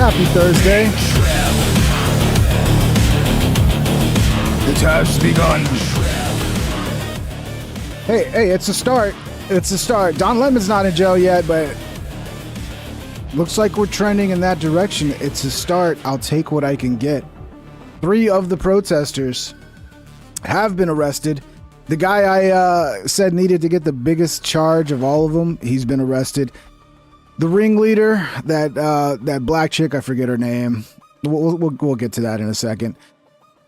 Happy Thursday. It has begun. Hey, it's a start. It's a start. Don Lemon's not in jail yet, but looks like we're trending in that direction. It's a start. I'll take what I can get. 3 of the protesters have been arrested. The guy I said needed to get the biggest charge of all of them, he's been arrested. The ringleader, that black chick, I forget her name. We'll get to that in a second.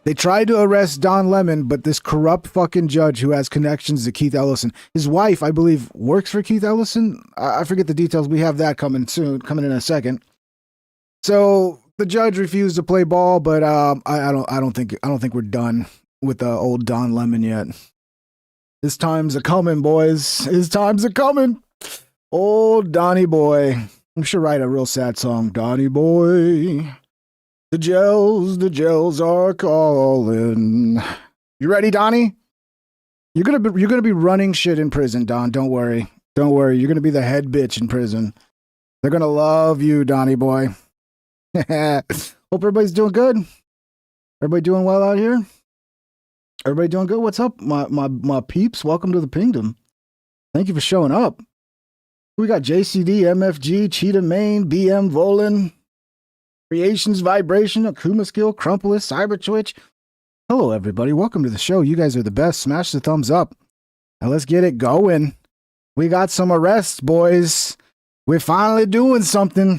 They tried to arrest Don Lemon, but this corrupt fucking judge who has connections to Keith Ellison, his wife, I believe, works for Keith Ellison. I forget the details. We have that coming in a second. So the judge refused to play ball, but I don't think we're done with the old Don Lemon yet. His time's a coming, boys. His time's a coming. Old Donnie boy. I should write a real sad song. Donnie boy. The gels are calling. You ready, Donnie? You're gonna be running shit in prison, Don. Don't worry. Don't worry. You're gonna be the head bitch in prison. They're gonna love you, Donnie boy. Hope everybody's doing good. Everybody doing well out here? Everybody doing good? What's up, my peeps? Welcome to the Pingdom. Thank you for showing up. We got JCD, MFG, Cheetah Main, BM Volin, Creations Vibration, Akuma Skill, Crumpulus, Cyber Twitch. Hello, everybody. Welcome to the show. You guys are the best. Smash the thumbs up. And let's get it going. We got some arrests, boys. We're finally doing something.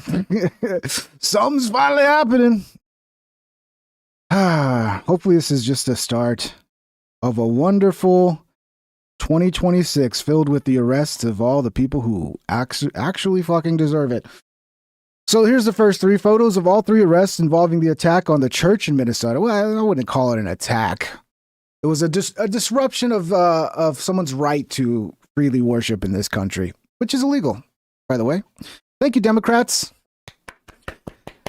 Something's finally happening. Hopefully this is just a start of a wonderful 2026 filled with the arrests of all the people who actually fucking deserve it. So here's the first 3 photos of all 3 arrests involving the attack on the church in Minnesota. Well, I wouldn't call it an attack. It was a disruption of someone's right to freely worship in this country, which is illegal, by the way. Thank you, Democrats.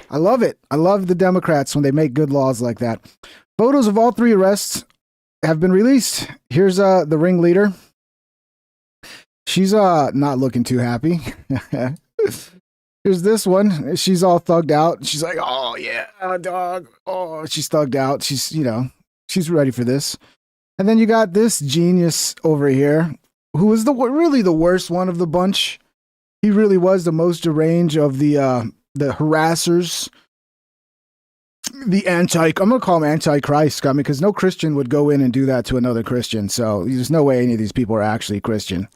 I love it. I love the Democrats when they make good laws like that. Photos of all 3 arrests have been released. Here's the ringleader. She's not looking too happy. Here's this one. She's all thugged out. She's like, "Oh yeah, dog." Oh, she's thugged out. She's ready for this. And then you got this genius over here, who was really the worst one of the bunch. He really was the most deranged of the harassers. I'm gonna call him Antichrist, because no Christian would go in and do that to another Christian. So there's no way any of these people are actually Christian.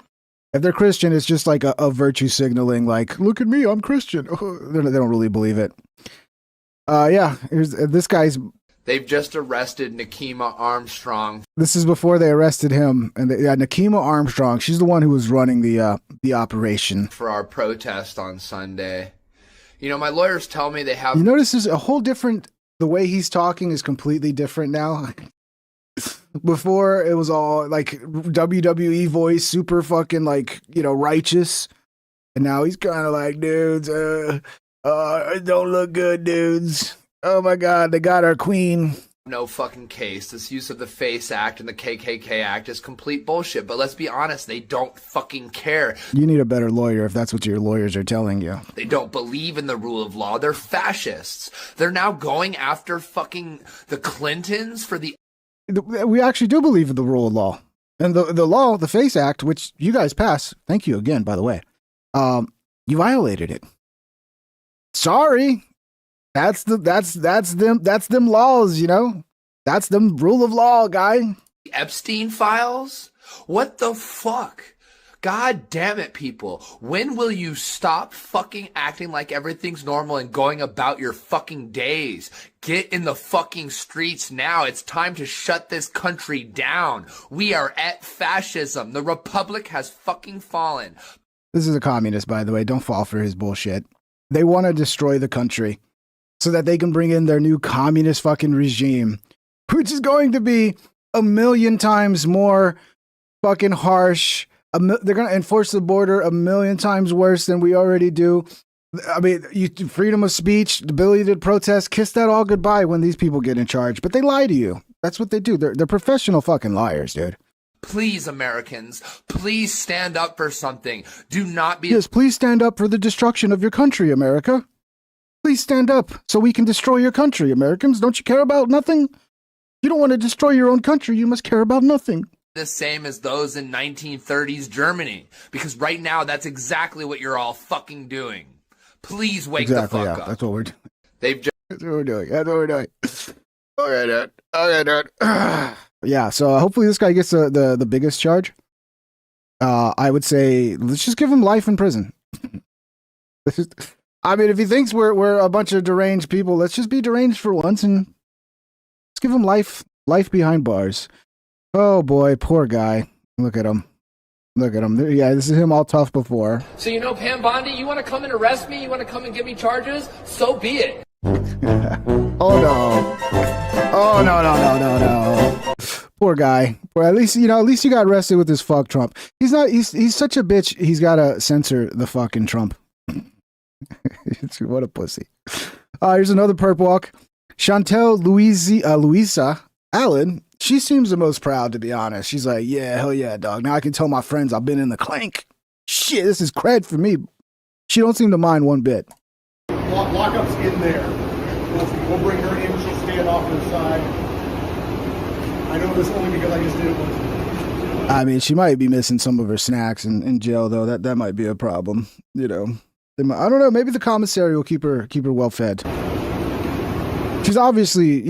If they're Christian, it's just like a virtue signaling, like, look at me, I'm Christian. They don't really believe it. Yeah, here's this guy's. They've just arrested Nakima Armstrong. This is before they arrested him, and Nakima Armstrong. She's the one who was running the operation for our protest on Sunday. You know, my lawyers tell me they have. You notice there's a whole different. The way he's talking is completely different now. Before it was all like WWE voice, super fucking righteous, and now he's kind of like, dudes, it don't look good, dudes. Oh my God, they got our queen. No fucking case. This use of the FACE Act and the KKK Act is complete bullshit. But let's be honest, they don't fucking care. You need a better lawyer if that's what your lawyers are telling you. They don't believe in the rule of law. They're fascists. They're now going after fucking the Clintons for the... We actually do believe in the rule of law. And the law, the FACE Act, which you guys passed, thank you again, by the way, you violated it. Sorry. That's them laws, you know? That's them rule of law, guy. Epstein files? What the fuck? God damn it, people. When will you stop fucking acting like everything's normal and going about your fucking days? Get in the fucking streets now. It's time to shut this country down. We are at fascism. The republic has fucking fallen. This is a communist, by the way. Don't fall for his bullshit. They want to destroy the country so that they can bring in their new communist fucking regime, which is going to be 1,000,000 times more fucking harsh. They're going to enforce the border 1,000,000 times worse than we already do. I mean, freedom of speech, the ability to protest, kiss that all goodbye when these people get in charge. But they lie to you. That's what they do. They're professional fucking liars, dude. Please, Americans, please stand up for something. Do not be... Yes, please stand up for the destruction of your country, America. Please stand up so we can destroy your country, Americans. Don't you care about nothing? You don't want to destroy your own country. You must care about nothing. The same as those in 1930s Germany, because right now that's exactly what you're all fucking doing. Please wake the fuck up. That's what we're doing. They've just That's what we're doing. That's what we're doing. Okay, dude. Yeah, so hopefully this guy gets the biggest charge. I would say let's just give him life in prison. I mean, if he thinks we're a bunch of deranged people, let's just be deranged for once and let's give him life behind bars. Oh boy, poor guy. Look at him. Yeah, this is him all tough before. So you know, Pam Bondi, you want to come and arrest me? You want to come and give me charges? So be it. Oh no. Poor guy. Well, at least you got arrested with this fuck Trump. He's such a bitch. He's got to censor the fucking Trump. What a pussy. Here's another perp walk. Chantel Louisa Allen. She seems the most proud, to be honest. She's like, yeah, hell yeah, dog. Now I can tell my friends I've been in the clank. Shit, this is cred for me. She don't seem to mind one bit. Lockup's in there. We'll bring her in. She'll stand off to the side. I know this only because I just did it once. I mean, she might be missing some of her snacks in jail, though. That might be a problem. You know, I don't know. Maybe the commissary will keep her well fed. She's obviously,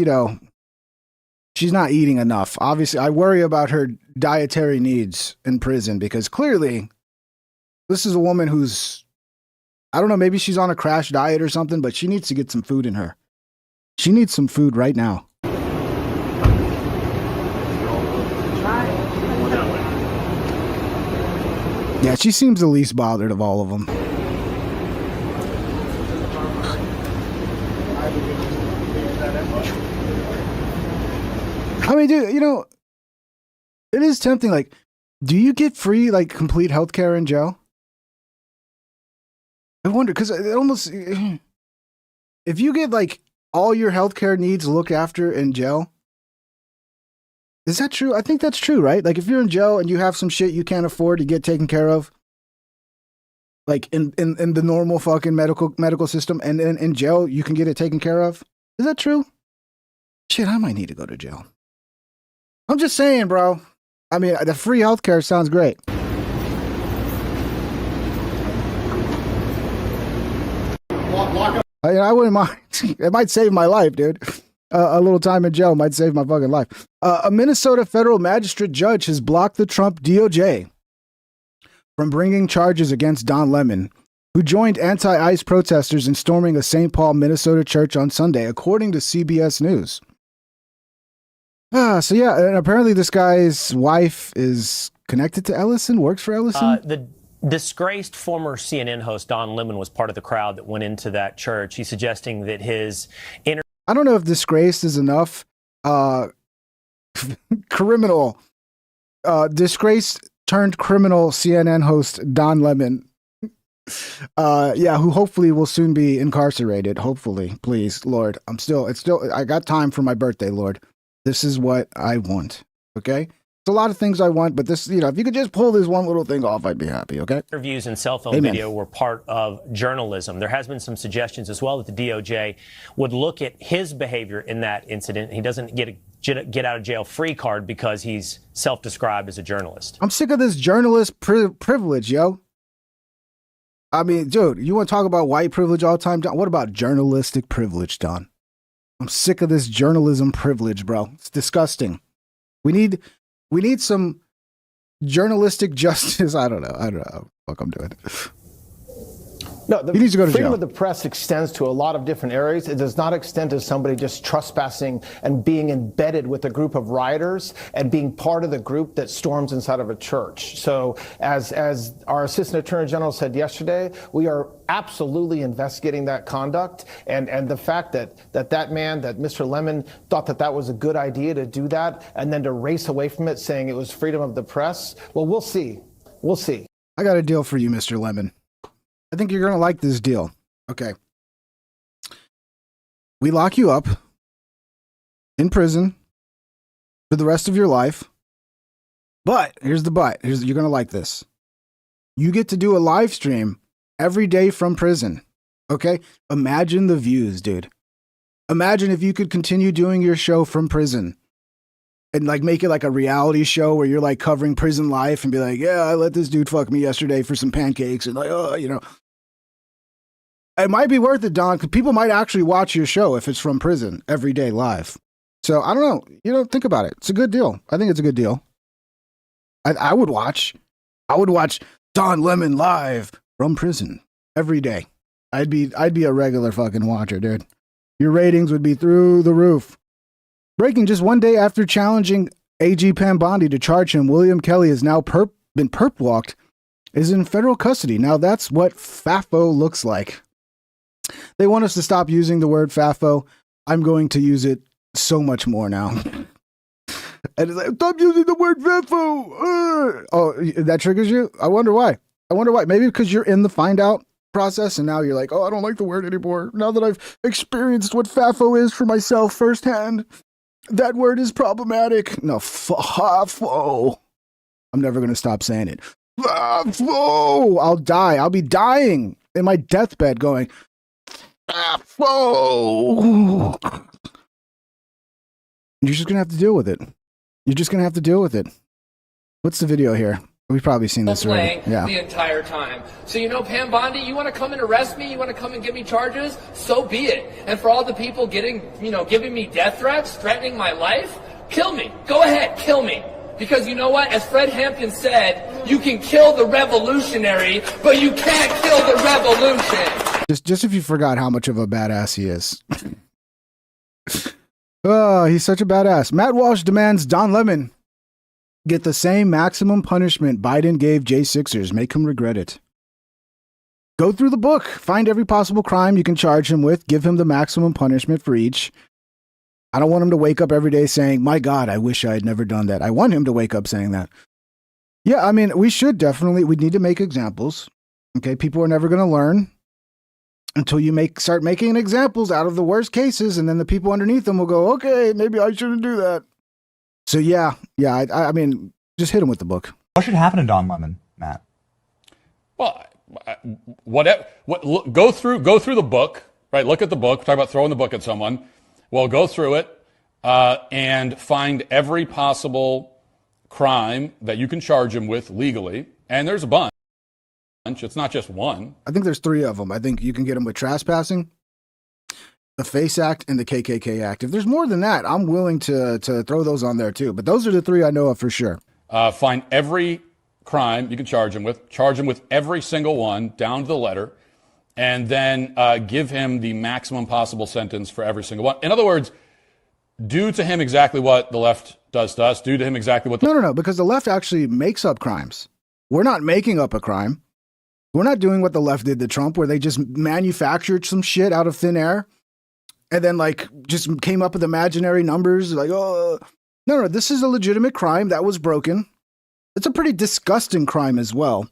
she's not eating enough. Obviously, I worry about her dietary needs in prison because clearly this is a woman who's, I don't know, maybe she's on a crash diet or something, but she needs to get some food in her. She needs some food right now. Yeah, she seems the least bothered of all of them. I mean, dude, it is tempting. Like, do you get free, like, complete healthcare in jail? I wonder, because it almost, if you get, like, all your healthcare needs looked after in jail, is that true? I think that's true, right? Like, if you're in jail and you have some shit you can't afford to get taken care of, like, in the normal fucking medical system, and in jail you can get it taken care of, is that true? Shit, I might need to go to jail. I'm just saying, bro. I mean, the free healthcare sounds great. I wouldn't mind. It might save my life, dude. A little time in jail might save my fucking life. A Minnesota federal magistrate judge has blocked the Trump DOJ from bringing charges against Don Lemon, who joined anti-ICE protesters in storming a St. Paul, Minnesota church on Sunday, according to CBS News. So yeah, and apparently this guy's wife is connected to Ellison, works for Ellison. The disgraced former CNN host Don Lemon was part of the crowd that went into that church. He's suggesting that his inner... I don't know if disgraced is enough. Criminal. Disgraced turned criminal CNN host Don Lemon. Yeah, who hopefully will soon be incarcerated. Hopefully, please, Lord. I got time for my birthday, Lord. This is what I want. Okay? It's a lot of things I want, but this, if you could just pull this one little thing off, I'd be happy, okay? Interviews and cell phone video were part of journalism. There has been some suggestions as well that the DOJ would look at his behavior in that incident. He doesn't get a get out of jail free card because he's self-described as a journalist. I'm sick of this journalist privilege, yo. I mean, dude, you want to talk about white privilege all the time, Don? What about journalistic privilege, Don? I'm sick of this journalism privilege, bro. It's disgusting. We need some journalistic justice. I don't know. Fuck, I'm doing it. No, the he needs to go to freedom jail. of the press extends to a lot of different areas. It does not extend to somebody just trespassing and being embedded with a group of rioters and being part of the group that storms inside of a church. So as our Assistant Attorney General said yesterday, we are absolutely investigating that conduct. And the fact that Mr. Lemon thought that was a good idea to do that and then to race away from it saying it was freedom of the press, well, we'll see. We'll see. I got a deal for you, Mr. Lemon. I think you're going to like this deal. Okay. We lock you up in prison for the rest of your life. But here's the but. You're going to like this. You get to do a live stream every day from prison. Okay? Imagine the views, dude. Imagine if you could continue doing your show from prison and like make it like a reality show where you're like covering prison life and be like, yeah, I let this dude fuck me yesterday for some pancakes and like, oh, you know. It might be worth it, Don, because people might actually watch your show if it's from prison every day live. So I don't know. You know, think about it. It's a good deal. I think it's a good deal. I would watch. I would watch Don Lemon live from prison every day. I'd be a regular fucking watcher, dude. Your ratings would be through the roof. Breaking just one day after challenging AG Pam Bondi to charge him, William Kelly has now been perp walked, is in federal custody. Now that's what FAFO looks like. They want us to stop using the word FAFO. I'm going to use it so much more now. And it's like, stop using the word FAFO. Oh, that triggers you? I wonder why. Maybe because you're in the find out process and now you're like, oh, I don't like the word anymore. Now that I've experienced what FAFO is for myself firsthand, that word is problematic. No, FAFO. I'm never going to stop saying it. FAFO. I'll die. I'll be dying in my deathbed going, FAFO. You're just going to have to deal with it. What's the video here? We've probably seen this already. Yeah. The entire time. So, you know, Pam Bondi, you want to come and arrest me? You want to come and give me charges? So be it. And for all the people giving me death threats, threatening my life, kill me. Go ahead, kill me. Because you know what? As Fred Hampton said, you can kill the revolutionary, but you can't kill the revolution. Just if you forgot how much of a badass he is. Oh, he's such a badass. Matt Walsh demands Don Lemon get the same maximum punishment Biden gave J6ers. Make him regret it. Go through the book. Find every possible crime you can charge him with. Give him the maximum punishment for each. I don't want him to wake up every day saying, my God, I wish I had never done that. I want him to wake up saying that. Yeah, I mean, we need to make examples. Okay, people are never going to learn until you start making examples out of the worst cases, and then the people underneath them will go, okay, maybe I shouldn't do that. So yeah, I mean, just hit him with the book. What should happen to Don Lemon, Matt? Well, go through the book, right? Look at the book. Talk about throwing the book at someone. Well, go through it and find every possible crime that you can charge him with legally, and there's a bunch. It's not just one. I think there's 3 of them. I think you can get him with trespassing, the FACE Act, and the KKK Act. If there's more than that, I'm willing to throw those on there too. But those are the 3 I know of for sure. Find every crime you can charge him with every single one down to the letter, and then give him the maximum possible sentence for every single one. In other words, do to him exactly what the left does to us. Do to him exactly what No, because the left actually makes up crimes. We're not making up a crime. We're not doing what the left did to Trump, where they just manufactured some shit out of thin air and then like just came up with imaginary numbers like, oh, no, this is a legitimate crime that was broken. It's a pretty disgusting crime as well.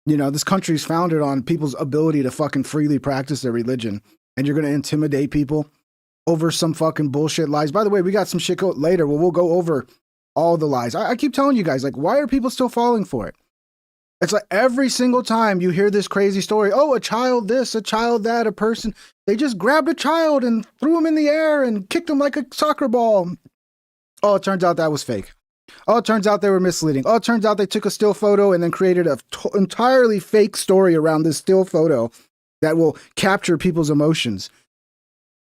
You know, this country's founded on people's ability to fucking freely practice their religion, and you're going to intimidate people over some fucking bullshit lies. By the way, we got some shit later where we'll go over all the lies. I keep telling you guys, like, why are people still falling for it? It's like every single time you hear this crazy story, oh, a child this, a child that, a person, they just grabbed a child and threw him in the air and kicked him like a soccer ball. Oh, it turns out that was fake. Oh, it turns out they were misleading. Oh, it turns out they took a still photo and then created an entirely fake story around this still photo that will capture people's emotions.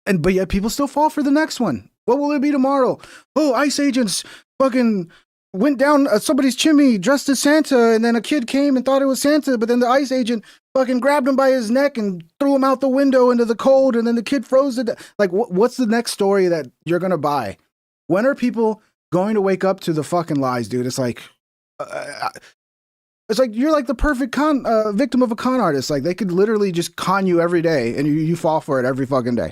But yet people still fall for the next one. What will it be tomorrow? Oh, ICE agents fucking went down somebody's chimney dressed as Santa, and then a kid came and thought it was Santa, but then the ICE agent fucking grabbed him by his neck and threw him out the window into the cold, and then the kid froze to death. Like, what's the next story that you're going to buy? When are people going to wake up to the fucking lies, dude? It's like you're like the perfect victim of a con artist. Like, they could literally just con you every day, and you fall for it every fucking day.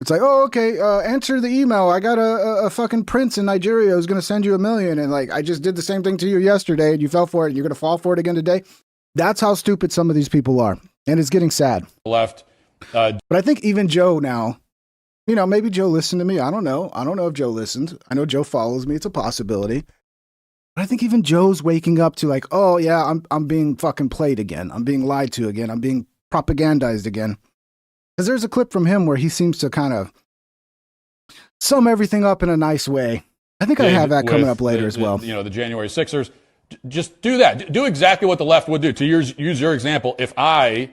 It's like, oh, okay, answer the email. I got a fucking prince in Nigeria who's going to send you $1 million. And like, I just did the same thing to you yesterday and you fell for it. And you're going to fall for it again today. That's how stupid some of these people are. And it's getting sad. Left. But I think even Joe now, you know, maybe Joe listened to me. I don't know. I don't know if Joe listened. I know Joe follows me. It's a possibility. But I think even Joe's waking up to like, oh yeah, I'm being fucking played again. I'm being lied to again. I'm being propagandized again. Because there's a clip from him where he seems to kind of sum everything up in a nice way. I think I have that coming up later as well. The January Sixers. Just do that. Do exactly what the left would do. To use your example, if I,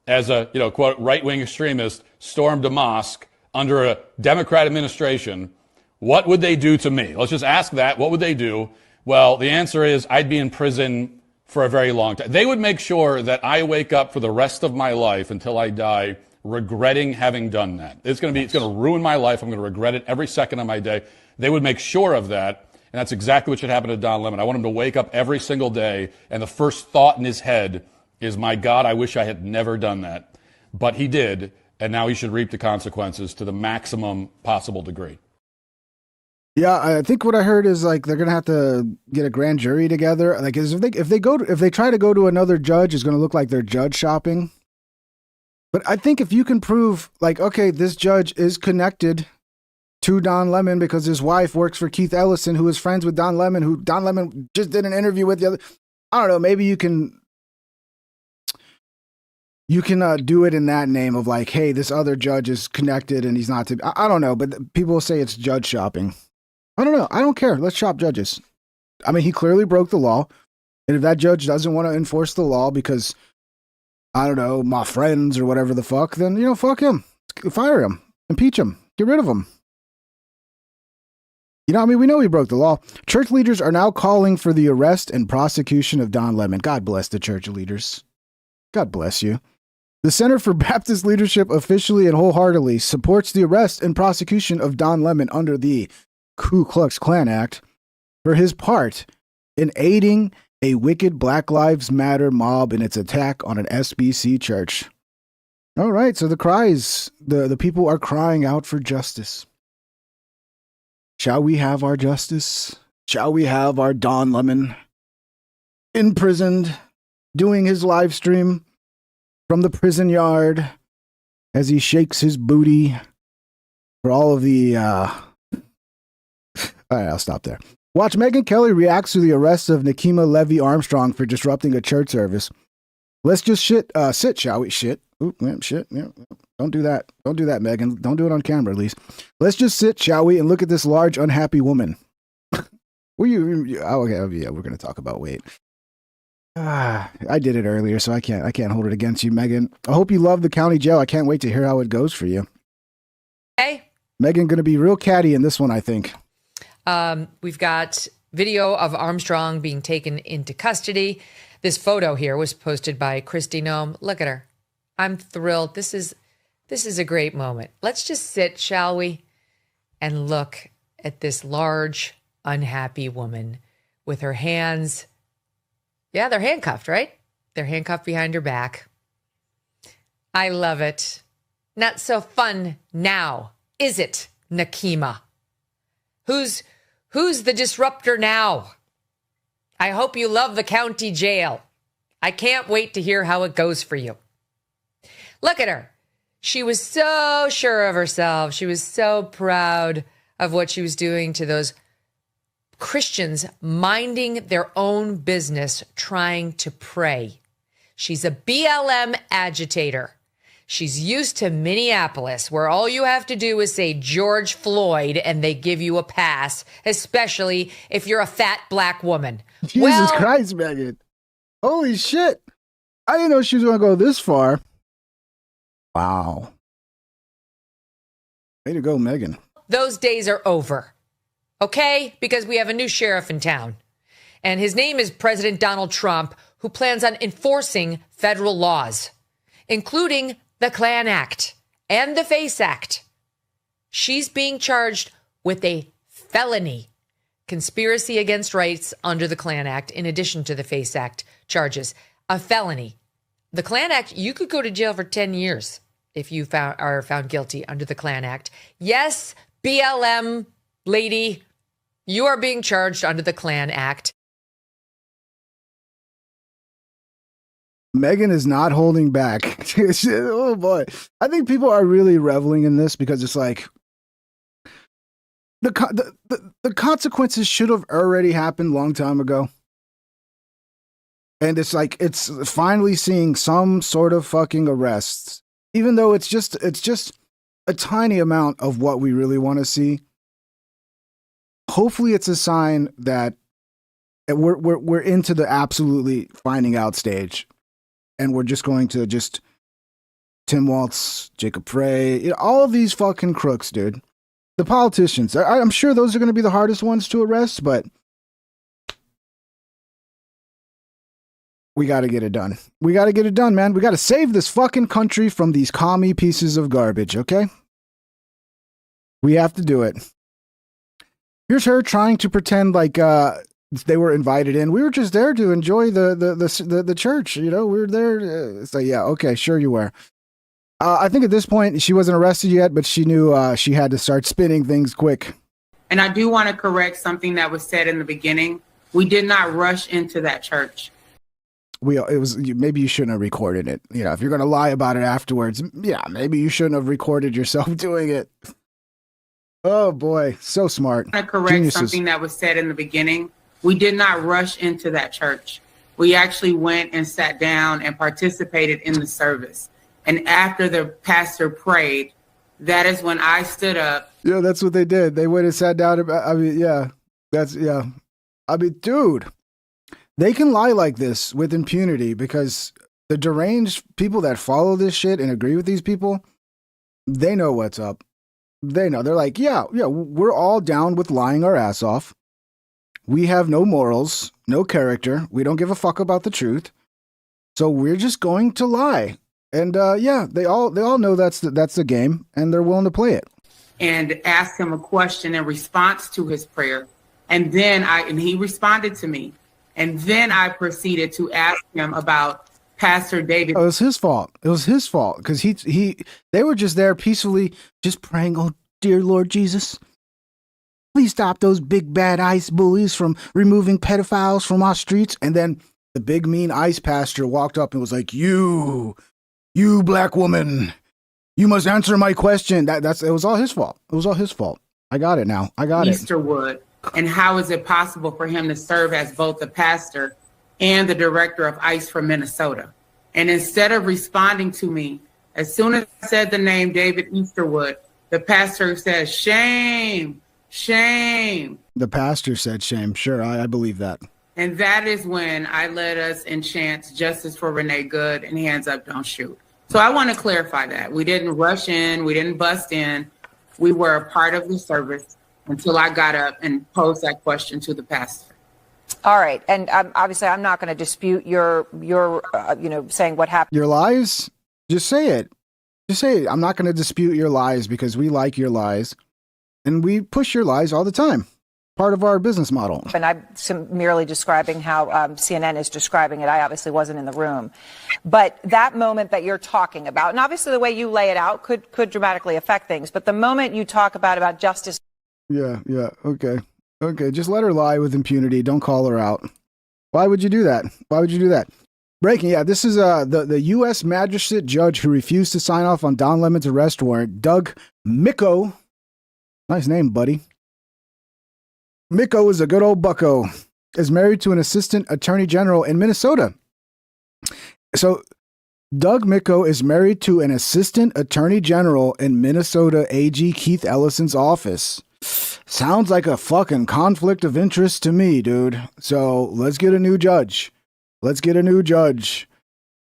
as a quote right-wing extremist, stormed a mosque under a Democrat administration, what would they do to me? Let's just ask that. What would they do? Well, the answer is I'd be in prison for a very long time. They would make sure that I wake up for the rest of my life until I die regretting having done that. It's going to ruin my life. I'm going to regret it every second of my day. They would make sure of that. And that's exactly what should happen to Don Lemon. I want him to wake up every single day, and the first thought in his head is, my God, I wish I had never done that. But he did, and now he should reap the consequences to the maximum possible degree. Yeah, I think what I heard is like they're gonna have to get a grand jury together. Like, if they try to go to another judge, it's gonna look like they're judge shopping. But I think if you can prove, like, okay, this judge is connected to Don Lemon because his wife works for Keith Ellison, who is friends with Don Lemon, who Don Lemon just did an interview with the other. I don't know. Maybe you can do it in that name of like, hey, this other judge is connected and he's not to. I don't know, but people will say it's judge shopping. I don't know. I don't care. Let's shop judges. I mean, he clearly broke the law, and if that judge doesn't want to enforce the law because, I don't know, my friends or whatever the fuck, then fuck him, fire him, impeach him, get rid of him. I mean, we know he broke the law. Church leaders are now calling for the arrest and prosecution of Don Lemon. God bless the church leaders. God bless you. The Center for Baptist Leadership officially and wholeheartedly supports the arrest and prosecution of Don Lemon under the Ku Klux Klan Act for his part in aiding a wicked Black Lives Matter mob in its attack on an SBC church. All right, so the people are crying out for justice. Shall we have our justice? Shall we have our Don Lemon imprisoned, doing his live stream from the prison yard as he shakes his booty for all of the... All right, I'll stop there. Watch Megyn Kelly reacts to the arrest of Nikema Levy Armstrong for disrupting a church service. Let's just sit, shall we? Shit. Oop, shit. Yeah. Don't do that. Don't do that, Megyn. Don't do it on camera, at least. Let's just sit, shall we, and look at this large, unhappy woman. Okay, yeah, we're going to talk about weight. I did it earlier, so I can't hold it against you, Megyn. I hope you love the county jail. I can't wait to hear how it goes for you. Hey. Megyn going to be real catty in this one, I think. We've got video of Armstrong being taken into custody. This photo here was posted by Kristi Noem. Look at her. I'm thrilled. This is a great moment. Let's just sit, shall we, and look at this large, unhappy woman with her hands. Yeah, they're handcuffed, right? They're handcuffed behind her back. I love it. Not so fun now, is it, Nikema? Who's the disruptor now? I hope you love the county jail. I can't wait to hear how it goes for you. Look at her. She was so sure of herself. She was so proud of what she was doing to those Christians minding their own business, trying to pray. She's a BLM agitator. She's used to Minneapolis, where all you have to do is say George Floyd and they give you a pass, especially if you're a fat black woman. Jesus Christ, Megyn. Holy shit. I didn't know she was going to go this far. Wow. Way to go, Megyn. Those days are over. Okay? Because we have a new sheriff in town. And his name is President Donald Trump, who plans on enforcing federal laws, including the Klan Act and the FACE Act. She's being charged with a felony, conspiracy against rights under the Klan Act, in addition to the FACE Act charges. A felony. The Klan Act, you could go to jail for 10 years if you are found guilty under the Klan Act. Yes, BLM lady, you are being charged under the Klan Act. Megyn is not holding back. Oh boy. I think people are really reveling in this because it's like the consequences should have already happened a long time ago. And it's like, it's finally seeing some sort of fucking arrests, even though it's just a tiny amount of what we really want to see. Hopefully it's a sign that we're into the absolutely finding out stage, and we're just going to just Tim Waltz, Jacob Frey, you know, all of these fucking crooks, dude. The politicians. I'm sure those are going to be the hardest ones to arrest, but we got to get it done. We got to get it done, man. We got to save this fucking country from these commie pieces of garbage, okay? We have to do it. Here's her trying to pretend like they were invited in. We were just there to enjoy the church, you know? We were there. So yeah, okay, sure you were. I think at this point she wasn't arrested yet, but she knew she had to start spinning things quick. And I do want to correct something that was said in the beginning. We did not rush into that church. Maybe you shouldn't have recorded it. You know, if you're going to lie about it afterwards, yeah, maybe you shouldn't have recorded yourself doing it. Oh boy, so smart. I want to correct Geniuses. something that was said in the beginning. We did not rush into that church. We actually went and sat down and participated in the service. And after the pastor prayed, that is when I stood up. Yeah, that's what they did. They went and sat down. I mean, yeah, I mean, dude, they can lie like this with impunity because the deranged people that follow this shit and agree with these people, they know what's up. They know. They're like, yeah, we're all down with lying our ass off. We have no morals, no character. We don't give a fuck about the truth. So we're just going to lie. And yeah, they all know that's the game, and they're willing to play it. And asked him a question in response to his prayer. And then he responded to me. And then I proceeded to ask him about Pastor David. Oh, it was his fault. It was his fault because they were just there peacefully, just praying, oh, dear Lord Jesus, please stop those big bad ICE bullies from removing pedophiles from our streets. And then the big mean ICE pastor walked up and was like, you black woman, you must answer my question. It was all his fault. It was all his fault. I got it now. I got Easterwood. And how is it possible for him to serve as both the pastor and the director of ICE for Minnesota? And instead of responding to me, as soon as I said the name David Easterwood, the pastor said, shame, shame. The pastor said shame. Sure, I believe that. And that is when I led us in chants, justice for Renee Good and hands up, don't shoot. So I want to clarify that. We didn't rush in. We didn't bust in. We were a part of the service until I got up and posed that question to the pastor. All right. And obviously, I'm not going to dispute your saying what happened. Your lies? Just say it. Just say it. I'm not going to dispute your lies because we like your lies. And we push your lies all the time. Part of our business model. And I'm merely describing how CNN is describing it. I obviously wasn't in the room. But that moment that you're talking about, and obviously the way you lay it out could dramatically affect things. But the moment you talk about justice. Yeah. Okay. Just let her lie with impunity. Don't call her out. Why would you do that? Breaking. Yeah, this is the U.S. magistrate judge who refused to sign off on Don Lemon's arrest warrant, Doug Micko. Nice name, buddy. Micko is a good old bucko, is married to an assistant attorney general in Minnesota. So Doug Micko is married to an assistant attorney general in Minnesota AG Keith Ellison's office. Sounds like a fucking conflict of interest to me, dude. So let's get a new judge. I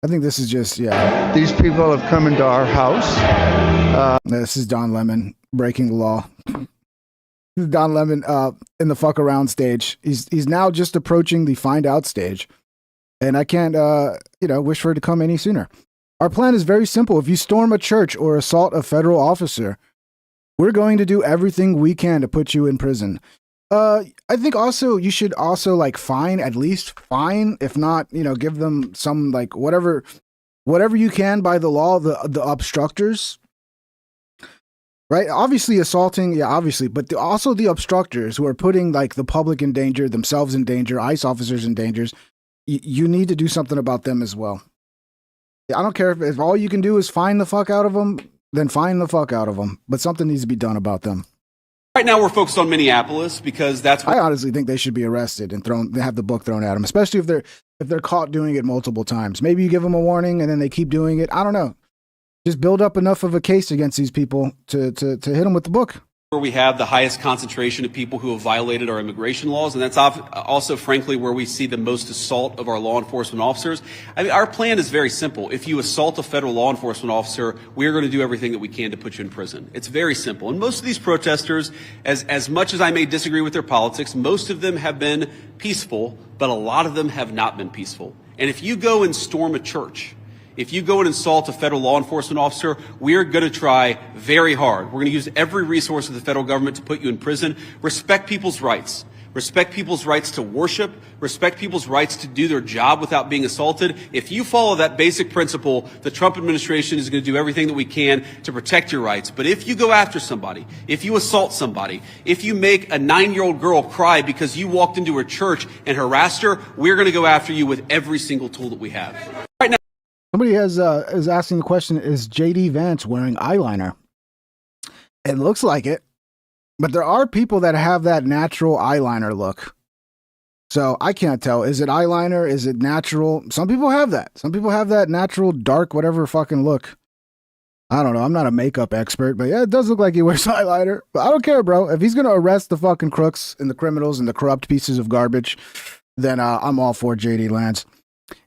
think this is just, yeah. These people have come into our house. This is Don Lemon breaking the law. Don Lemon in the fuck around stage. He's now just approaching the find out stage. And I can't wish for it to come any sooner. Our plan is very simple. If you storm a church or assault a federal officer, we're going to do everything we can to put you in prison. I think also you should also fine, if not, give them some whatever you can by the law, the obstructors. Right? Obviously assaulting, yeah, obviously, but also the obstructors who are putting the public in danger, themselves in danger, ICE officers in danger. You need to do something about them as well. I don't care if all you can do is fine the fuck out of them, then fine the fuck out of them. But something needs to be done about them. Right now we're focused on Minneapolis because that's what I honestly think they should be arrested and have the book thrown at them, especially if they're if they're caught doing it multiple times. Maybe you give them a warning and then they keep doing it. I don't know. Just build up enough of a case against these people to hit them with the book. Where we have the highest concentration of people who have violated our immigration laws, and that's also, frankly, where we see the most assault of our law enforcement officers. I mean, our plan is very simple. If you assault a federal law enforcement officer, we're going to do everything that we can to put you in prison. It's very simple. And most of these protesters, as much as I may disagree with their politics, most of them have been peaceful, but a lot of them have not been peaceful. And if you go and storm a church, if you go and insult a federal law enforcement officer, we're going to try very hard. We're going to use every resource of the federal government to put you in prison. Respect people's rights. Respect people's rights to worship. Respect people's rights to do their job without being assaulted. If you follow that basic principle, the Trump administration is going to do everything that we can to protect your rights. But if you go after somebody, if you assault somebody, if you make a 9-year-old girl cry because you walked into her church and harassed her, we're going to go after you with every single tool that we have. Right now. Somebody is asking the question, is JD Vance wearing eyeliner? It looks like it, but there are people that have that natural eyeliner look. So I can't tell. Is it eyeliner? Is it natural? Some people have that. Some people have that natural dark whatever fucking look. I don't know. I'm not a makeup expert, but yeah, it does look like he wears eyeliner. But I don't care, bro. If he's going to arrest the fucking crooks and the criminals and the corrupt pieces of garbage, then I'm all for JD Vance.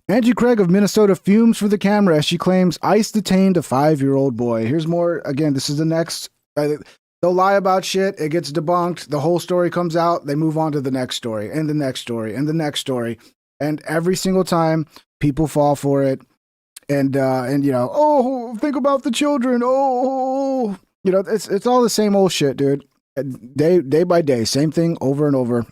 Angie Craig of Minnesota fumes for the camera as she claims ICE detained a 5-year-old boy. Here's more. Again, this is the next. They'll lie about shit. It gets debunked. The whole story comes out. They move on to the next story and the next story and the next story. And every single time people fall for it. And you know, oh, think about the children. Oh, you know, it's all the same old shit, dude. Day by day, same thing over and over.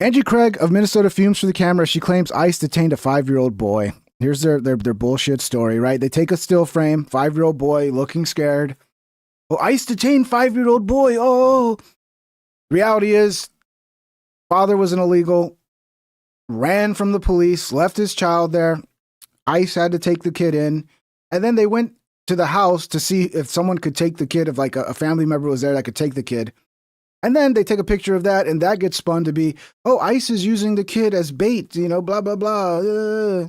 Angie Craig of Minnesota fumes for the camera. She claims ICE detained a 5-year-old boy. Here's their bullshit story, right? They take a still frame, 5-year-old boy looking scared. Oh, ICE detained 5-year-old boy. Oh, reality is, father was an illegal, ran from the police, left his child there. ICE had to take the kid in, and then they went to the house to see if someone could take the kid, if like a family member was there that could take the kid. And then they take a picture of that, and that gets spun to be, oh, ICE is using the kid as bait, you know, blah, blah, blah. You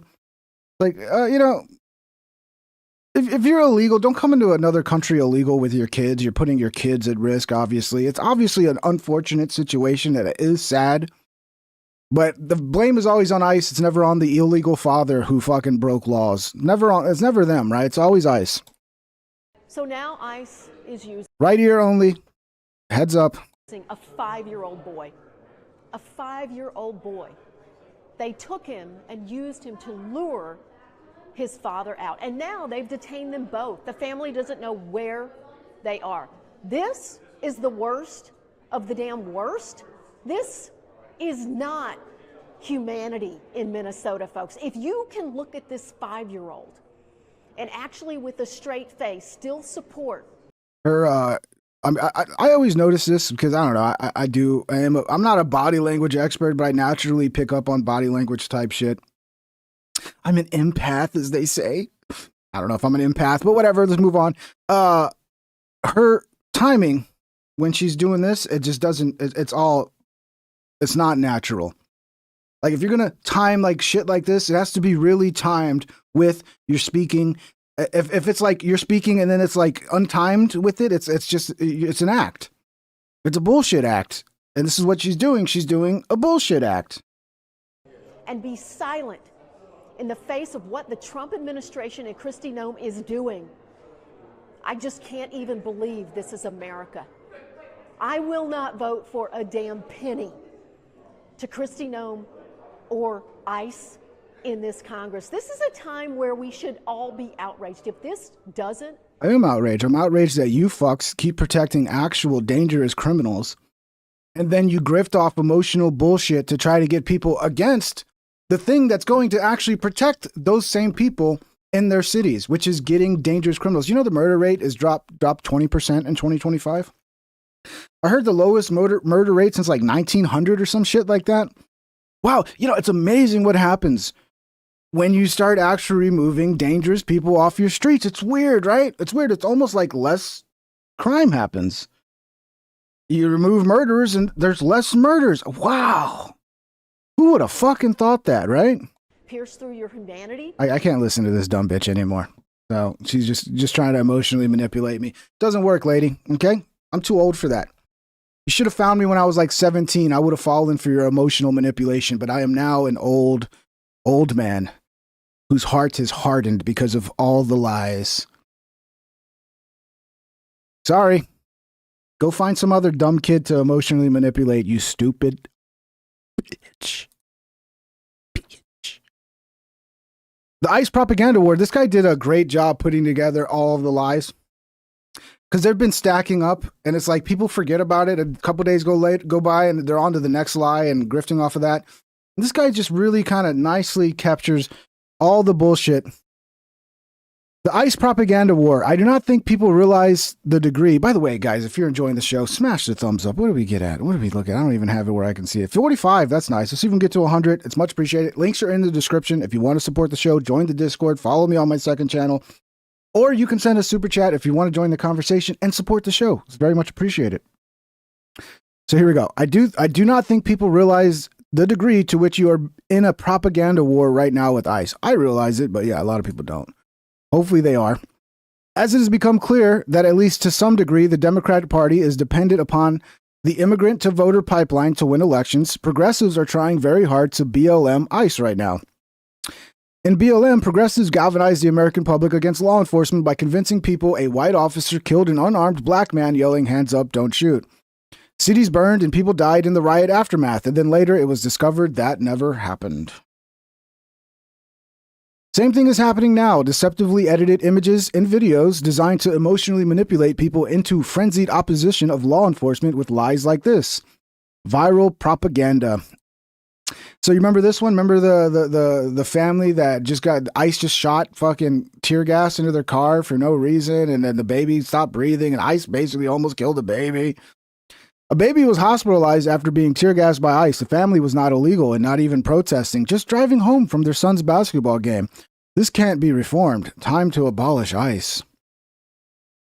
know, if you're illegal, don't come into another country illegal with your kids. You're putting your kids at risk, obviously. It's obviously an unfortunate situation that is sad. But the blame is always on ICE. It's never on the illegal father who fucking broke laws. It's never them, right? It's always ICE. So now ICE is using right here only. Heads up. A 5-year-old boy. A 5-year-old boy. They took him and used him to lure his father out. And now they've detained them both. The family doesn't know where they are. This is the worst of the damn worst. This is not humanity in Minnesota, folks. If you can look at this 5-year-old and actually with a straight face still support her, I always notice this because I don't know. I'm not a body language expert, but I naturally pick up on body language type shit. I'm an empath, as they say. I don't know if I'm an empath, but whatever. Let's move on. Her timing when she's doing this, it just doesn't. It's not natural. Like if you're gonna time like shit like this, it has to be really timed with your speaking. If it's like you're speaking and then it's like untimed with it, it's an act. It's a bullshit act. And this is what she's doing. She's doing a bullshit act. And be silent in the face of what the Trump administration and Kristi Noem is doing. I just can't even believe this is America. I will not vote for a damn penny to Kristi Noem or ICE in this Congress. This is a time where we should all be outraged. If this doesn't... I am outraged. I'm outraged that you fucks keep protecting actual dangerous criminals, and then you grift off emotional bullshit to try to get people against the thing that's going to actually protect those same people in their cities, which is getting dangerous criminals. You know the murder rate is dropped 20% in 2025? I heard the lowest murder rate since like 1900 or some shit like that. Wow, you know, it's amazing what happens when you start actually removing dangerous people off your streets. It's weird, right? It's weird. It's almost like less crime happens. You remove murderers and there's less murders. Wow. Who would have fucking thought that, right? pierce through your humanity. I can't listen to this dumb bitch anymore. So she's just trying to emotionally manipulate me. Doesn't work, lady. Okay? I'm too old for that. You should have found me when I was like 17. I would have fallen for your emotional manipulation, but I am now an old man whose heart is hardened because of all the lies. Sorry. Go find some other dumb kid to emotionally manipulate, you stupid bitch. The ICE propaganda war, this guy did a great job putting together all of the lies. Because they've been stacking up, and it's like people forget about it. A couple days go by, and they're on to the next lie and grifting off of that. And this guy just really kind of nicely captures all the bullshit. The ICE propaganda war. I do not think people realize the degree. By the way, guys, if you're enjoying the show, smash the thumbs up. What do we get at? What do we look at? I don't even have it where I can see it. 45, that's nice. Let's see if we can get to 100. It's much appreciated. Links are in the description. If you want to support the show, join the Discord. Follow me on my second channel. Or you can send a super chat if you want to join the conversation and support the show. It's very much appreciated. So here we go. I do not think people realize the degree to which you are in a propaganda war right now with ICE. I realize it, but yeah, a lot of people don't. Hopefully they are. As it has become clear that at least to some degree, the Democratic Party is dependent upon the immigrant to voter pipeline to win elections, progressives are trying very hard to BLM ICE right now. In BLM, progressives galvanized the American public against law enforcement by convincing people a white officer killed an unarmed black man yelling, "Hands up, don't shoot." Cities burned and people died in the riot aftermath, and then later it was discovered that never happened. Same thing is happening now. Deceptively edited images and videos designed to emotionally manipulate people into frenzied opposition of law enforcement with lies like this. Viral propaganda. So you remember this one? Remember the family that just got ICE just shot fucking tear gas into their car for no reason, and then the baby stopped breathing, and ICE basically almost killed the baby. A baby was hospitalized after being tear gassed by ICE. The family was not illegal and not even protesting, just driving home from their son's basketball game. This can't be reformed. Time to abolish ICE.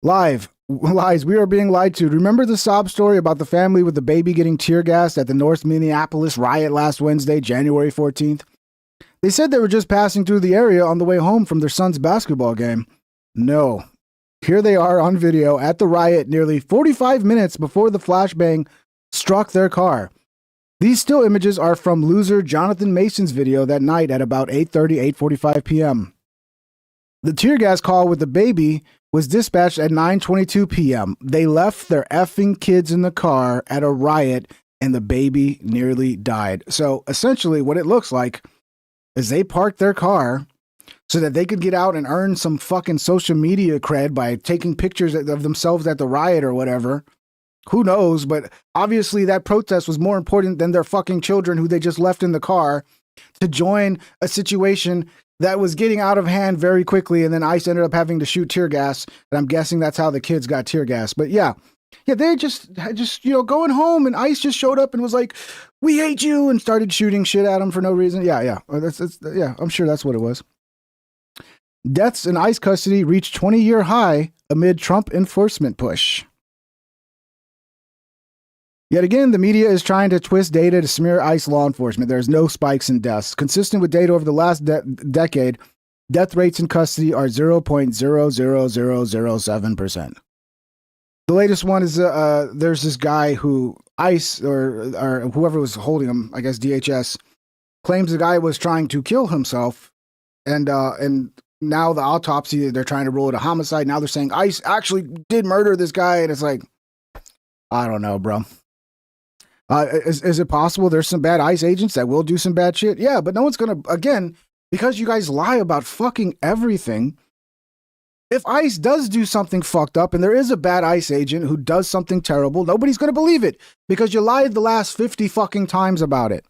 Lies. We are being lied to. Remember the sob story about the family with the baby getting tear gassed at the North Minneapolis riot last Wednesday, January 14th? They said they were just passing through the area on the way home from their son's basketball game. No. Here they are on video at the riot nearly 45 minutes before the flashbang struck their car. These still images are from loser Jonathan Mason's video that night at about 8:45 p.m. The tear gas call with the baby was dispatched at 9:22 p.m. They left their effing kids in the car at a riot and the baby nearly died. So essentially what it looks like is they parked their car so that they could get out and earn some fucking social media cred by taking pictures of themselves at the riot or whatever. Who knows? But obviously that protest was more important than their fucking children who they just left in the car to join a situation that was getting out of hand very quickly. And then ICE ended up having to shoot tear gas. And I'm guessing that's how the kids got tear gas. But yeah, they just, going home, and ICE just showed up and was like, "We hate you," and started shooting shit at them for no reason. Yeah. I'm sure that's what it was. Deaths in ICE custody reached 20-year high amid Trump enforcement push. Yet again, the media is trying to twist data to smear ICE law enforcement. There's no spikes in deaths. Consistent with data over the last decade, death rates in custody are 0.00007%. The latest one is there's this guy who ICE or whoever was holding him, I guess DHS, claims the guy was trying to kill himself, and now the autopsy, they're trying to rule it a homicide. Now they're saying ICE actually did murder this guy, and it's like, I don't know, bro. Is it possible there's some bad ICE agents that will do some bad shit? Yeah, but no one's gonna, again, because you guys lie about fucking everything. If ICE does do something fucked up and there is a bad ICE agent who does something terrible, nobody's gonna believe it because you lied the last 50 fucking times about it.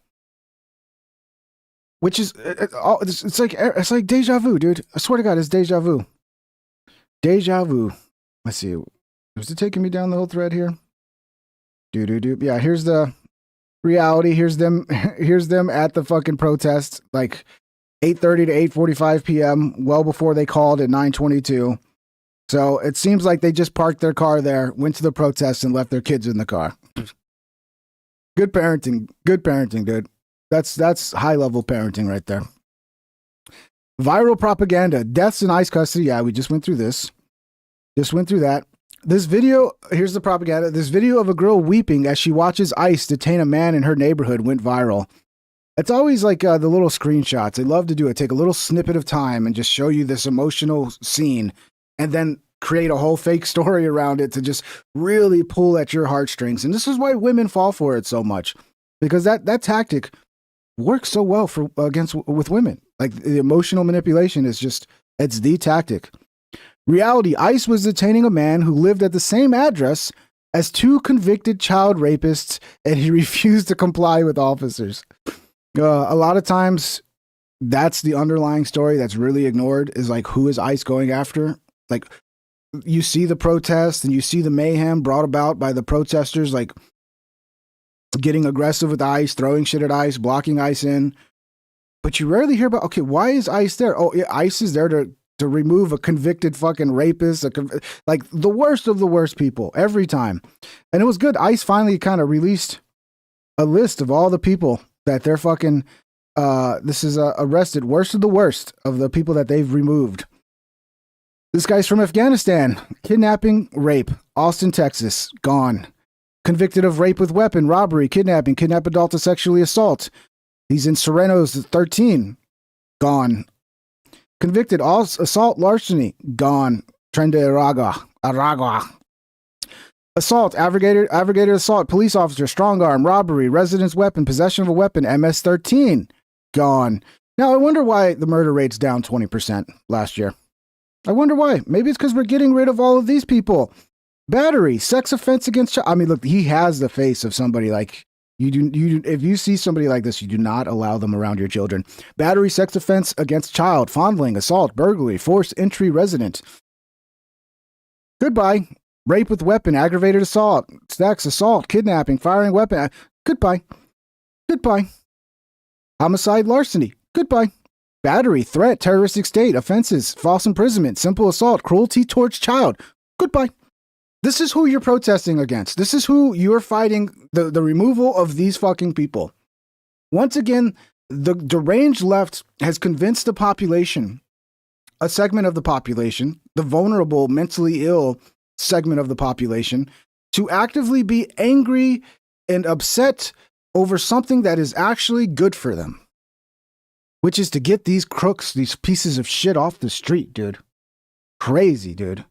Which is, it's like deja vu, dude. I swear to God, it's deja vu. Deja vu. Let's see. Was it taking me down the whole thread here? Yeah, here's the reality. Here's them at the fucking protest, like 8:30 to 8:45 p.m., well before they called at 9:22. So it seems like they just parked their car there, went to the protest, and left their kids in the car. Good parenting, dude. That's high level parenting right there. Viral propaganda, deaths in ICE custody. Yeah, we just went through this. Just went through that. This video, here's the propaganda. This video of a girl weeping as she watches ICE detain a man in her neighborhood went viral. It's always like the little screenshots. They love to do it. Take a little snippet of time and just show you this emotional scene and then create a whole fake story around it to just really pull at your heartstrings. And this is why women fall for it so much, because that tactic works so well with women. Like the emotional manipulation is just, it's the tactic. Reality, ICE was detaining a man who lived at the same address as 2 convicted child rapists, and he refused to comply with officers. A lot of times, that's the underlying story that's really ignored, is like, who is ICE going after? Like, you see the protests and you see the mayhem brought about by the protesters, like getting aggressive with ICE, throwing shit at ICE, blocking ICE in. But you rarely hear about, okay, why is ICE there? Oh, yeah, ICE is there to remove a convicted fucking rapist, like the worst of the worst people every time. And it was good. ICE finally kind of released a list of all the people that they're fucking, arrested, worst of the worst of the people that they've removed. This guy's from Afghanistan, kidnapping, rape, Austin, Texas, gone. Convicted of rape with weapon, robbery, kidnapping, kidnap adult to sexually assault. He's in Serrano's 13, gone. Convicted assault, larceny, gone. Trende Aragua. Assault, aggravated assault, police officer, strong arm, robbery, residence weapon, possession of a weapon, MS-13, gone. Now, I wonder why the murder rate's down 20% last year. I wonder why. Maybe it's because we're getting rid of all of these people. Battery, sex offense against child. I mean, look, he has the face of somebody like, if you see somebody like this, you do not allow them around your children. Battery, sex offense against child, fondling, assault, burglary, forced entry resident. Goodbye. Rape with weapon, aggravated assault, sex, assault, kidnapping, firing weapon. Goodbye. Goodbye. Homicide, larceny. Goodbye. Battery, threat, terroristic state, offenses, false imprisonment, simple assault, cruelty towards child. Goodbye. This is who you're protesting against. This is who you're fighting, the removal of these fucking people. Once again, the deranged left has convinced the population, a segment of the population, the vulnerable, mentally ill segment of the population, to actively be angry and upset over something that is actually good for them, which is to get these crooks, these pieces of shit off the street, dude. Crazy, dude.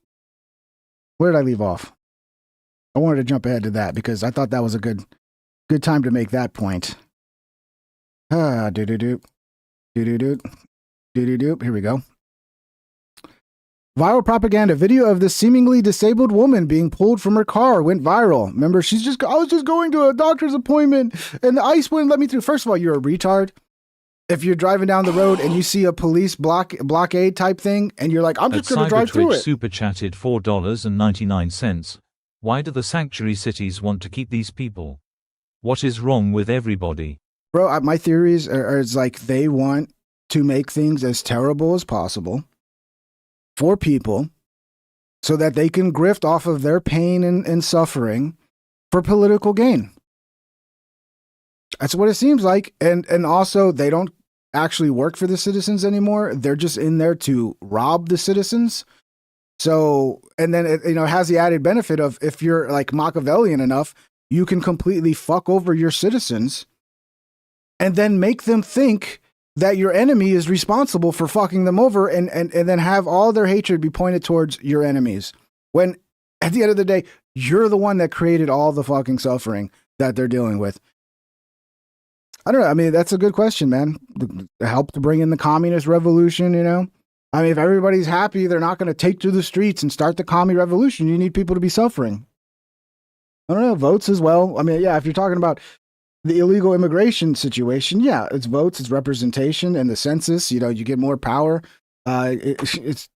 Where did I leave off? I wanted to jump ahead to that because I thought that was a good time to make that point. Here we go. Viral propaganda video of the seemingly disabled woman being pulled from her car went viral. Remember, I was just going to a doctor's appointment and the ICE wouldn't let me through. First of all, you're a retard. If you're driving down the road and you see a police blockade type thing and you're like, I'm just going to drive through it. Super chatted $4.99. Why do the sanctuary cities want to keep these people? What is wrong with everybody? Bro, my theories are like they want to make things as terrible as possible for people so that they can grift off of their pain and suffering for political gain. That's what it seems like. And also, they don't actually work for the citizens anymore. They're just in there to rob the citizens. So, and then it has the added benefit of, if you're like Machiavellian enough, you can completely fuck over your citizens and then make them think that your enemy is responsible for fucking them over, and then have all their hatred be pointed towards your enemies. When at the end of the day, you're the one that created all the fucking suffering that they're dealing with. I don't know. I mean, that's a good question, man. Help to bring in the communist revolution, I mean, if everybody's happy, they're not going to take to the streets and start the commie revolution. You need people to be suffering. I don't know, votes as well. I mean, yeah, if you're talking about the illegal immigration situation, yeah, it's votes, it's representation, and the census, you get more power. It's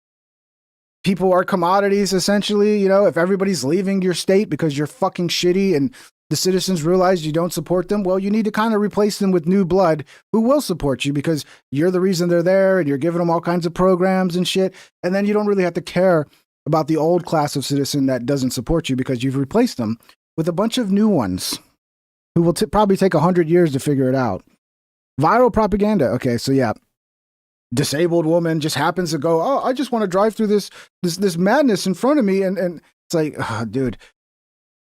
people are commodities, essentially. If everybody's leaving your state because you're fucking shitty and the citizens realize you don't support them, well, you need to kind of replace them with new blood who will support you because you're the reason they're there and you're giving them all kinds of programs and shit. And then you don't really have to care about the old class of citizen that doesn't support you because you've replaced them with a bunch of new ones who will probably take 100 years to figure it out. Viral propaganda. Okay, so yeah. Disabled woman just happens to go, oh, I just want to drive through this madness in front of me. And it's like, oh, dude,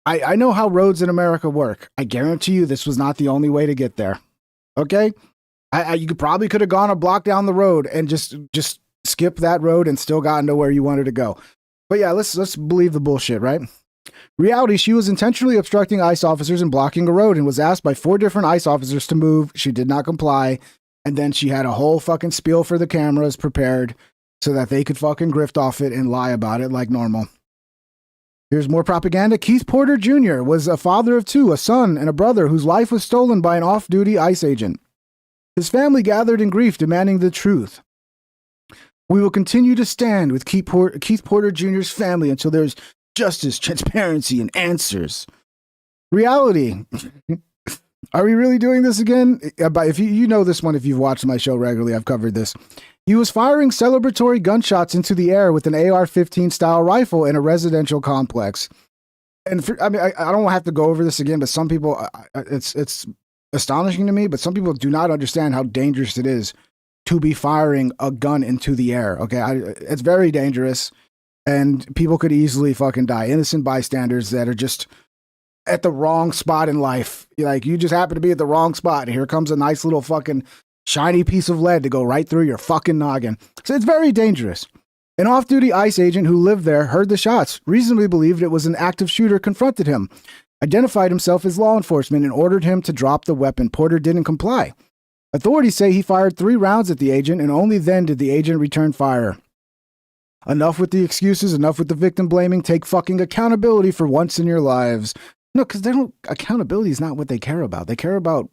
I know how roads in America work. I guarantee you this was not the only way to get there. Okay? You probably could have gone a block down the road and just skip that road and still gotten to where you wanted to go. But yeah, let's believe the bullshit, right? Reality, she was intentionally obstructing ICE officers and blocking a road and was asked by 4 different ICE officers to move. She did not comply. And then she had a whole fucking spiel for the cameras prepared so that they could fucking grift off it and lie about it like normal. Here's more propaganda. Keith Porter Jr. was a father of 2, a son and a brother whose life was stolen by an off-duty ICE agent. His family gathered in grief, demanding the truth. We will continue to stand with Keith Porter Jr.'s family until there's justice, transparency, and answers. Reality. Are we really doing this again? If you know this one, if you've watched my show regularly, I've covered this. He was firing celebratory gunshots into the air with an AR-15 style rifle in a residential complex. And I don't have to go over this again, but some people, it's astonishing to me, but some people do not understand how dangerous it is to be firing a gun into the air. Okay, it's very dangerous, and people could easily fucking die. Innocent bystanders that are just at the wrong spot in life. Like, you just happen to be at the wrong spot, and here comes a nice little fucking shiny piece of lead to go right through your fucking noggin. So it's very dangerous. An off-duty ICE agent who lived there heard the shots, reasonably believed it was an active shooter, confronted him, identified himself as law enforcement, and ordered him to drop the weapon. Porter didn't comply. Authorities say he fired 3 rounds at the agent, and only then did the agent return fire. Enough with the excuses, enough with the victim blaming. Take fucking accountability for once in your lives. No, because accountability is not what they care about. They care about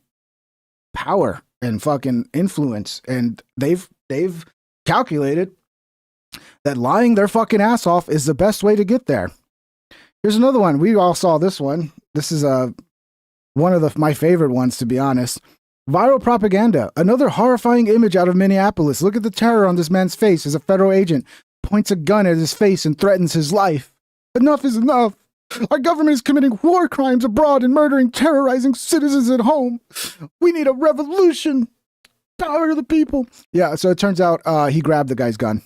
power and fucking influence. And they've calculated that lying their fucking ass off is the best way to get there. Here's another one. We all saw this one. This is one of my favorite ones, to be honest. Viral propaganda. Another horrifying image out of Minneapolis. Look at the terror on this man's face as a federal agent points a gun at his face and threatens his life. Enough is enough. Our government is committing war crimes abroad and murdering, terrorizing citizens at home. We need a revolution. Power to the people. Yeah, so it turns out he grabbed the guy's gun.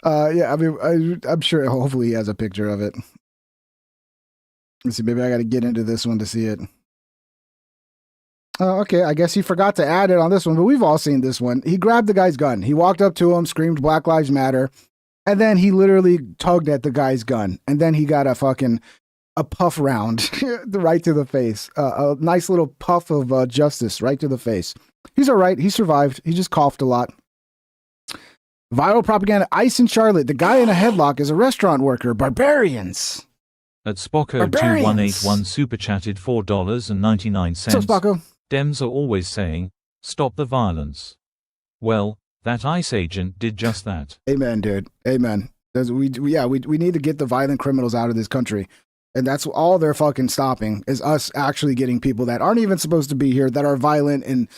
Yeah, I mean, I'm sure, hopefully he has a picture of it. Let's see, maybe I got to get into this one to see it. Okay, I guess he forgot to add it on this one, but we've all seen this one. He grabbed the guy's gun. He walked up to him, screamed Black Lives Matter, and then he literally tugged at the guy's gun. And then he got a puff round right to the face. A nice little puff of justice right to the face. He's all right. He survived. He just coughed a lot. Viral propaganda. ICE in Charlotte. The guy in a headlock is a restaurant worker. Barbarians. At Spocko2181 super chatted $4.99. So Spocko. Dems are always saying, stop the violence. Well, that ICE agent did just that. Amen, dude. Amen. We need to get the violent criminals out of this country. And that's all they're fucking stopping, is us actually getting people that aren't even supposed to be here, that are violent and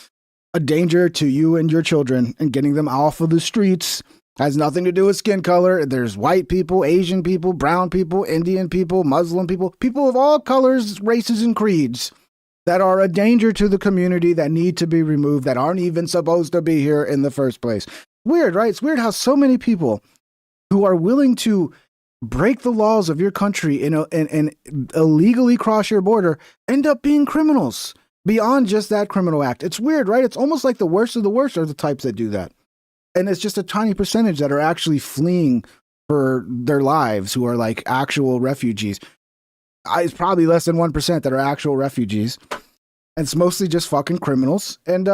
a danger to you and your children, and getting them off of the streets. Has nothing to do with skin color. There's white people, Asian people, brown people, Indian people, Muslim people, people of all colors, races, and creeds that are a danger to the community, that need to be removed, that aren't even supposed to be here in the first place. Weird, right? It's weird how so many people who are willing to break the laws of your country and illegally cross your border end up being criminals beyond just that criminal act. It's weird, right? It's almost like the worst of the worst are the types that do that. And it's just a tiny percentage that are actually fleeing for their lives, who are like actual refugees. It's probably less than 1% that are actual refugees. And it's mostly just fucking criminals. And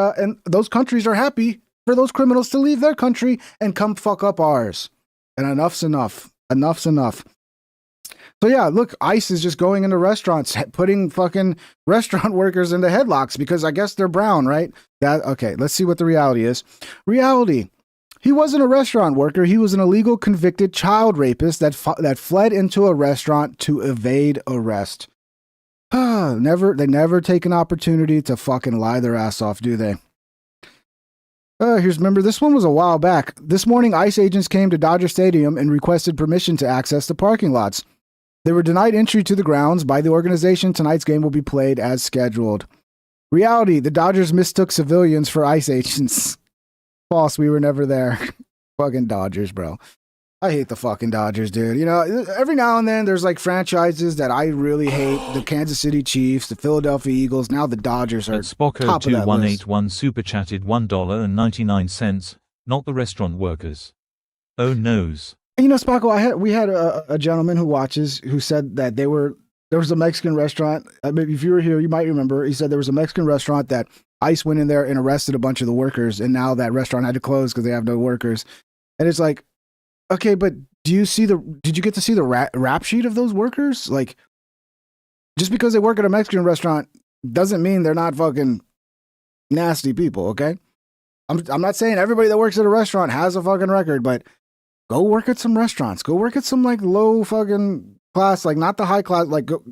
those countries are happy for those criminals to leave their country and come fuck up ours. And enough's enough. Enough's enough. So yeah, look, ICE is just going into restaurants, putting fucking restaurant workers into headlocks because I guess they're brown, right? Okay, let's see what the reality is. Reality. He wasn't a restaurant worker. He was an illegal convicted child rapist that fled into a restaurant to evade arrest. They never take an opportunity to fucking lie their ass off, do they? Remember, this one was a while back. This morning, ICE agents came to Dodger Stadium and requested permission to access the parking lots. They were denied entry to the grounds by the organization. Tonight's game will be played as scheduled. Reality, the Dodgers mistook civilians for ICE agents. False, we were never there. Fucking Dodgers, bro. I hate the fucking Dodgers, dude. You know, every now and then there's like franchises that I really hate. The Kansas City Chiefs, the Philadelphia Eagles, now the Dodgers are top of that list. Spocko2181 super chatted $1.99, not the restaurant workers. Oh noes. You know, Spocko, we had a gentleman who watches who said that there was a Mexican restaurant. Maybe if you were here, you might remember. He said there was a Mexican restaurant that ICE went in there and arrested a bunch of the workers, and now that restaurant had to close because they have no workers. And it's like, okay, but did you get to see the rap sheet of those workers? Like, just because they work at a Mexican restaurant doesn't mean they're not fucking nasty people, okay? I'm not saying everybody that works at a restaurant has a fucking record, but go work at some restaurants. Go work at some like low fucking class, like not the high class, like go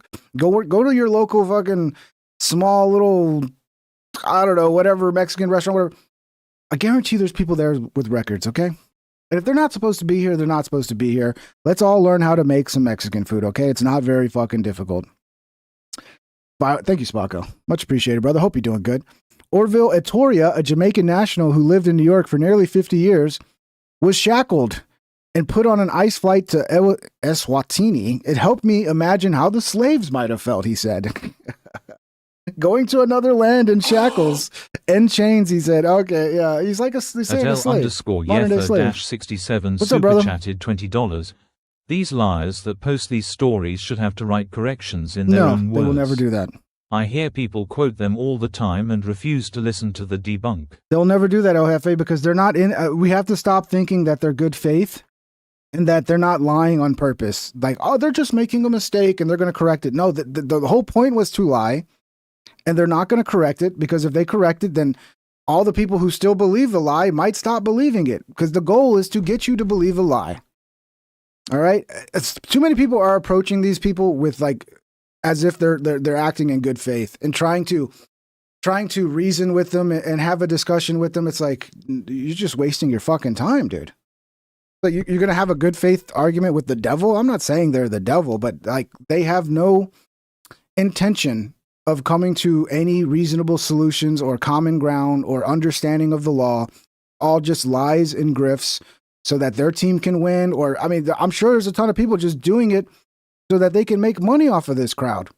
to your local fucking small little, I don't know, whatever Mexican restaurant, whatever. I guarantee there's people there with records, okay? And if they're not supposed to be here, they're not supposed to be here. Let's all learn how to make some Mexican food, okay? It's not very fucking difficult. Thank you, Spocko. Much appreciated, brother. Hope you're doing good. Orville Etoria, a Jamaican national who lived in New York for nearly 50 years, was shackled and put on an ICE flight to Eswatini. It helped me imagine how the slaves might have felt, he said. Going to another land in shackles and chains, he said. Okay, yeah, he's like a slave. Adele_Yetha-67 super chatted $20. These liars that post these stories should have to write corrections in their own words. No, they will never do that. I hear people quote them all the time and refuse to listen to the debunk. They'll never do that, El Jefe, because they're not in. We have to stop thinking that they're good faith and that they're not lying on purpose. Like, oh, they're just making a mistake and they're going to correct it. No, the whole point was to lie. And they're not going to correct it, because if they correct it, then all the people who still believe the lie might stop believing it, because the goal is to get you to believe a lie. All right. Too many people are approaching these people with like, as if they're acting in good faith and trying to reason with them and have a discussion with them. It's like, you're just wasting your fucking time, dude. Like, you're going to have a good faith argument with the devil. I'm not saying they're the devil, but like, they have no intention of coming to any reasonable solutions or common ground or understanding of the law, all just lies and grifts so that their team can win. Or, I mean, I'm sure there's a ton of people just doing it so that they can make money off of this crowd.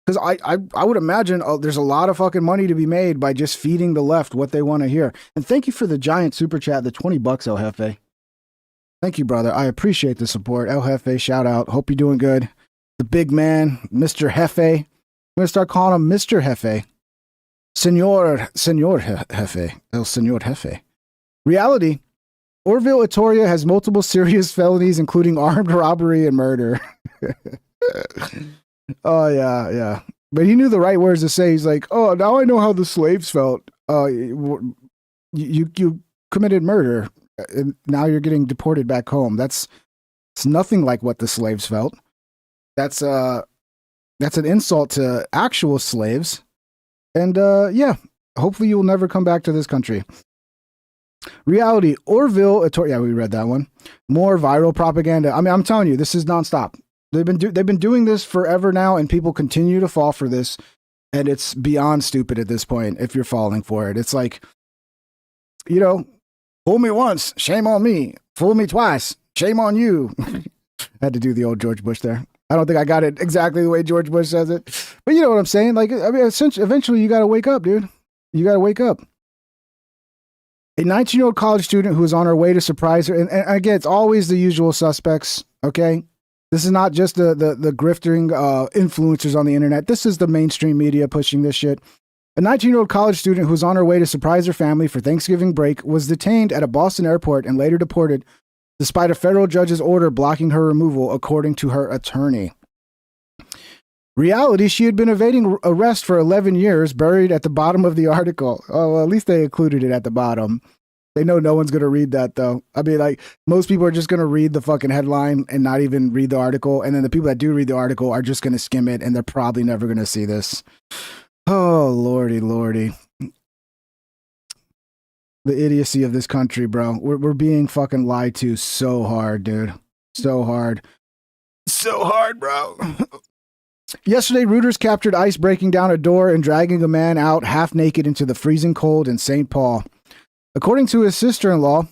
Because I would imagine there's a lot of fucking money to be made by just feeding the left what they want to hear. And thank you for the giant super chat, the $20, El Jefe. Thank you, brother. I appreciate the support. El Jefe, shout out. Hope you're doing good. The big man, Mr. Jefe. I'm going to start calling him Mr. Jefe. Senor Jefe. El Senor Jefe. Reality. Orville Etoria has multiple serious felonies, including armed robbery and murder. Oh, yeah. But he knew the right words to say. He's like, oh, now I know how the slaves felt. You committed murder, and now you're getting deported back home. It's nothing like what the slaves felt. That's an insult to actual slaves. And yeah, hopefully you will never come back to this country. Reality, Orville Etoria. Yeah, we read that one. More viral propaganda. I mean, I'm telling you, this is nonstop. They've been doing this forever now, and people continue to fall for this. And it's beyond stupid at this point if you're falling for it. It's like, you know, fool me once, shame on me. Fool me twice, shame on you. I had to do the old George Bush there. I don't think I got it exactly the way George Bush says it. But you know what I'm saying? Like, I mean, essentially, eventually you got to wake up, dude. You got to wake up. A 19-year-old college student who was on her way to surprise her. And again, it's always the usual suspects, okay? This is not just the grifting influencers on the internet. This is the mainstream media pushing this shit. A 19-year-old college student who was on her way to surprise her family for Thanksgiving break was detained at a Boston airport and later deported, despite a federal judge's order blocking her removal, according to her attorney. Reality, she had been evading arrest for 11 years, buried at the bottom of the article. Oh, well, at least they included it at the bottom. They know no one's going to read that, though. I mean, like, most people are just going to read the fucking headline and not even read the article. And then the people that do read the article are just going to skim it, and they're probably never going to see this. Oh, lordy. The idiocy of this country, bro. We're being fucking lied to so hard, dude. So hard. So hard, bro. Yesterday, Reuters captured ICE breaking down a door and dragging a man out half naked into the freezing cold in St. Paul. According to his sister-in-law,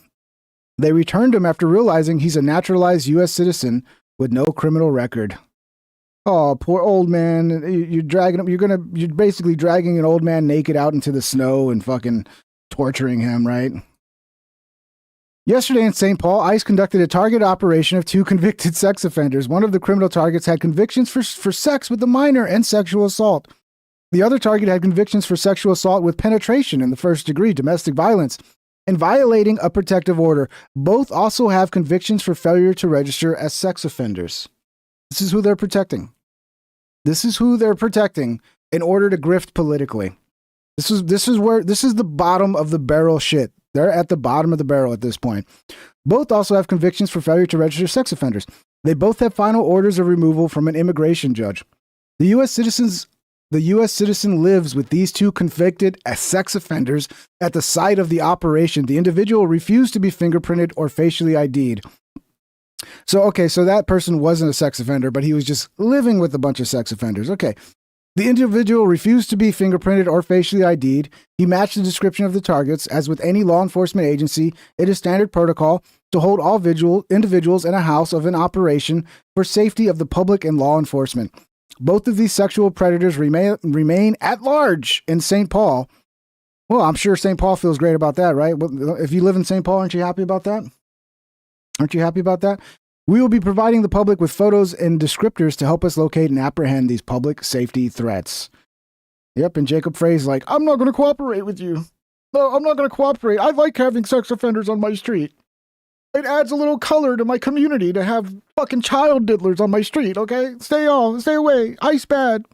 they returned him after realizing he's a naturalized U.S. citizen with no criminal record. Oh, poor old man. You're dragging him. You're basically dragging an old man naked out into the snow and fucking torturing him, right? Yesterday in St. Paul, ICE conducted a target operation of 2 convicted sex offenders. One of the criminal targets had convictions for sex with a minor and sexual assault. The other target had convictions for sexual assault with penetration in the first degree, domestic violence, and violating a protective order. Both also have convictions for failure to register as sex offenders. This is who they're protecting. This is who they're protecting in order to grift politically. This is the bottom of the barrel shit. They're at the bottom of the barrel at this point. Both also have convictions for failure to register sex offenders. They both have final orders of removal from an immigration judge. The U.S. citizen lives with these 2 convicted as sex offenders at the site of the operation. The individual refused to be fingerprinted or facially ID'd. So that person wasn't a sex offender, but he was just living with a bunch of sex offenders. Okay. The individual refused to be fingerprinted or facially ID'd. He matched the description of the targets. As with any law enforcement agency, it is standard protocol to hold all individuals in a house of an operation for safety of the public and law enforcement. Both of these sexual predators remain at large in St. Paul. Well, I'm sure St. Paul feels great about that, right? Well, if you live in St. Paul, aren't you happy about that? Aren't you happy about that? We will be providing the public with photos and descriptors to help us locate and apprehend these public safety threats. Yep, and Jacob Frey's like, I'm not going to cooperate with you. No, I'm not going to cooperate. I like having sex offenders on my street. It adds a little color to my community to have fucking child diddlers on my street, okay? Stay away. ICE bad.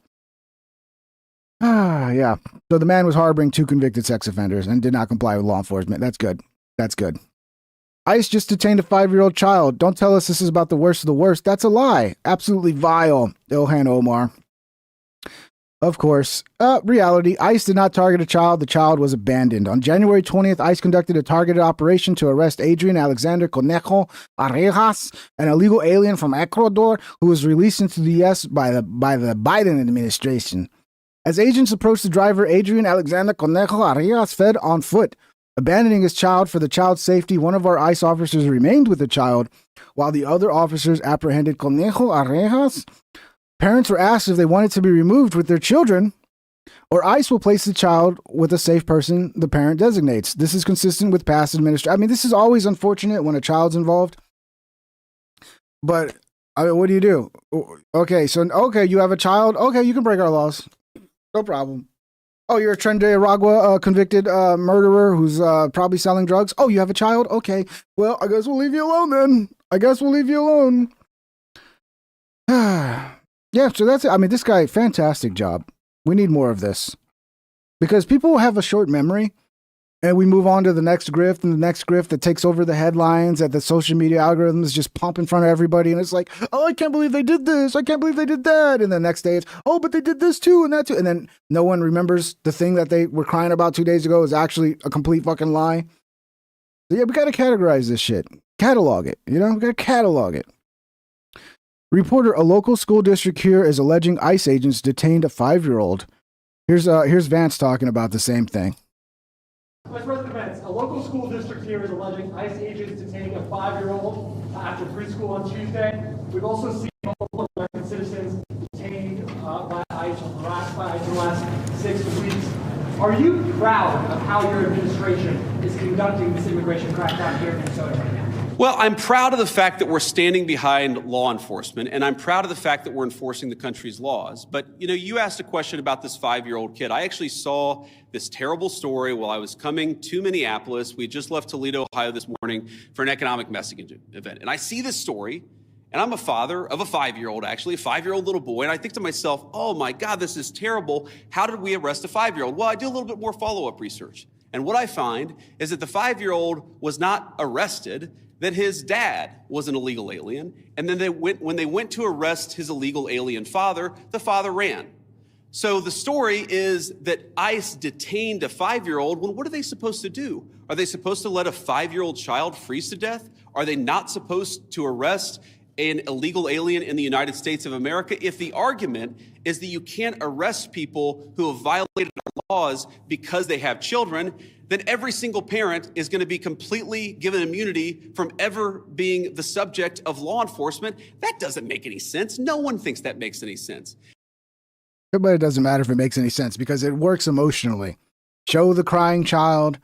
Yeah. So the man was harboring 2 convicted sex offenders and did not comply with law enforcement. That's good. That's good. ICE just detained a 5-year-old child. Don't tell us this is about the worst of the worst. That's a lie. Absolutely vile, Ilhan Omar. Of course. Reality. ICE did not target a child. The child was abandoned. On January 20th, ICE conducted a targeted operation to arrest Adrian Alexander Conejo Arejas, an illegal alien from Ecuador who was released into the U.S. by the Biden administration. As agents approached the driver, Adrian Alexander Conejo Arejas fled on foot. Abandoning his child for the child's safety, one of our ICE officers remained with the child, while the other officers apprehended Conejo Arejas. Parents were asked if they wanted to be removed with their children, or ICE will place the child with a safe person the parent designates. This is consistent with past administration. I mean, this is always unfortunate when a child's involved. But, I mean, what do you do? Okay, you have a child. Okay, you can break our laws. No problem. Oh, you're a Tren de Aragua convicted murderer who's probably selling drugs. Oh, you have a child? Okay. Well, I guess we'll leave you alone then. Yeah, so that's it. I mean, this guy, fantastic job. We need more of this. Because people have a short memory, and we move on to the next grift and the next grift that takes over the headlines, that the social media algorithms just pump in front of everybody, and it's like, oh, I can't believe they did this, I can't believe they did that, and the next day it's, oh, but they did this too and that too, and then no one remembers the thing that they were crying about 2 days ago is actually a complete fucking lie. So yeah, we gotta categorize this shit. Catalog it, we gotta catalog it. Reporter, a local school district here is alleging ICE agents detained a 5-year-old. Here's Vance talking about the same thing. Vice President Vance, a local school district here is alleging ICE agents detaining a 5-year-old after preschool on Tuesday. We've also seen multiple American citizens detained by ICE in the last 6 weeks. Are you proud of how your administration is conducting this immigration crackdown here in Minnesota right now? Well, I'm proud of the fact that we're standing behind law enforcement, and I'm proud of the fact that we're enforcing the country's laws. But, you asked a question about this 5-year-old kid. I actually saw this terrible story while I was coming to Minneapolis. We just left Toledo, Ohio this morning for an economic messaging event. And I see this story, and I'm a father of a 5-year-old, actually, a 5-year-old little boy. And I think to myself, oh my God, this is terrible. How did we arrest a 5-year-old? Well, I do a little bit more follow-up research. And what I find is that the 5-year-old was not arrested, that his dad was an illegal alien, and then when they went to arrest his illegal alien father, the father ran. So the story is that ICE detained a 5-year-old. Well, what are they supposed to do? Are they supposed to let a 5-year-old child freeze to death? Are they not supposed to arrest an illegal alien in the United States of America, if the argument is that you can't arrest people who have violated our laws because they have children, then every single parent is going to be completely given immunity from ever being the subject of law enforcement. That doesn't make any sense. No one thinks that makes any sense. But it doesn't matter if it makes any sense because it works emotionally. Show the crying child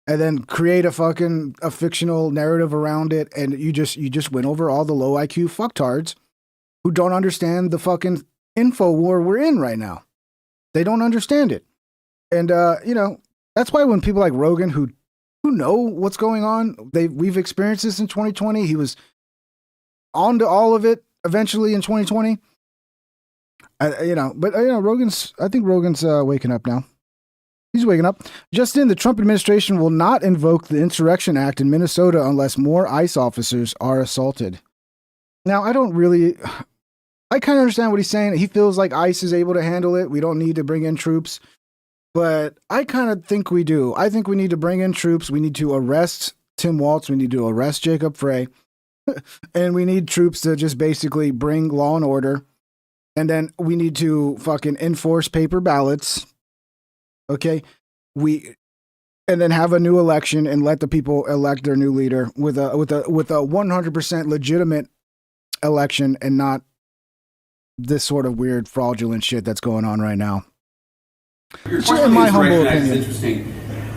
and then create a fictional narrative around it, and you just win over all the low IQ fucktards who don't understand the fucking info war we're in right now. They don't understand it. And that's why when people like Rogan who know what's going on, we've experienced this in 2020. He was on to all of it eventually in 2020. I think Rogan's waking up now. He's waking up. Just in, the Trump administration will not invoke the Insurrection Act in Minnesota unless more ICE officers are assaulted. Now, I kind of understand what he's saying. He feels like ICE is able to handle it. We don't need to bring in troops. But I kind of think we do. I think we need to bring in troops. We need to arrest Tim Walz. We need to arrest Jacob Frey. And we need troops to just basically bring law and order. And then we need to fucking enforce paper ballots. Okay, and then have a new election and let the people elect their new leader with a 100% legitimate election and not this sort of weird fraudulent shit that's going on right now. In my humble opinion, interesting.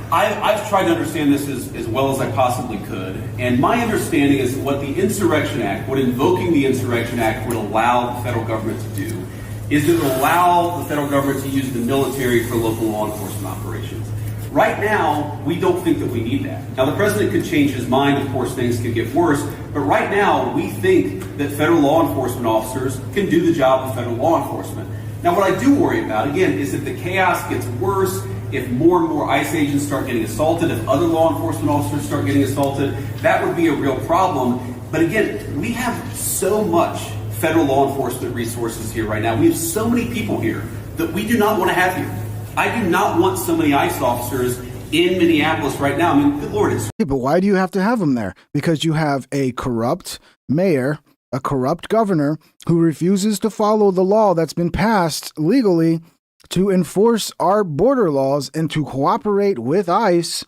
I've tried to understand this as well as I possibly could, and my understanding is what the Insurrection Act, what invoking the Insurrection Act would allow the federal government to do, is it would allow the federal government to use the military for local law enforcement operations. Right now, we don't think that we need that. Now, the president could change his mind. Of course, things could get worse. But right now, we think that federal law enforcement officers can do the job of federal law enforcement. Now, what I do worry about, again, is if the chaos gets worse, if more and more ICE agents start getting assaulted, if other law enforcement officers start getting assaulted, that would be a real problem. But again, we have so much federal law enforcement resources here right now. We have so many people here that we do not want to have here. I do not want so many ICE officers in Minneapolis right now. I mean, good Lord, it's... Yeah, but why do you have to have them there? Because you have a corrupt mayor, a corrupt governor who refuses to follow the law that's been passed legally to enforce our border laws and to cooperate with ICE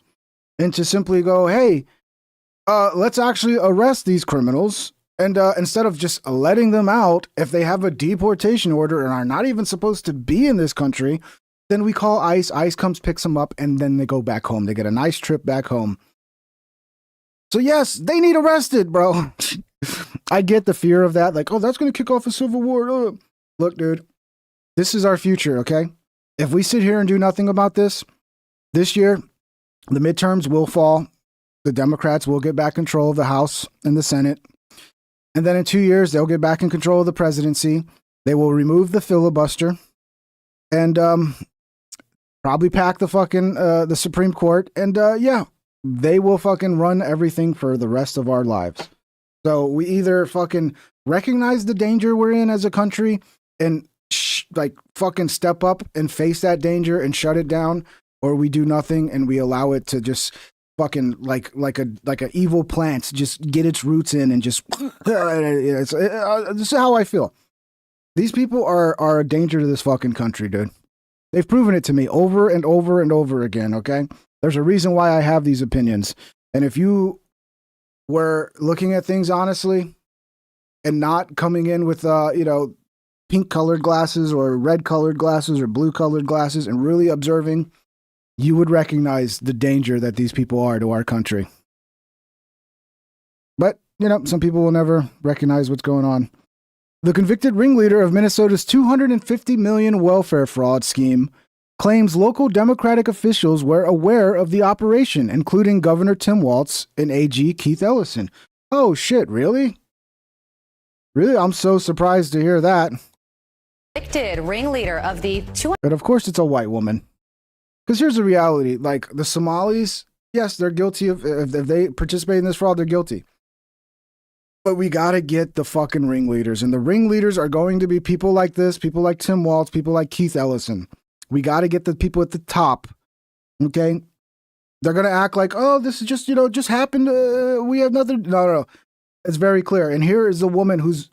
and to simply go, hey, let's actually arrest these criminals. And instead of just letting them out, if they have a deportation order and are not even supposed to be in this country, then we call ICE. ICE comes, picks them up, and then they go back home. They get a nice trip back home. So yes, they need arrested, bro. I get the fear of that. Like, oh, that's going to kick off a civil war. Look, dude, this is our future, okay? If we sit here and do nothing about this year, the midterms will fall. The Democrats will get back control of the House and the Senate. And then in 2 years, they'll get back in control of the presidency. They will remove the filibuster and probably pack the fucking the Supreme Court. And yeah, they will fucking run everything for the rest of our lives. So we either fucking recognize the danger we're in as a country and fucking step up and face that danger and shut it down, or we do nothing and we allow it to just fucking like a evil plant just get its roots in and just this is how I feel. These people are a danger to this fucking country, dude. They've proven it to me over and over and over again, okay? There's a reason why I have these opinions. And if you were looking at things honestly and not coming in with pink colored glasses or red colored glasses or blue colored glasses and really observing, you would recognize the danger that these people are to our country. But, some people will never recognize what's going on. The convicted ringleader of Minnesota's $250 million welfare fraud scheme claims local Democratic officials were aware of the operation, including Governor Tim Walz and AG Keith Ellison. Oh, shit, really? Really? I'm so surprised to hear that. Convicted ringleader of the But of course it's a white woman. Because here's the reality, like the Somalis, yes, they're guilty of, if they participate in this fraud, they're guilty. But we got to get the fucking ringleaders. And the ringleaders are going to be people like this, people like Tim Walz, people like Keith Ellison. We got to get the people at the top. Okay? They're going to act like, oh, this is just, just happened. We have nothing. No. It's very clear. And here is a woman who's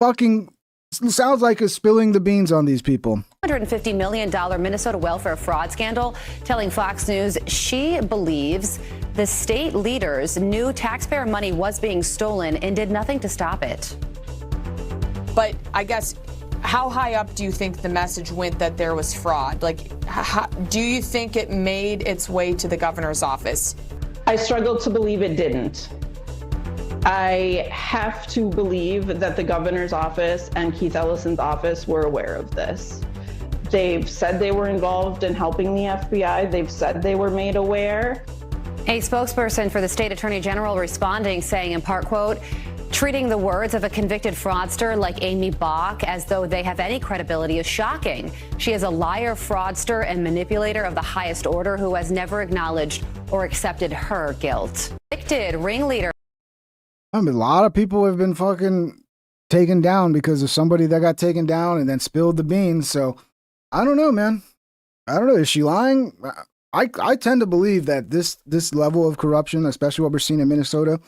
fucking sounds like is spilling the beans on these people. $150 million Minnesota welfare fraud scandal, telling Fox News she believes the state leaders knew taxpayer money was being stolen and did nothing to stop it. But I guess, how high up do you think the message went that there was fraud? Like, do you think it made its way to the governor's office? I struggle to believe it didn't. I have to believe that the governor's office and Keith Ellison's office were aware of this. They've said they were involved in helping the FBI. They've said they were made aware. A spokesperson for the state attorney general responding, saying in part, quote, treating the words of a convicted fraudster like Amy Bach as though they have any credibility is shocking. She is a liar, fraudster, and manipulator of the highest order who has never acknowledged or accepted her guilt. Convicted ringleader. I mean, a lot of people have been fucking taken down because of somebody that got taken down and then spilled the beans. So I don't know, man. I don't know. Is she lying? I tend to believe that this level of corruption, especially what we're seeing in Minnesota,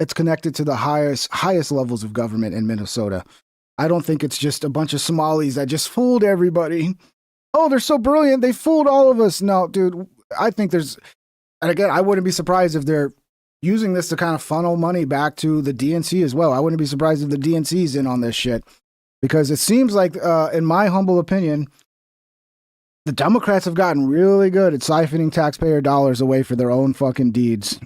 it's connected to the highest levels of government in Minnesota. I don't think it's just a bunch of Somalis that just fooled everybody. Oh, they're so brilliant. They fooled all of us. No, dude, I think there's, and again, I wouldn't be surprised if they're using this to kind of funnel money back to the DNC as well. I wouldn't be surprised if the DNC's in on this shit, because it seems like, in my humble opinion, the Democrats have gotten really good at siphoning taxpayer dollars away for their own fucking deeds,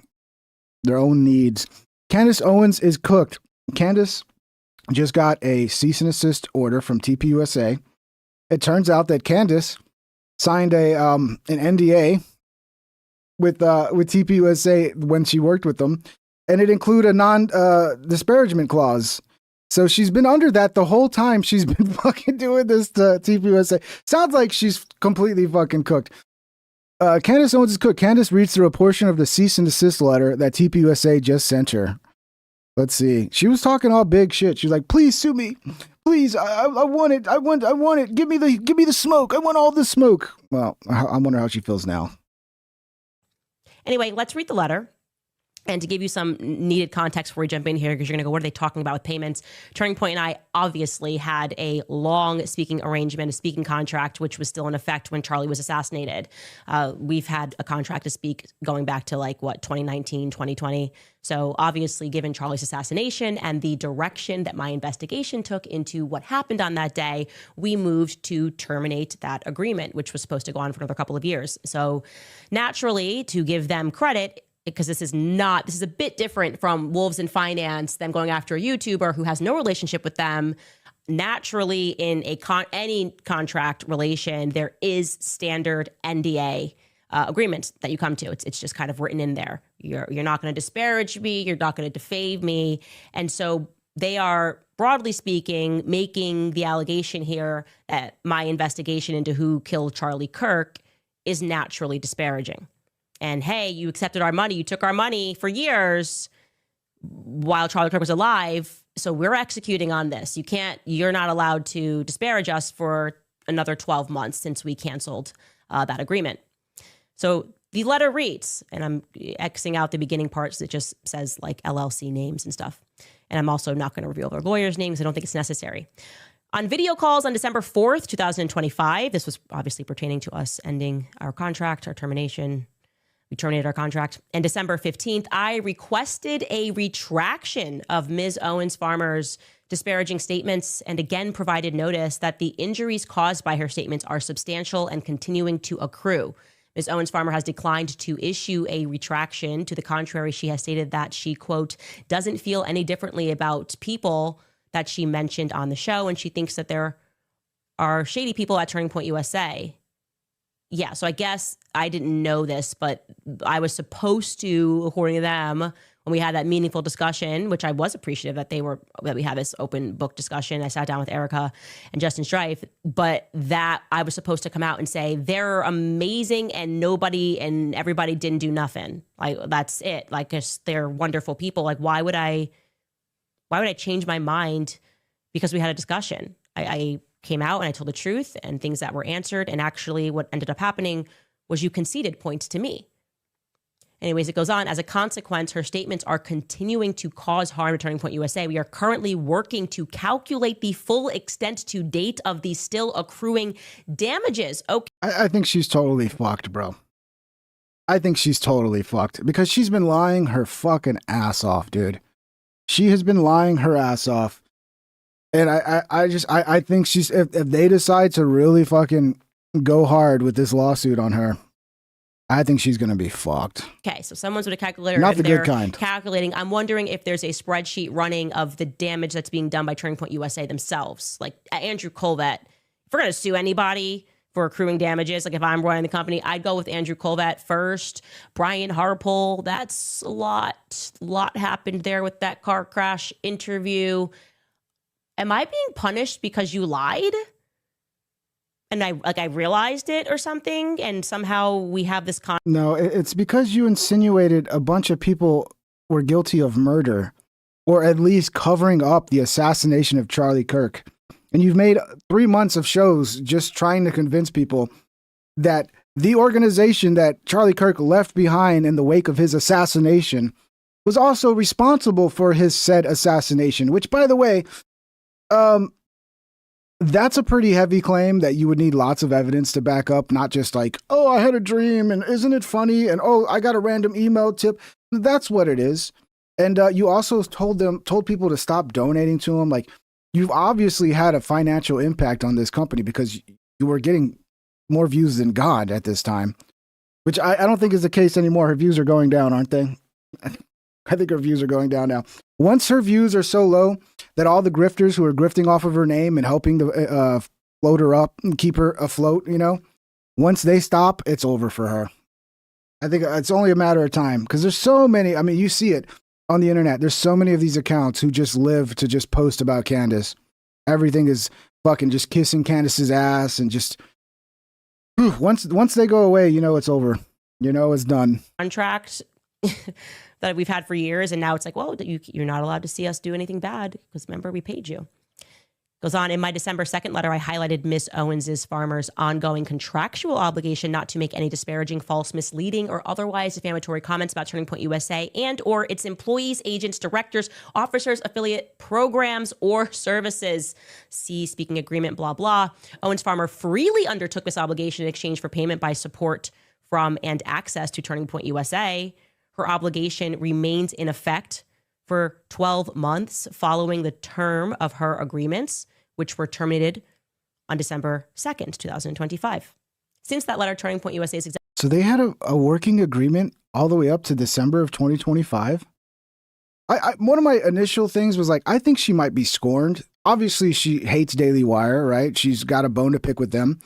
their own needs. Candace Owens is cooked. Candace just got a cease and desist order from TPUSA. It turns out that Candace signed an NDA with TPUSA when she worked with them, and it included a non-disparagement clause. So she's been under that the whole time she's been fucking doing this to TPUSA. Sounds like she's completely fucking cooked. Candace Owens is cooked. Candace reads through a portion of the cease and desist letter that TPUSA just sent her. Let's see. She was talking all big shit. She's like, "Please sue me, please. I want it. I want it. Give me the smoke. I want all the smoke." Well, I wonder how she feels now. Anyway, let's read the letter. And to give you some needed context before we jump in here, because you're going to go, what are they talking about with payments? Turning Point and I obviously had a long speaking arrangement, a speaking contract, which was still in effect when Charlie was assassinated. We've had a contract to speak going back to 2019, 2020. So obviously, given Charlie's assassination and the direction that my investigation took into what happened on that day, we moved to terminate that agreement, which was supposed to go on for another couple of years. So naturally, to give them credit, because this is a bit different from Wolves in Finance, them going after a YouTuber who has no relationship with them. Naturally, in any contract relation, there is standard NDA agreement that you come to. It's just kind of written in there. You're not going to disparage me. You're not going to defame me. And so they are, broadly speaking, making the allegation here that my investigation into who killed Charlie Kirk is naturally disparaging. And hey, you accepted our money. You took our money for years while Charlie Kirk was alive. So we're executing on this. You're not allowed to disparage us for another 12 months since we canceled that agreement. So the letter reads, and I'm Xing out the beginning parts that just says LLC names and stuff. And I'm also not going to reveal their lawyers' names. I don't think it's necessary. On video calls on December 4th, 2025, this was obviously pertaining to us ending our contract, our termination. We terminated our contract. And December 15th, I requested a retraction of Ms. Owens Farmer's disparaging statements and again provided notice that the injuries caused by her statements are substantial and continuing to accrue. Ms. Owens Farmer has declined to issue a retraction. To the contrary, she has stated that she, quote, doesn't feel any differently about people that she mentioned on the show, and she thinks that there are shady people at Turning Point USA. Yeah, so I guess I didn't know this, but I was supposed to, according to them, when we had that meaningful discussion, which I was appreciative that we had this open book discussion. I sat down with Erica and Justin Strife, but that I was supposed to come out and say they're amazing and nobody and everybody didn't do nothing. That's it. They're wonderful people. Why would I change my mind because we had a discussion? I came out and I told the truth and things that were answered. And actually what ended up happening was you conceded points to me. Anyways, it goes on. As a consequence, her statements are continuing to cause harm to Turning Point USA. We are currently working to calculate the full extent to date of the still accruing damages. Okay. I think she's totally fucked, bro. I think she's totally fucked because she's been lying her fucking ass off, dude. She has been lying her ass off. And I think she's, if they decide to really fucking go hard with this lawsuit on her, I think she's going to be fucked. Okay, so someone's with a calculator. Not and the they're good kind. Calculating. I'm wondering if there's a spreadsheet running of the damage that's being done by Turning Point USA themselves. Like Andrew Colvett, if we're going to sue anybody for accruing damages, like if I'm running the company, I'd go with Andrew Colvett first. Brian Harpole, that's a lot happened there with that car crash interview. Am I being punished because you lied? And I realized it or something, and somehow we have this No, it's because you insinuated a bunch of people were guilty of murder, or at least covering up the assassination of Charlie Kirk. And you've made 3 months of shows just trying to convince people that the organization that Charlie Kirk left behind in the wake of his assassination was also responsible for his said assassination, which, by the way, that's a pretty heavy claim that you would need lots of evidence to back up, not just like, oh, I had a dream and isn't it funny? And oh, I got a random email tip. That's what it is. And you also told people to stop donating to him. Like, you've obviously had a financial impact on this company because you were getting more views than God at this time, which I don't think is the case anymore. Her views are going down, aren't they? I think her views are going down now. Once her views are so low that all the grifters who are grifting off of her name and helping to float her up and keep her afloat, once they stop, it's over for her. I think it's only a matter of time because there's so many. I mean, you see it on the internet. There's so many of these accounts who just live to just post about Candace. Everything is fucking just kissing Candace's ass and just once they go away, it's over. It's done. Contract that we've had for years, and now it's like, well, you're not allowed to see us do anything bad because remember we paid you. Goes on, in my December 2nd letter, I highlighted Ms. Owens' farmer's ongoing contractual obligation not to make any disparaging, false, misleading, or otherwise defamatory comments about Turning Point USA and or its employees, agents, directors, officers, affiliate programs, or services. See speaking agreement, blah, blah. Owens Farmer freely undertook this obligation in exchange for payment by support from and access to Turning Point USA. Her obligation remains in effect for 12 months following the term of her agreements, which were terminated on December 2nd, 2025. Since that letter, Turning Point USA's So they had a working agreement all the way up to December of 2025? One of my initial things was like, I think she might be scorned. Obviously, she hates Daily Wire, right? She's got a bone to pick with them.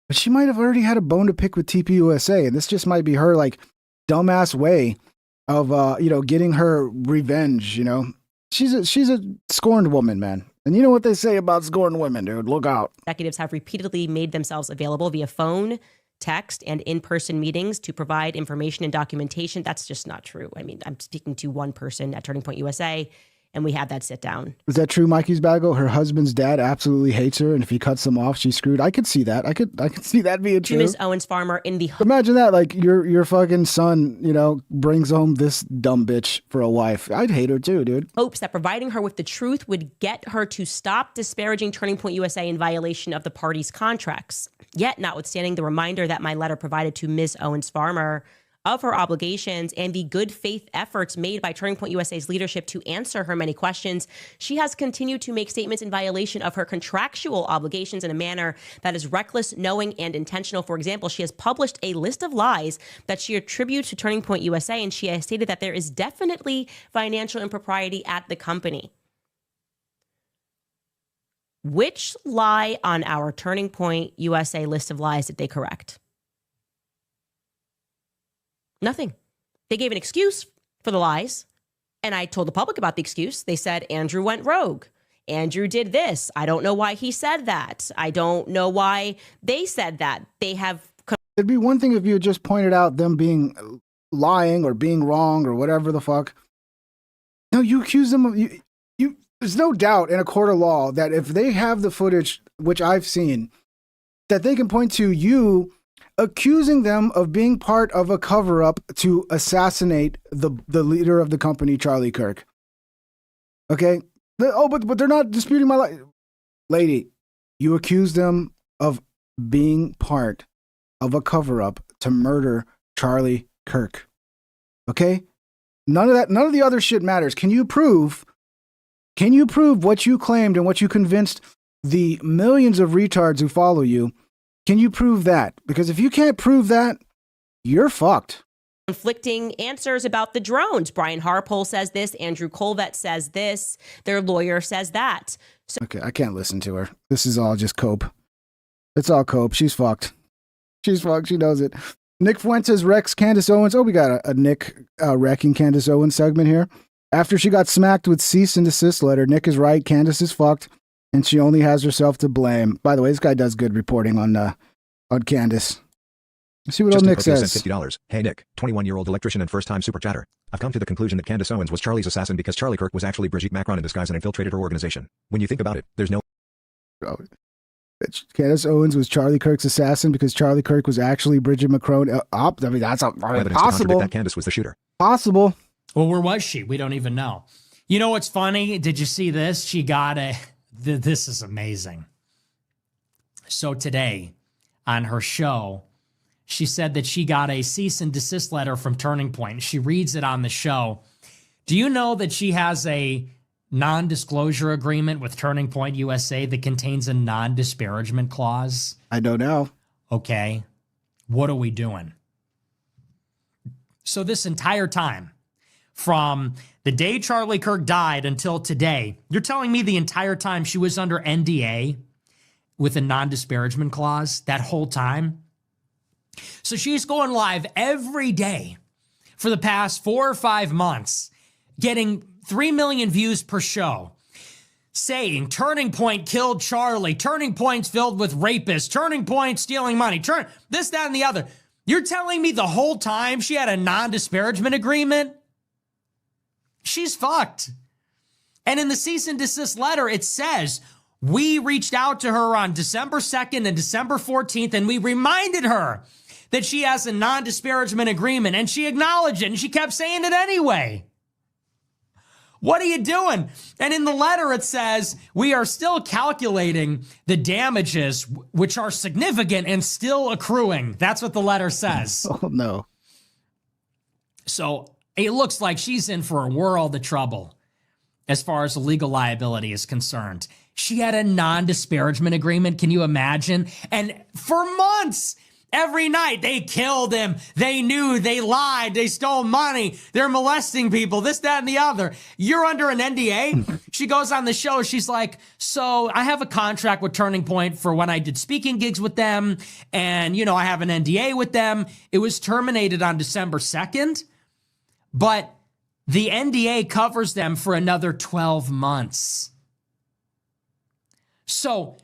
But she might have already had a bone to pick with TPUSA, and this just might be her, like, dumbass way of getting her revenge. She's a scorned woman, man, and you know what they say about scorned women, dude. Look out. Executives have repeatedly made themselves available via phone, text, and in-person meetings to provide information and documentation. That's just not true. I mean, I'm speaking to one person at Turning Point USA, and we had that sit down. Is that true, Mikey's Bagel? Her husband's dad absolutely hates her, and if he cuts them off, she's screwed. I could see that. I could see that being true. Ms. Owens Farmer in the imagine that, like your fucking son, brings home this dumb bitch for a wife. I'd hate her too, dude. Hopes that providing her with the truth would get her to stop disparaging Turning Point USA in violation of the parties' contracts. Yet, notwithstanding the reminder that my letter provided to Ms. Owens Farmer of her obligations and the good faith efforts made by Turning Point USA's leadership to answer her many questions, she has continued to make statements in violation of her contractual obligations in a manner that is reckless, knowing, and intentional. For example, she has published a list of lies that she attributes to Turning Point USA, and she has stated that there is definitely financial impropriety at the company. Which lie on our Turning Point USA list of lies did they correct? Nothing. They gave an excuse for the lies, and I told the public about the excuse. They said Andrew went rogue. Andrew did this. I don't know why he said that. I don't know why they said that. They have... It'd be one thing if you had just pointed out them being lying or being wrong or whatever the fuck. No, you accuse them of... There's no doubt in a court of law that if they have the footage, which I've seen, that they can point to you accusing them of being part of a cover-up to assassinate the leader of the company, Charlie Kirk. Okay? But they're not disputing my life. Lady, you accuse them of being part of a cover-up to murder Charlie Kirk. Okay? None of the other shit matters. Can you prove what you claimed and what you convinced the millions of retards who follow you? Can you prove that? Because if you can't prove that, you're fucked. Conflicting answers about the drones. Brian Harpole says this. Andrew Colvett says this. Their lawyer says that. So Okay, I can't listen to her. This is all just cope. It's all cope. She's fucked. She's fucked. She knows it. Nick Fuentes wrecks Candace Owens. Oh, we got a Nick wrecking Candace Owens segment here. After she got smacked with cease and desist letter, Nick is right. Candace is fucked, and she only has herself to blame. By the way, this guy does good reporting on Candace. Let's see what old Nick says. $50. Hey Nick, 21-year-old electrician and first-time super chatter. I've come to the conclusion that Candace Owens was Charlie's assassin because Charlie Kirk was actually Brigitte Macron in disguise and infiltrated her organization. When you think about it, there's no... Candace Owens was Charlie Kirk's assassin because Charlie Kirk was actually Bridget Macron. I mean, that's possible. That Candace was the shooter. Possible. Well, where was she? We don't even know. You know what's funny? Did you see this? She got this is amazing. So today on her show, she said that she got a cease and desist letter from Turning Point. She reads it on the show. Do you know that she has a non-disclosure agreement with Turning Point USA that contains a non-disparagement clause? I don't know. Okay. What are we doing? So this entire time, from the day Charlie Kirk died until today, you're telling me the entire time she was under NDA with a non-disparagement clause that whole time? So she's going live every day for the past 4 or 5 months, getting 3 million views per show, saying Turning Point killed Charlie, Turning Point's filled with rapists, Turning Point stealing money, this, that, and the other. You're telling me the whole time she had a non-disparagement agreement? She's fucked. And in the cease and desist letter, it says, we reached out to her on December 2nd and December 14th, and we reminded her that she has a non-disparagement agreement, and she acknowledged it, and she kept saying it anyway. What are you doing? And in the letter, it says, we are still calculating the damages, which are significant and still accruing. That's what the letter says. Oh, no. So it looks like she's in for a world of trouble as far as legal liability is concerned. She had a non-disparagement agreement. Can you imagine? And for months, every night, they killed him. They knew, they lied, they stole money. They're molesting people, this, that, and the other. You're under an NDA. She goes on the show. She's like, so I have a contract with Turning Point for when I did speaking gigs with them. And, you know, I have an NDA with them. It was terminated on December 2nd. But the NDA covers them for another 12 months. So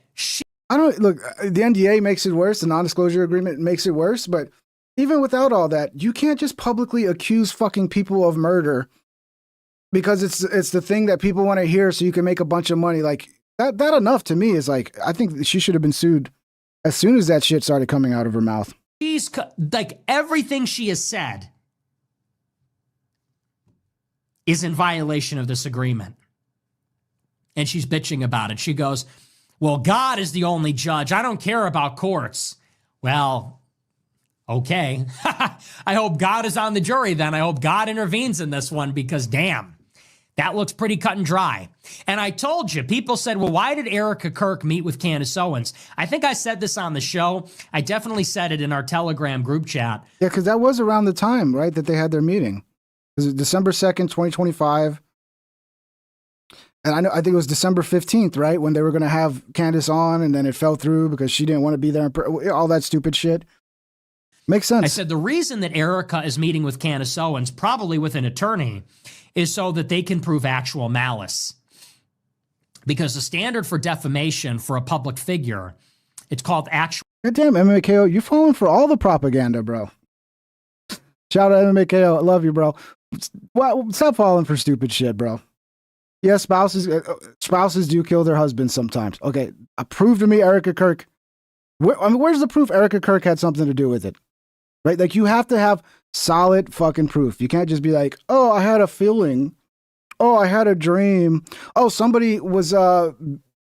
I don't look, the NDA makes it worse. The non-disclosure agreement makes it worse. But even without all that, you can't just publicly accuse fucking people of murder because it's the thing that people want to hear so you can make a bunch of money. Like that enough to me is like, I think she should have been sued as soon as that shit started coming out of her mouth. She's like, everything she has said is in violation of this agreement. And she's bitching about it. She goes, well, God is the only judge. I don't care about courts. Well, okay. I hope God is on the jury then. I hope God intervenes in this one because damn, that looks pretty cut and dry. And I told you, people said, well, why did Erica Kirk meet with Candace Owens? I think I said this on the show. I definitely said it in our Telegram group chat. Yeah, because that was around the time, right, that they had their meeting. Was it December 2nd, 2025? And I think it was December 15th, right? When they were going to have Candace on and then it fell through because she didn't want to be there. All that stupid shit. Makes sense. I said the reason that Erica is meeting with Candace Owens, probably with an attorney, is so that they can prove actual malice. Because the standard for defamation for a public figure, it's called actual. Goddamn, MMKO, you're falling for all the propaganda, bro. Shout out MMKO. I love you, bro. Stop falling for stupid shit, bro. Yeah, spouses do kill their husbands sometimes. Okay, prove to me Erica Kirk Where's the proof Erica Kirk had something to do with it? Right? Like, you have to have solid fucking proof. You can't just be like, oh, I had a feeling. Oh, I had a dream. Oh, somebody was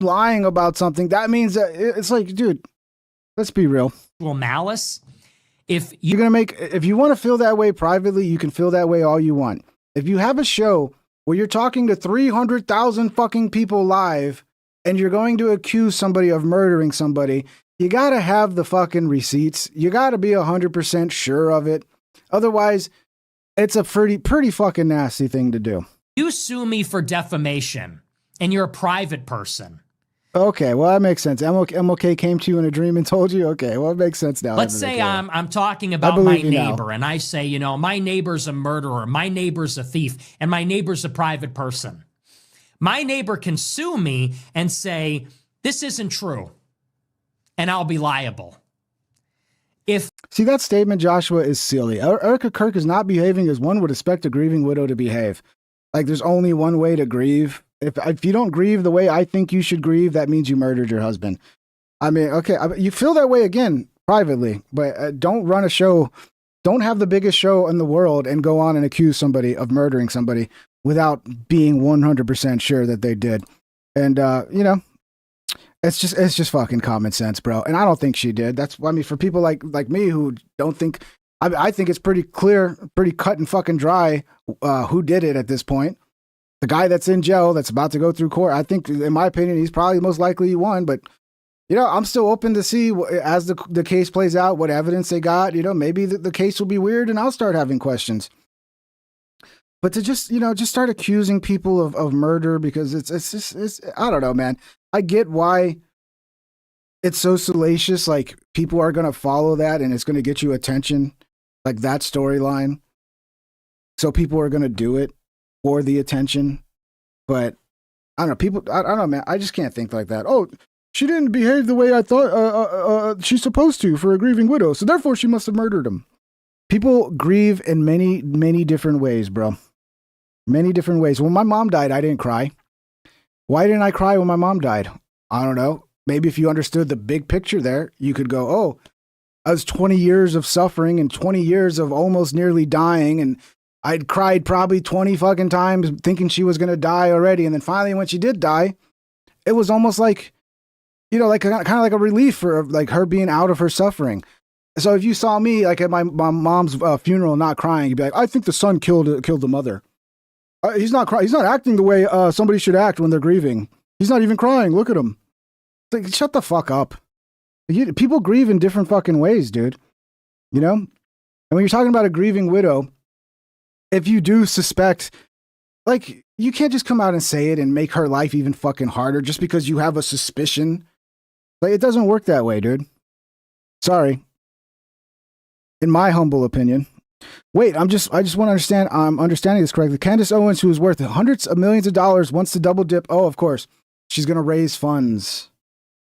lying about something. That means that it's like, dude, let's be real. Well, malice. If you want to feel that way privately, you can feel that way all you want. If you have a show where you're talking to 300,000 fucking people live and you're going to accuse somebody of murdering somebody, you got to have the fucking receipts. You got to be 100% sure of it. Otherwise, it's a pretty fucking nasty thing to do. You sue me for defamation and you're a private person. Okay, well, that makes sense. MLK came to you in a dream and told you? Okay, well, it makes sense now. Let's say I'm talking about my neighbor and I say, my neighbor's a murderer, my neighbor's a thief, and my neighbor's a private person. My neighbor can sue me and say, this isn't true, and I'll be liable. See, that statement, Joshua, is silly. Erica Kirk is not behaving as one would expect a grieving widow to behave. Like, there's only one way to grieve. If you don't grieve the way I think you should grieve, that means you murdered your husband. I mean, okay, you feel that way again privately, but don't run a show. Don't have the biggest show in the world and go on and accuse somebody of murdering somebody without being 100% sure that they did. And, it's just fucking common sense, bro. And I don't think she did. For people like me who don't think, I think it's pretty clear, pretty cut and fucking dry who did it at this point. The guy that's in jail, that's about to go through court, I think, in my opinion, he's probably most likely won. But, I'm still open to see, as the case plays out, what evidence they got. Maybe the case will be weird and I'll start having questions. But to just start accusing people of murder because it's I don't know, man. I get why it's so salacious. Like, people are going to follow that and it's going to get you attention, like that storyline. So people are going to do it for the attention. But I don't know, I don't know, man. I just can't think like that. Oh, she didn't behave the way I thought she's supposed to for a grieving widow, so therefore she must have murdered him. People grieve in many, many different ways, bro. Many different ways. When my mom died, I didn't cry. Why didn't I cry when my mom died? I don't know. Maybe if you understood the big picture there, you could go, oh, I was 20 years of suffering and 20 years of almost nearly dying, and I'd cried probably 20 fucking times thinking she was going to die already. And then finally, when she did die, it was almost like, like kind of like a relief for like her being out of her suffering. So if you saw me like at my mom's funeral not crying, you'd be like, I think the son killed the mother. He's not crying. He's not acting the way somebody should act when they're grieving. He's not even crying. Look at him. Like, shut the fuck up. People grieve in different fucking ways, dude. And when you're talking about a grieving widow, if you do suspect, like, you can't just come out and say it and make her life even fucking harder just because you have a suspicion. Like, it doesn't work that way, dude. Sorry. In my humble opinion. Wait, I just want to understand. I'm understanding this correctly. Candace Owens, who is worth hundreds of millions of dollars, wants to double dip. Oh, of course. She's going to raise funds.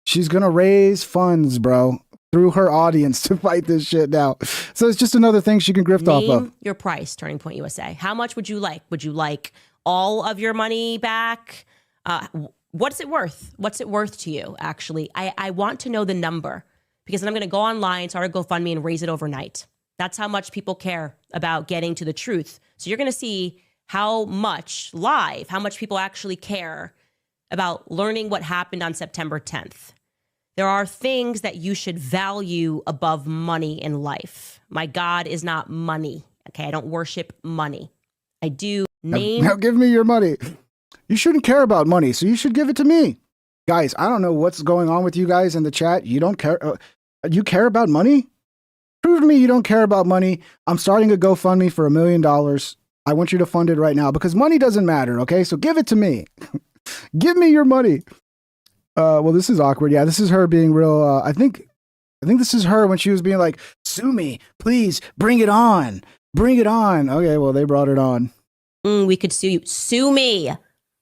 She's going to raise funds, bro, through her audience to fight this shit now. So it's just another thing she can grift off of. Your price, Turning Point USA. How much would you like? Would you like all of your money back? What's it worth? What's it worth to you, actually? I want to know the number because then I'm going to go online, start a GoFundMe, and raise it overnight. That's how much people care about getting to the truth. So you're going to see how much people actually care about learning what happened on September 10th. There are things that you should value above money in life. My God is not money. Okay, I don't worship money. I do name... Now give me your money. You shouldn't care about money, so you should give it to me. Guys, I don't know what's going on with you guys in the chat. You don't care... you care about money? Prove to me you don't care about money. I'm starting a GoFundMe for $1 million. I want you to fund it right now because money doesn't matter, okay? So give it to me. Give me your money. Well, this is awkward. Yeah, this is her being real. I think this is her when she was being like, sue me, please, bring it on. Bring it on. Okay, well, they brought it on. We could sue you. Sue me.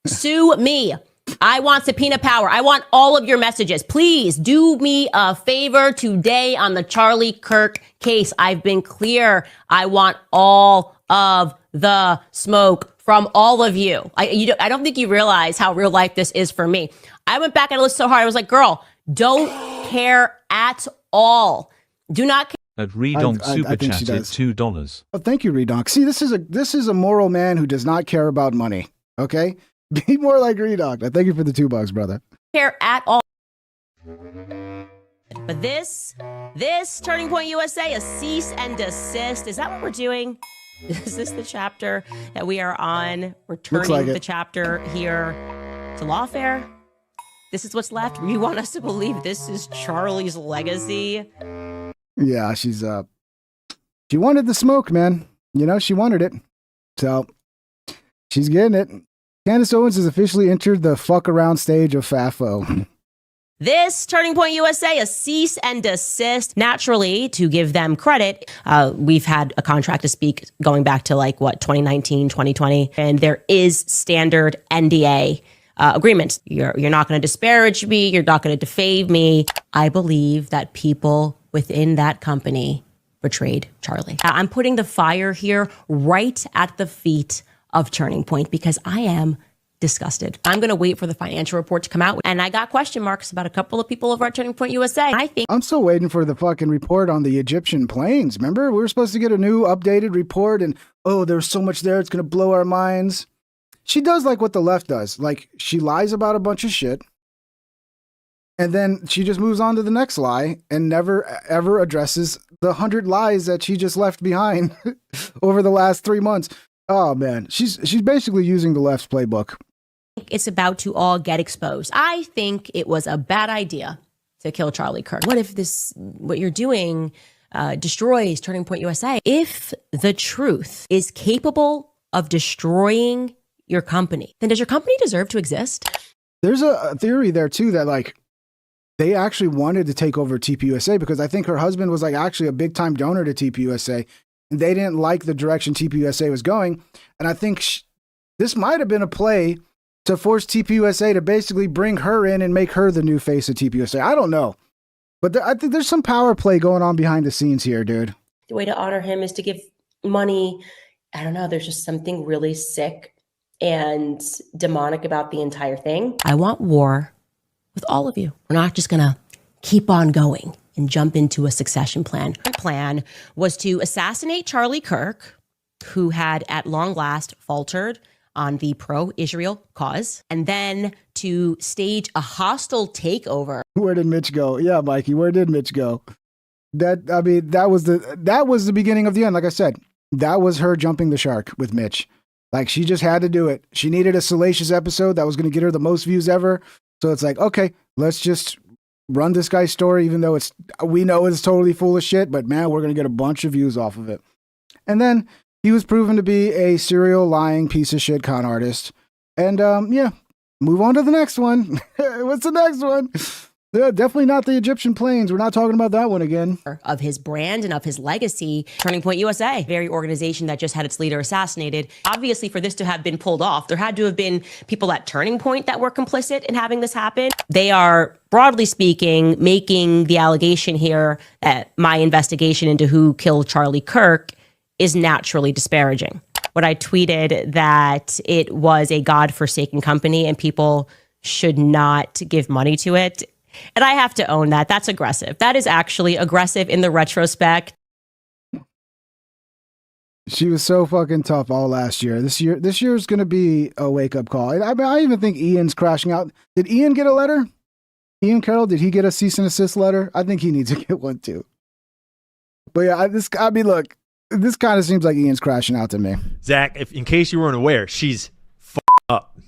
Sue me. I want subpoena power. I want all of your messages. Please do me a favor today on the Charlie Kirk case. I've been clear. I want all of the smoke from all of you. I don't think you realize how real life this is for me. I went back and I listened so hard. I was like, girl, Don't care at all. Do not care. At Redonk I super think she chatted does. $2. Oh, thank you, Redonk. See, this is a moral man who does not care about money. Okay, be more like Redonk. I thank you for the $2, brother. Care at all. But this Turning Point USA, a cease and desist. Is that what we're doing? Is this the chapter that we are on? We're turning like the it. chapter here to lawfare. This is what's left. You want us to believe this is Charlie's legacy? Yeah, she wanted the smoke, man. You know, she wanted it. So she's getting it. Candace Owens has officially entered the fuck around stage of FAFO. This Turning Point USA, a cease and desist. Naturally, to give them credit, we've had a contract to speak going back to 2019, 2020, and there is standard NDA agreements. You're not going to disparage me. You're not going to defame me. I believe that people within that company betrayed Charlie. I'm putting the fire here right at the feet of Turning Point because I am disgusted. I'm going to wait for the financial report to come out. And I got question marks about a couple of people over at Turning Point USA. I'm still waiting for the fucking report on the Egyptian planes. Remember, we were supposed to get a new updated report and, oh, there's so much there, it's going to blow our minds. She does like what the left does. Like, she lies about a bunch of shit. And then she just moves on to the next lie and never, ever addresses the 100 lies that she just left behind over the last 3 months. Oh, man. She's basically using the left's playbook. It's about to all get exposed. I think it was a bad idea to kill Charlie Kirk. What if what you're doing destroys Turning Point USA? If the truth is capable of destroying your company, then does your company deserve to exist? There's a theory there, too, that they actually wanted to take over TPUSA because I think her husband was actually a big time donor to TPUSA. And they didn't like the direction TPUSA was going. And I think this might have been a play to force TPUSA to basically bring her in and make her the new face of TPUSA. I don't know. But I think there's some power play going on behind the scenes here, dude. The way to honor him is to give money. I don't know. There's just something really sick and demonic about the entire thing. I want war with all of you. We're not just going to keep on going and jump into a succession plan. My plan was to assassinate Charlie Kirk, who had at long last faltered on the pro-Israel cause, and then to stage a hostile takeover. Where did Mitch go? Yeah, Mikey, where did Mitch go? That was the beginning of the end. Like I said, that was her jumping the shark with Mitch. She just had to do it. She needed a salacious episode that was going to get her the most views ever. So it's okay, let's just run this guy's story, even though we know it's totally full of shit, but man, we're going to get a bunch of views off of it. And then he was proven to be a serial lying piece of shit con artist. And move on to the next one. What's the next one? Yeah, definitely not the Egyptian planes. We're not talking about that one again. Of his brand and of his legacy, Turning Point USA, very organization that just had its leader assassinated. Obviously, for this to have been pulled off, there had to have been people at Turning Point that were complicit in having this happen. They are, broadly speaking, making the allegation here that my investigation into who killed Charlie Kirk is naturally disparaging. When I tweeted that it was a God-forsaken company and people should not give money to it. And I have to own that. That's aggressive. That is actually aggressive in the retrospect. She was so fucking tough all last year. This year is going to be a wake-up call. I even think Ian's crashing out. Did Ian get a letter? Ian Carroll, did he get a cease and desist letter? I think he needs to get one too. But yeah, look, this kind of seems like Ian's crashing out to me. Zach, in case you weren't aware, she's up,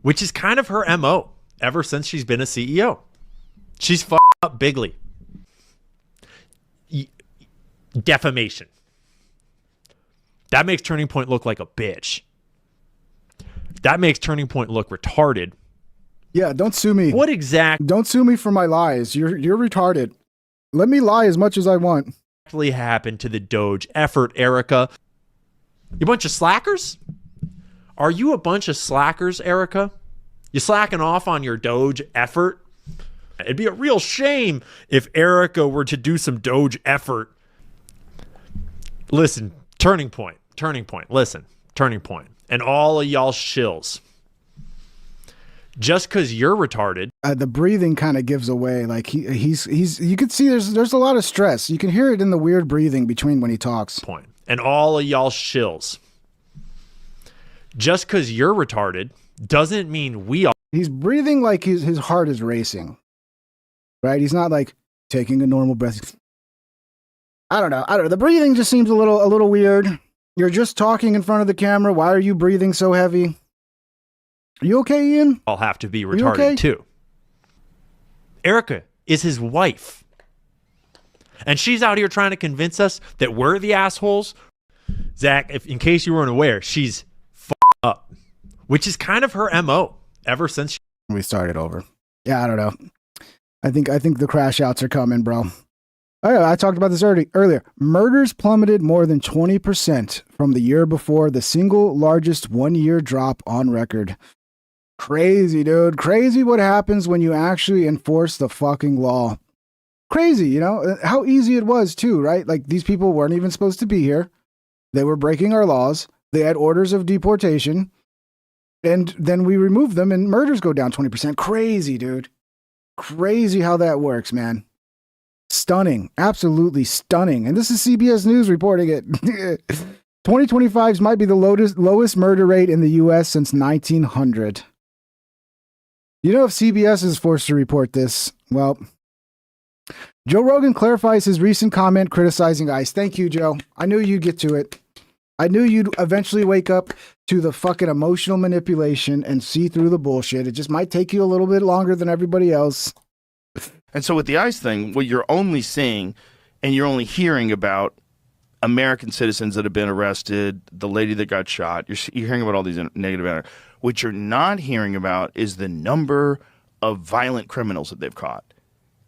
which is kind of her MO ever since she's been a CEO. She's up bigly. Defamation. That makes Turning Point look like a bitch. That makes Turning Point look retarded. Yeah, don't sue me. What exactly? Don't sue me for my lies. You're retarded. Let me lie as much as I want. Actually happened to the Doge effort, Erica? You bunch of slackers? Are you a bunch of slackers, Erica? You slacking off on your Doge effort? It'd be a real shame if Erica were to do some Doge effort. Listen, Turning Point, listen, Turning Point, and all of y'all shills. Just because you're retarded. The breathing kind of gives away. Like he's you can see there's a lot of stress. You can hear it in the weird breathing between when he talks. Point. And all of y'all shills. Just because you're retarded doesn't mean we all. He's breathing like his heart is racing. Right? He's not like taking a normal breath. I don't know. The breathing just seems a little weird. You're just talking in front of the camera. Why are you breathing so heavy? Are you okay, Ian? I'll have to be retarded too. Erica is his wife. And she's out here trying to convince us that we're the assholes. Zach, in case you weren't aware, she's up, which is kind of her MO ever since we started over. Yeah, I don't know. I think the crash outs are coming, bro. Oh, I talked about this earlier. Murders plummeted more than 20% from the year before, the single largest one-year drop on record. Crazy, dude. Crazy what happens when you actually enforce the fucking law. Crazy, you know? How easy it was, too, right? Like, these people weren't even supposed to be here. They were breaking our laws. They had orders of deportation. And then we remove them and murders go down 20%. Crazy, dude. Crazy how that works, man. Stunning. Absolutely stunning. And this is CBS News reporting it. 2025 might be the lowest murder rate in the U.S. since 1900. You know, if CBS is forced to report this, well, Joe Rogan clarifies his recent comment criticizing ICE. Thank you, Joe. I knew you'd get to it. I knew you'd eventually wake up to the fucking emotional manipulation and see through the bullshit. It just might take you a little bit longer than everybody else. And so with the ICE thing, what you're only seeing and you're only hearing about American citizens that have been arrested, the lady that got shot, you're hearing about all these negative matters. What you're not hearing about is the number of violent criminals that they've caught.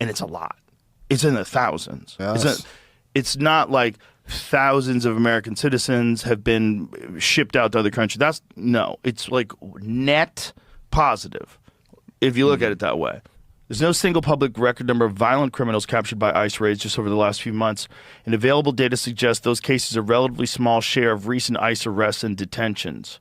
And it's a lot. It's in the thousands. Yes. It's not like thousands of American citizens have been shipped out to other countries. It's like net positive, if you look at it that way. There's no single public record number of violent criminals captured by ICE raids just over the last few months, and available data suggests those cases are a relatively small share of recent ICE arrests and detentions.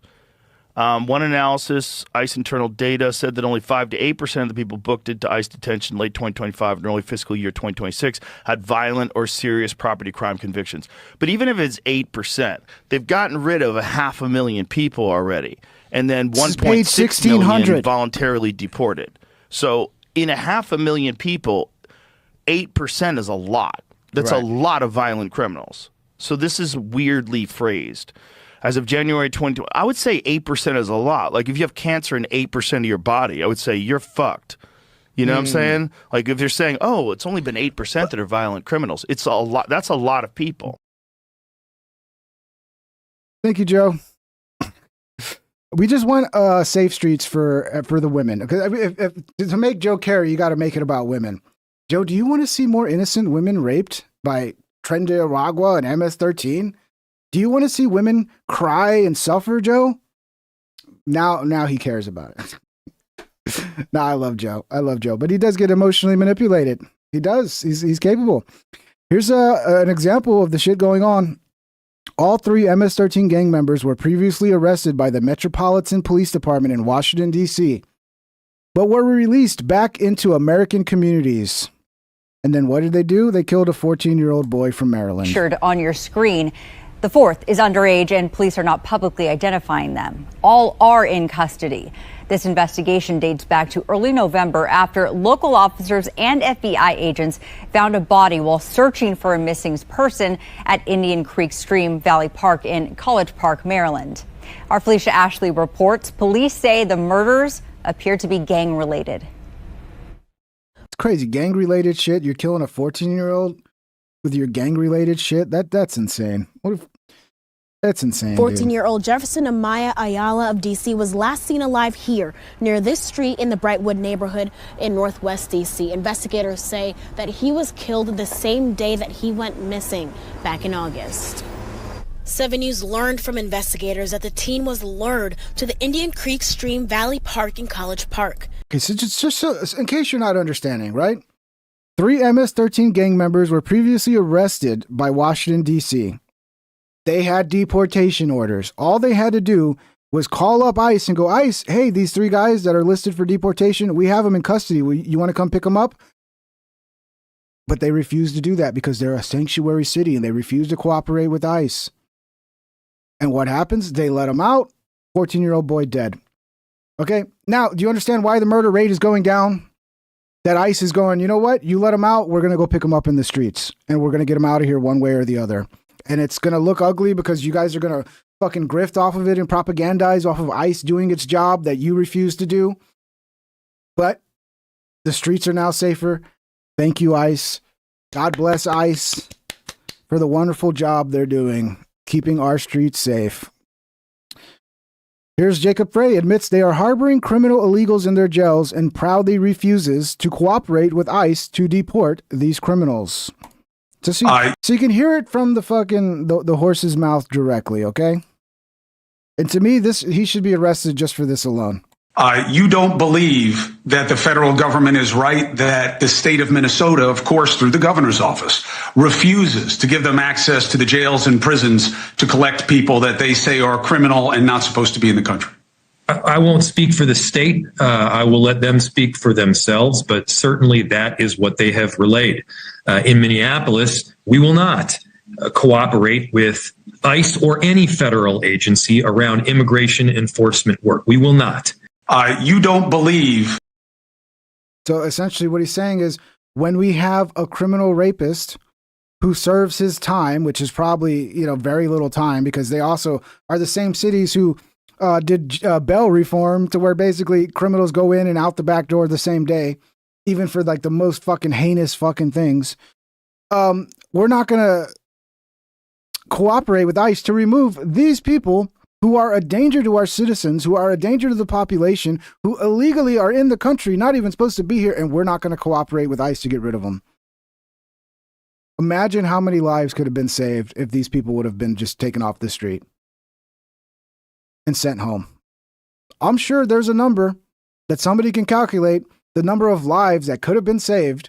One analysis, ICE internal data, said that only 5 to 8% of the people booked into ICE detention late 2025 and early fiscal year 2026 had violent or serious property crime convictions. But even if it's 8%, they've gotten rid of 500,000 people already, and then 1.6 million voluntarily deported. So in 500,000 people, 8% is a lot. That's a lot of violent criminals. So this is weirdly phrased. As of January 2020, I would say 8% is a lot. Like if you have cancer in 8% of your body, I would say you're fucked. You know what I'm saying? Like if they're saying, oh, it's only been 8% that are violent criminals, it's a lot. That's a lot of people. Thank you, Joe. We just want safe streets for the women. Because to make Joe carry, you got to make it about women. Joe, do you want to see more innocent women raped by Tren de Aragua and MS-13? Do you want to see women cry and suffer, Joe? Now he cares about it. No, I love Joe. But he does get emotionally manipulated. He does. He's capable. Here's an example of the shit going on. All 3 MS-13 gang members were previously arrested by the Metropolitan Police Department in Washington, D.C., but were released back into American communities. And then what did they do? They killed a 14-year-old boy from Maryland. Pictured on your screen. The 4th is underage and police are not publicly identifying them. All are in custody. This investigation dates back to early November after local officers and FBI agents found a body while searching for a missing person at Indian Creek Stream Valley Park in College Park, Maryland. Our Felicia Ashley reports police say the murders appear to be gang related. It's crazy. Gang related shit. You're killing a 14-year-old with your gang related shit. That's insane. That's insane. 14-year-old Jefferson Amaya Ayala of D.C. was last seen alive here near this street in the Brightwood neighborhood in Northwest D.C. Investigators say that he was killed the same day that he went missing back in August. 7 News learned from investigators that the teen was lured to the Indian Creek Stream Valley Park in College Park. Okay, so just so, in case you're not understanding, right? 3 MS-13 gang members were previously arrested by Washington, D.C. They had deportation orders. All they had to do was call up ICE and go, ICE, hey, these 3 guys that are listed for deportation, we have them in custody. You want to come pick them up? But they refuse to do that because they're a sanctuary city and they refuse to cooperate with ICE. And what happens? They let them out. 14-year-old boy dead. Okay. Now, do you understand why the murder rate is going down? That ICE is going, you know what? You let them out. We're going to go pick them up in the streets and we're going to get them out of here one way or the other. And it's going to look ugly because you guys are going to fucking grift off of it and propagandize off of ICE doing its job that you refuse to do. But the streets are now safer. Thank you, ICE. God bless ICE for the wonderful job they're doing, keeping our streets safe. Here's Jacob Frey admits they are harboring criminal illegals in their jails and proudly refuses to cooperate with ICE to deport these criminals. So you can hear it from the fucking the horse's mouth directly, okay? And to me, he should be arrested just for this alone. You don't believe that the federal government is right, that the state of Minnesota, of course, through the governor's office, refuses to give them access to the jails and prisons to collect people that they say are criminal and not supposed to be in the country. I won't speak for the state. I will let them speak for themselves, but certainly that is what they have relayed. In Minneapolis, we will not cooperate with ICE or any federal agency around immigration enforcement work. We will not. You don't believe. So essentially what he's saying is when we have a criminal rapist who serves his time, which is probably, very little time because they also are the same cities who did bail reform to where basically criminals go in and out the back door the same day, even for like the most fucking heinous fucking things. We're not going to cooperate with ICE to remove these people who are a danger to our citizens, who are a danger to the population, who illegally are in the country, not even supposed to be here, and we're not going to cooperate with ICE to get rid of them. Imagine how many lives could have been saved if these people would have been just taken off the street and sent home. I'm sure there's a number that somebody can calculate, the number of lives that could have been saved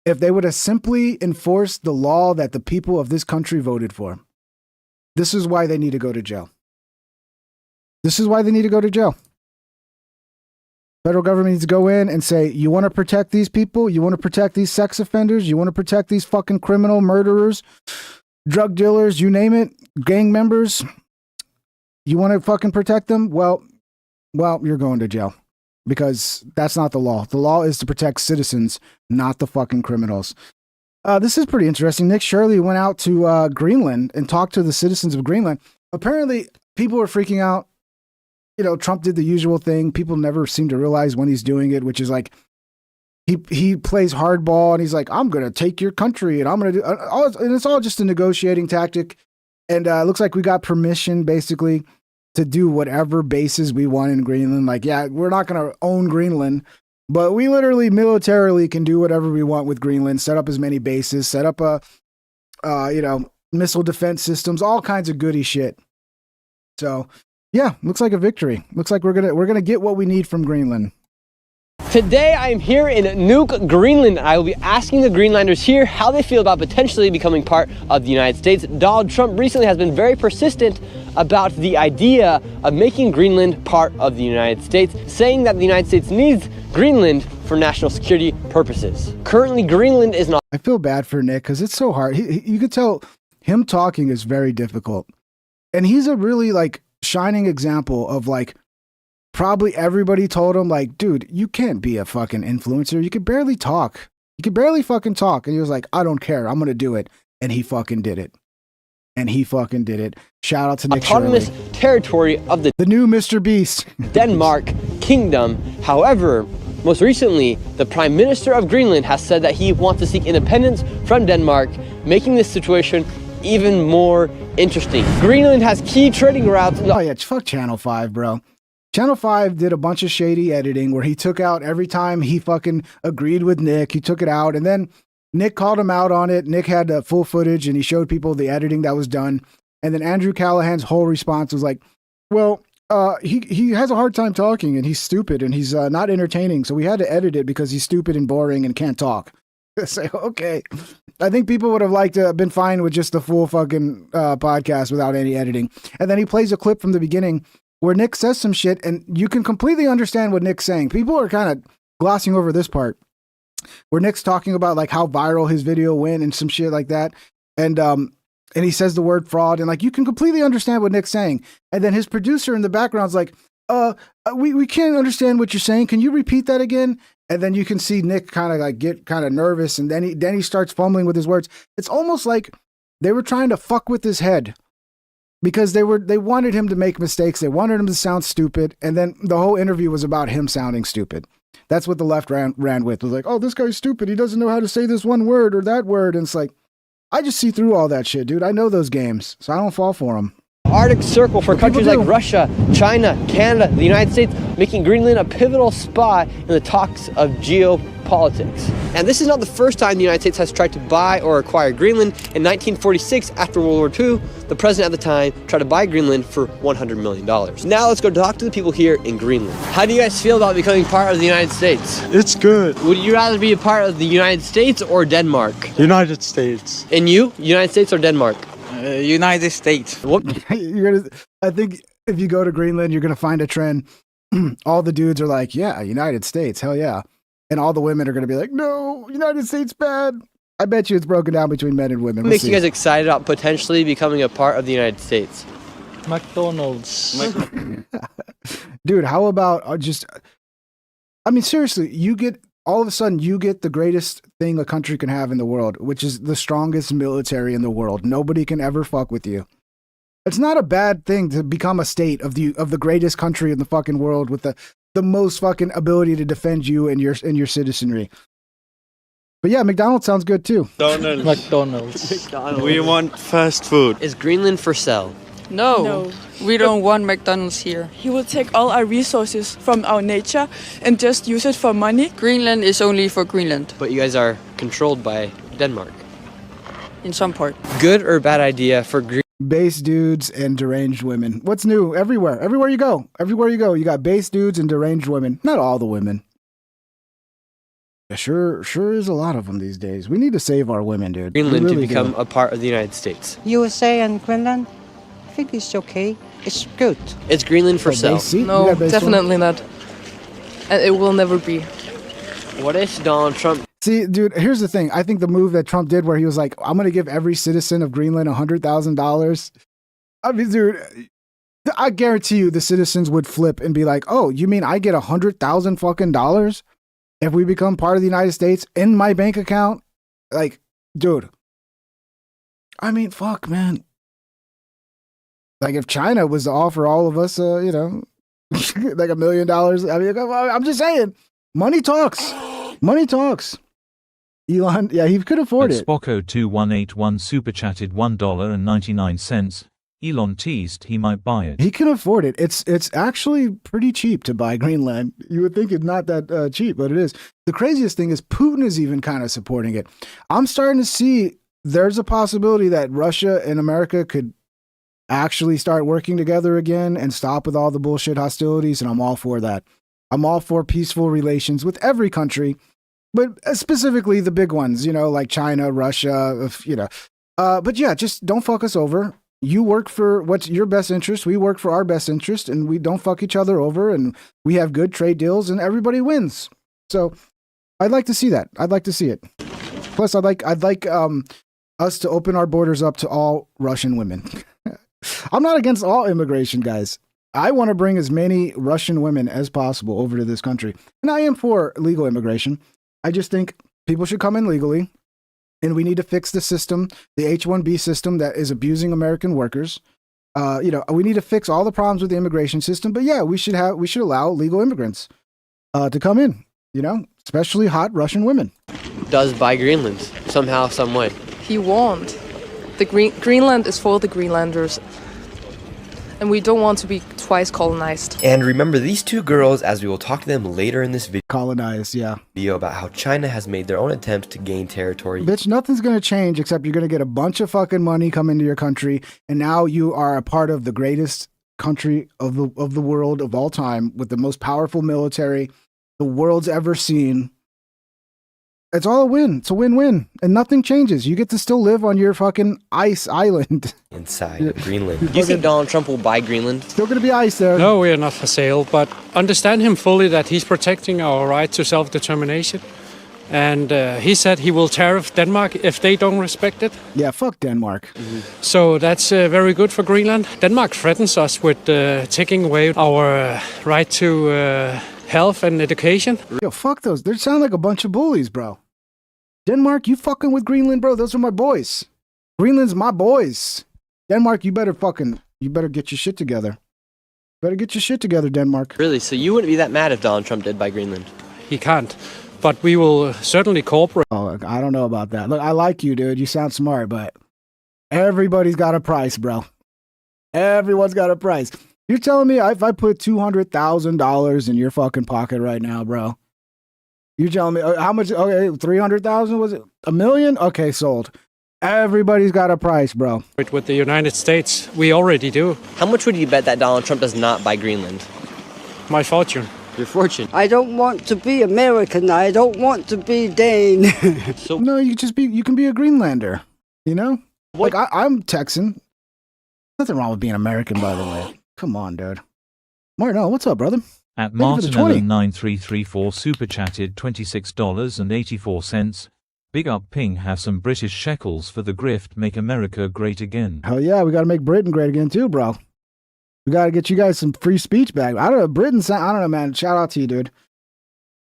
if they would have simply enforced the law that the people of this country voted for. This is why they need to go to jail. This is why they need to go to jail. Federal government needs to go in and say, you want to protect these people? You want to protect these sex offenders? You want to protect these fucking criminal murderers, drug dealers, you name it, gang members? You want to fucking protect them? Well, you're going to jail because that's not the law. The law is to protect citizens, not the fucking criminals. This is pretty interesting. Nick Shirley went out to Greenland and talked to the citizens of Greenland. Apparently, people were freaking out. Trump did the usual thing. People never seem to realize when he's doing it, which is like he plays hardball and he's like, I'm going to take your country and I'm going to do and it's all just a negotiating tactic. And it looks like we got permission basically to do whatever bases we want in Greenland. Like, yeah, we're not going to own Greenland, but we literally militarily can do whatever we want with Greenland, set up as many bases, set up missile defense systems, all kinds of goody shit. So yeah, looks like a victory. Looks like we're gonna get what we need from Greenland. Today I am here in Nuuk, Greenland. I will be asking the Greenlanders here how they feel about potentially becoming part of the United States. Donald Trump recently has been very persistent about the idea of making Greenland part of the United States, saying that the United States needs Greenland for national security purposes. Currently, Greenland is not. I feel bad for Nick because it's so hard. You could tell him talking is very difficult. And he's a really shining example of probably everybody told him dude, you can't be a fucking influencer. You could barely talk. You could barely fucking talk. And he was like, I don't care. I'm going to do it. And he fucking did it. Shout out to Nick autonomous Shirley. Territory of the new Mr. Beast Denmark Kingdom. However, most recently, the Prime Minister of Greenland has said that he wants to seek independence from Denmark, making this situation even more interesting. Greenland has key trading routes. Oh yeah, fuck Channel 5, bro. Channel 5 did a bunch of shady editing where he took out every time he fucking agreed with Nick, he took it out, and then Nick called him out on it. Nick had full footage and he showed people the editing that was done. And then Andrew Callahan's whole response was like, well, he has a hard time talking and he's stupid and he's not entertaining. So we had to edit it because he's stupid and boring and can't talk. Say, okay. I think people would have liked to have been fine with just the full fucking podcast without any editing. And then he plays a clip from the beginning where Nick says some shit and you can completely understand what Nick's saying. People are kind of glossing over this part where Nick's talking about like how viral his video went and some shit like that. And he says the word fraud and like, you can completely understand what Nick's saying. And then his producer in the background's like, we can't understand what you're saying. Can you repeat that again? And then you can see Nick kind of like get kind of nervous. And then he starts fumbling with his words. It's almost like they were trying to fuck with his head because they wanted him to make mistakes. They wanted him to sound stupid. And then the whole interview was about him sounding stupid. That's what the left ran with. It was like, oh, this guy's stupid. He doesn't know how to say this one word or that word. And it's like, I just see through all that shit, dude. I know those games, so I don't fall for them. Arctic Circle for countries like Russia, China, Canada, the United States, making Greenland a pivotal spot in the talks of geopolitics. And this is not the first time the United States has tried to buy or acquire Greenland. In 1946, after World War II, the president at the time tried to buy Greenland for $100 million. Now let's go talk to the people here in Greenland. How do you guys feel about becoming part of the United States? It's good. Would you rather be a part of the United States or Denmark? United States. And you? United States or Denmark? United States. What? I think if you go to Greenland, you're gonna find a trend. All the dudes are like, yeah, United States, hell yeah. And all the women are gonna be like, no, United States bad. I bet you it's broken down between men and women. What makes you guys excited about potentially becoming a part of the United States? McDonald's. Dude, how about I mean, seriously, all of a sudden you get the greatest thing a country can have in the world, which is the strongest military in the world. Nobody can ever fuck with you. It's not a bad thing to become a state of the greatest country in the fucking world with the most fucking ability to defend you and your citizenry. But yeah, McDonald's sounds good too. McDonald's. We want fast food. Is Greenland for sale? No, we don't want McDonald's here. He will take all our resources from our nature and just use it for money. Greenland is only for Greenland. But you guys are controlled by Denmark. In some part. Good or bad idea for Greenland? Base dudes and deranged women. What's new? Everywhere you go, you got base dudes and deranged women. Not all the women. Yeah, sure is a lot of them these days. We need to save our women, dude. Greenland really to become a part of the United States. USA and Greenland? I think it's okay. It's good. Is Greenland for sale? No, definitely not. And it will never be. What if Donald Trump... See, dude, here's the thing. I think the move that Trump did where he was like, I'm going to give every citizen of Greenland $100,000. I mean, dude, I guarantee you the citizens would flip and be like, oh, you mean I get $100,000 fucking dollars if we become part of the United States in my bank account? Like, dude. I mean, fuck, man. Like if China was to offer all of us, like $1 million, I mean, I'm just saying, money talks. Money talks. Elon, yeah, he could afford it. Spocko2181 super chatted $1.99. Elon teased he might buy it. He can afford it. It's actually pretty cheap to buy Greenland. You would think it's not that cheap, but it is. The craziest thing is Putin is even kind of supporting it. I'm starting to see there's a possibility that Russia and America could actually start working together again and stop with all the bullshit hostilities, and I'm all for that. I'm all for peaceful relations with every country, but specifically the big ones, like China, Russia, but yeah, just don't fuck us over. You work for what's your best interest. We work for our best interest, and we don't fuck each other over, and we have good trade deals, and everybody wins. So I'd like to see that. I'd like to see it. Plus, I'd like us to open our borders up to all Russian women. I'm not against all immigration, guys. I want to bring as many Russian women as possible over to this country. And I am for legal immigration. I just think people should come in legally. And we need to fix the system, the H-1B system that is abusing American workers. We need to fix all the problems with the immigration system. But yeah, we should allow legal immigrants to come in, especially hot Russian women. Does buy Greenland somehow, some way. He won't. Greenland is for the Greenlanders. And we don't want to be twice colonized. And remember these two girls, as we will talk to them later in this video. Colonized, yeah. Video about how China has made their own attempts to gain territory. Bitch, nothing's gonna change except you're gonna get a bunch of fucking money come into your country, and now you are a part of the greatest country of the world of all time with the most powerful military the world's ever seen. It's all a win. It's a win-win, and nothing changes. You get to still live on your fucking ice island inside of Greenland. Do you think Donald Trump will buy Greenland? Still going to be ice there. No, we are not for sale, but understand him fully that he's protecting our right to self-determination. And he said he will tariff Denmark if they don't respect it. Yeah, fuck Denmark. So that's very good for Greenland. Denmark threatens us with taking away our right to health and education. Yo, fuck those. They sound like a bunch of bullies, bro. Denmark, you fucking with Greenland, bro. Those are my boys. Greenland's my boys. Denmark, you better get your shit together. Better get your shit together, Denmark. Really? So you wouldn't be that mad if Donald Trump did buy Greenland? He can't. But we will certainly cooperate. Oh, I don't know about that. Look, I like you, dude. You sound smart, but everybody's got a price, bro. Everyone's got a price. You're telling me if I put $200,000 in your fucking pocket right now, bro? You're telling me how much? Okay, 300,000 was it? $1 million? Okay, sold. Everybody's got a price, bro. With the United States, we already do. How much would you bet that Donald Trump does not buy Greenland? My fortune. Your fortune. I don't want to be American. I don't want to be Dane. No, you can be a Greenlander. You know, like I'm Texan. Nothing wrong with being American, by the way. Come on, dude. Martinello, what's up, brother? At Thank you for the 20. Martinello9334 super chatted $26.84. Big up Ping, have some British shekels for the grift, make America great again. Hell yeah, we got to make Britain great again too, bro. We got to get you guys some free speech back. I don't know, Britain, I don't know, man. Shout out to you, dude.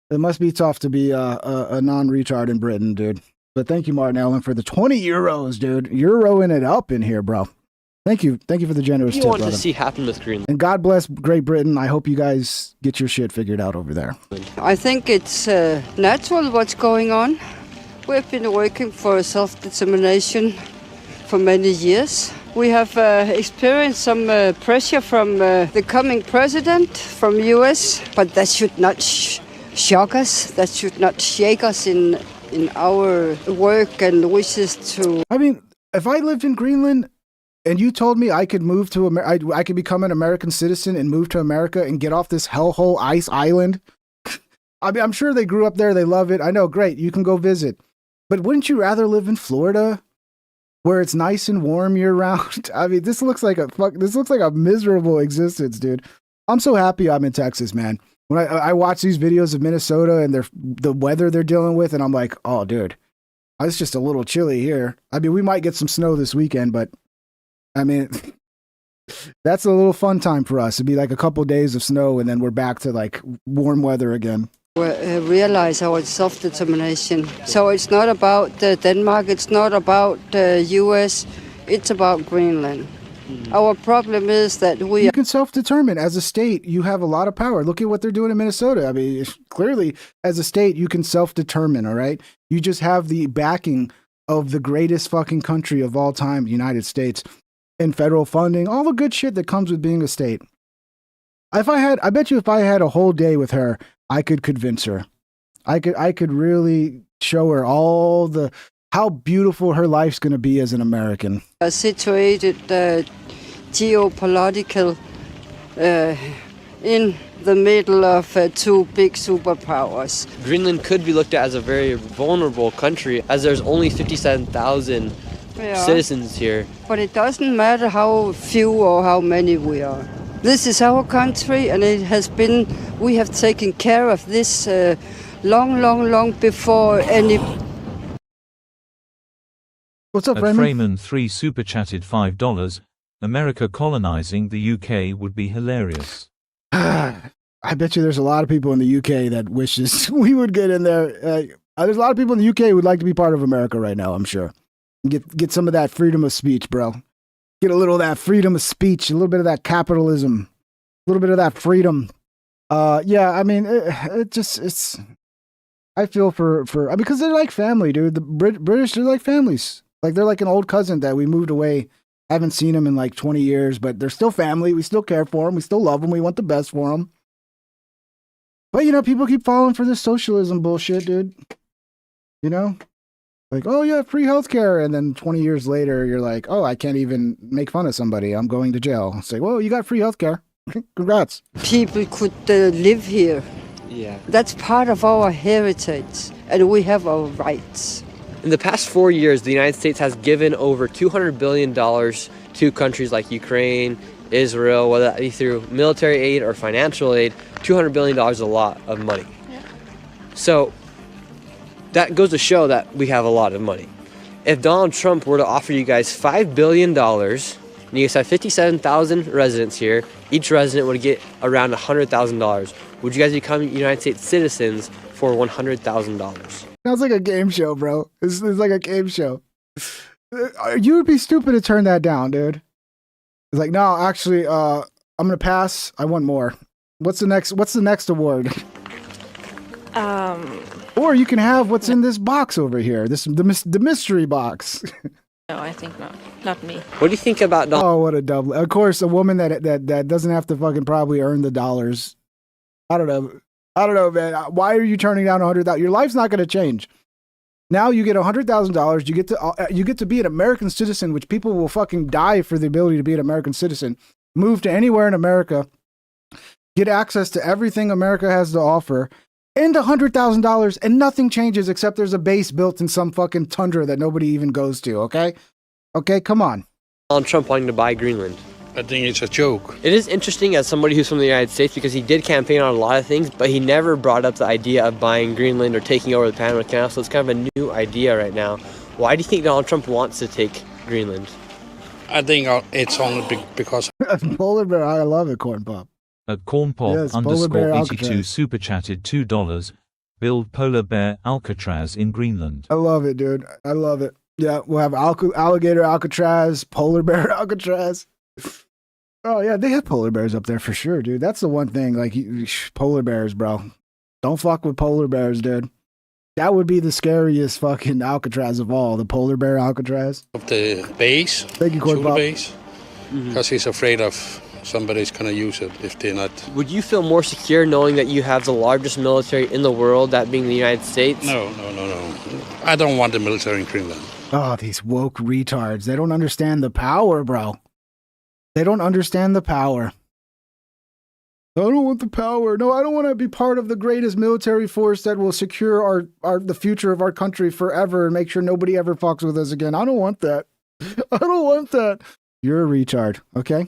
It must be tough to be a non-retard in Britain, dude. But thank you, Martin Allen, for the 20 euros, dude. Euroing it up in here, bro. Thank you. Thank you for the generous tip, What do you want brother. to see happen with Greenland? And God bless Great Britain. I hope you guys get your shit figured out over there. I think it's natural what's going on. We've been working for self-determination for many years. We have experienced some pressure from the coming president from US, but that should not shock us. That should not shake us in our work and wishes to... I mean, if I lived in Greenland and you told me I could move to I could become an American citizen and move to America and get off this hellhole ice island, I mean, I'm sure they grew up there. They love it. I know. Great. You can go visit. But wouldn't you rather live in Florida where it's nice and warm year round? I mean, this looks like a miserable existence, dude. I'm so happy I'm in Texas, man. When I watch these videos of Minnesota and the weather they're dealing with, and I'm like, oh, dude, it's just a little chilly here. I mean, we might get some snow this weekend, but I mean, that's a little fun time for us. It'd be like a couple days of snow, and then we're back to like warm weather again. Realize our self-determination. So it's not about Denmark, it's not about the US, it's about Greenland. Our problem is that you can self-determine as a state. You have a lot of power. Look at what they're doing in Minnesota. I mean, clearly, as a state, you can self-determine, all right? You just have the backing of the greatest fucking country of all time, the United States, and federal funding, all the good shit that comes with being a state. I bet you if I had a whole day with her, I could convince her. I could really show her how beautiful her life's going to be as an American. Situated geopolitical in the middle of two big superpowers. Greenland could be looked at as a very vulnerable country, as there's only 57,000 citizens here. But it doesn't matter how few or how many we are. This is our country, and we have taken care of this long before any... What's up, At Raymond? Freeman3 super chatted $5. America colonizing the UK would be hilarious. I bet you there's a lot of people in the UK that wishes we would get in there. There's a lot of people in the UK who would like to be part of America right now, I'm sure. Get some of that freedom of speech, bro. Get a little of that freedom of speech, a little bit of that capitalism, a little bit of that freedom. Yeah, I mean, it's. I feel for because they're like family, dude. The British, they're like families. Like they're like an old cousin that we moved away. Haven't seen them in like 20 years, but they're still family. We still care for them. We still love them. We want the best for them. But you know, people keep falling for this socialism bullshit, dude. You know. Like, oh, yeah, free healthcare. And then 20 years later, you're like, oh, I can't even make fun of somebody. I'm going to jail. It's like, well, you got free healthcare. Congrats. People could live here Yeah. That's part of our heritage, and we have our rights. In the past 4 years, the United States has given over $200 billion to countries like Ukraine, Israel, whether that be through military aid or financial aid. $200 billion is a lot of money. Yeah. So that goes to show that we have a lot of money. If Donald Trump were to offer you guys $5 billion, and you guys have 57,000 residents here, each resident would get around $100,000. Would you guys become United States citizens for $100,000? Sounds like a game show, bro. It's like a game show. You would be stupid to turn that down, dude. It's like, no, actually, I'm gonna pass. I want more. What's the next award? Or you can have what's in this box over here. The mystery box. No, I think not me. What do you think about Donald? Oh, what a double! Of course, a woman that doesn't have to fucking probably earn the dollars. I don't know, man. Why are you turning down $100,000? Your life's not going to change. Now you get $100,000. You get to be an American citizen, which people will fucking die for the ability to be an American citizen. Move to anywhere in America, get access to everything America has to offer, and $100,000, and nothing changes except there's a base built in some fucking tundra that nobody even goes to. Okay, come on. Donald Trump wanting to buy Greenland. I think it's a joke. It is interesting as somebody who's from the United States because he did campaign on a lot of things, but he never brought up the idea of buying Greenland or taking over the Panama Canal, so it's kind of a new idea right now. Why do you think Donald Trump wants to take Greenland? I think it's only because... Polar Bear, I love it, Corn Pop. At Cornpop Yes, Polar Bear _82 Alcatraz. super chatted $2. Build polar bear Alcatraz in Greenland. I love it, dude. I love it. Yeah, we'll have alligator Alcatraz, polar bear Alcatraz. Oh, yeah, they have polar bears up there for sure, dude. That's the one thing, like, polar bears, bro. Don't fuck with polar bears, dude. That would be the scariest fucking Alcatraz of all, the polar bear Alcatraz. Of the base, Thank you, Corn Tula Pop. base, because he's afraid of somebody's going to use it if they're not. Would you feel more secure knowing that you have the largest military in the world, that being the United States? No. I don't want the military in Greenland. Oh, these woke retards. They don't understand the power, bro. They don't understand the power. I don't want the power. No, I don't want to be part of the greatest military force that will secure the future of our country forever and make sure nobody ever fucks with us again. I don't want that. I don't want that. You're a retard, okay?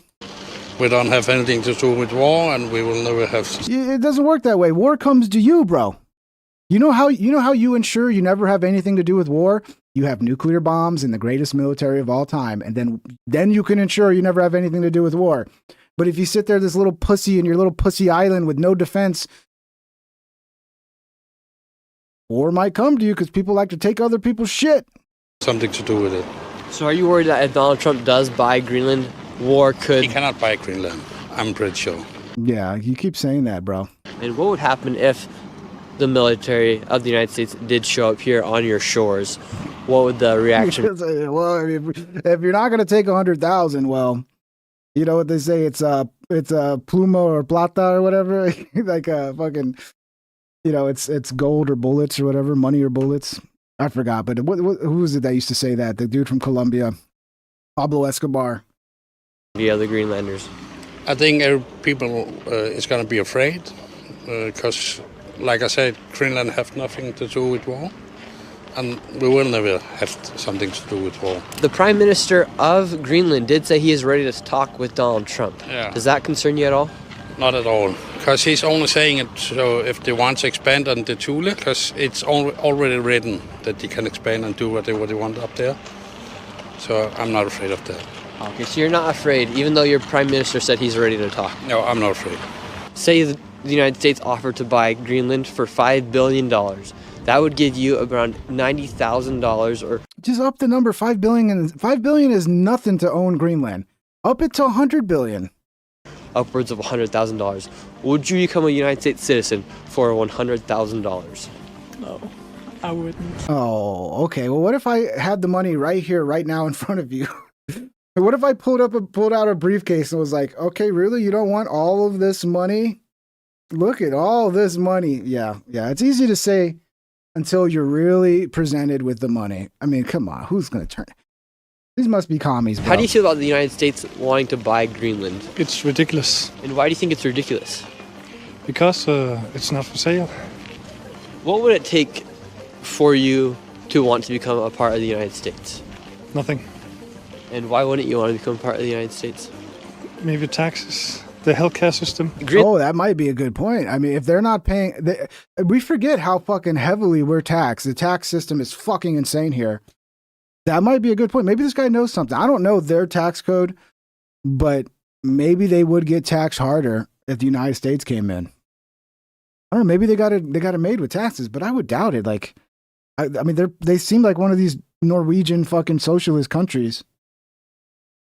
We don't have anything to do with war, and we will never have. It doesn't work that way. War comes to you, bro. You know how you ensure you never have anything to do with war? You have nuclear bombs and the greatest military of all time, and then you can ensure you never have anything to do with war. But if you sit there, this little pussy in your little pussy island with no defense, war might come to you because people like to take other people's shit. Something to do with it. So are you worried that if Donald Trump does buy Greenland, war could... He cannot buy Greenland. I'm pretty sure. Yeah, you keep saying that, bro. And what would happen if the military of the United States did show up here on your shores? What would the reaction be? Well, I mean, if you're not going to take 100,000, well, you know what they say? It's a pluma or plata or whatever, like a fucking, it's gold or bullets or whatever, money or bullets. I forgot, but who was it that used to say that? The dude from Colombia, Pablo Escobar. The other Greenlanders. I think people is going to be afraid because, like I said, Greenland have nothing to do with war. And we will never have something to do with war. The Prime Minister of Greenland did say he is ready to talk with Donald Trump. Yeah. Does that concern you at all? Not at all. Because he's only saying it so if they want to expand on the Thule, because it's already written that they can expand and do what they want up there. So I'm not afraid of that. Okay, so you're not afraid, even though your Prime Minister said he's ready to talk? No, I'm not afraid. Say the United States offered to buy Greenland for $5 billion. That would give you around $90,000 or... Just up the number, $5 billion. And $5 billion is nothing to own Greenland. Up it to $100 billion. Upwards of $100,000. Would you become a United States citizen for $100,000? No, I wouldn't. Oh, okay. Well, what if I had the money right here, right now in front of you? What if I pulled out a briefcase and was like, okay, really? You don't want all of this money? Look at all this money. Yeah. It's easy to say until you're really presented with the money. I mean, come on. Who's going to turn it? These must be commies, bro. How do you feel about the United States wanting to buy Greenland? It's ridiculous. And why do you think it's ridiculous? Because it's not for sale. What would it take for you to want to become a part of the United States? Nothing. And why wouldn't you want to become part of the United States? Maybe taxes, the healthcare system. Oh, that might be a good point. I mean, if they're not paying, we forget how fucking heavily we're taxed. The tax system is fucking insane here. That might be a good point. Maybe this guy knows something. I don't know their tax code, but maybe they would get taxed harder if the United States came in. I don't know. Maybe they got it made with taxes, but I would doubt it. Like, I mean, they seem like one of these Norwegian fucking socialist countries.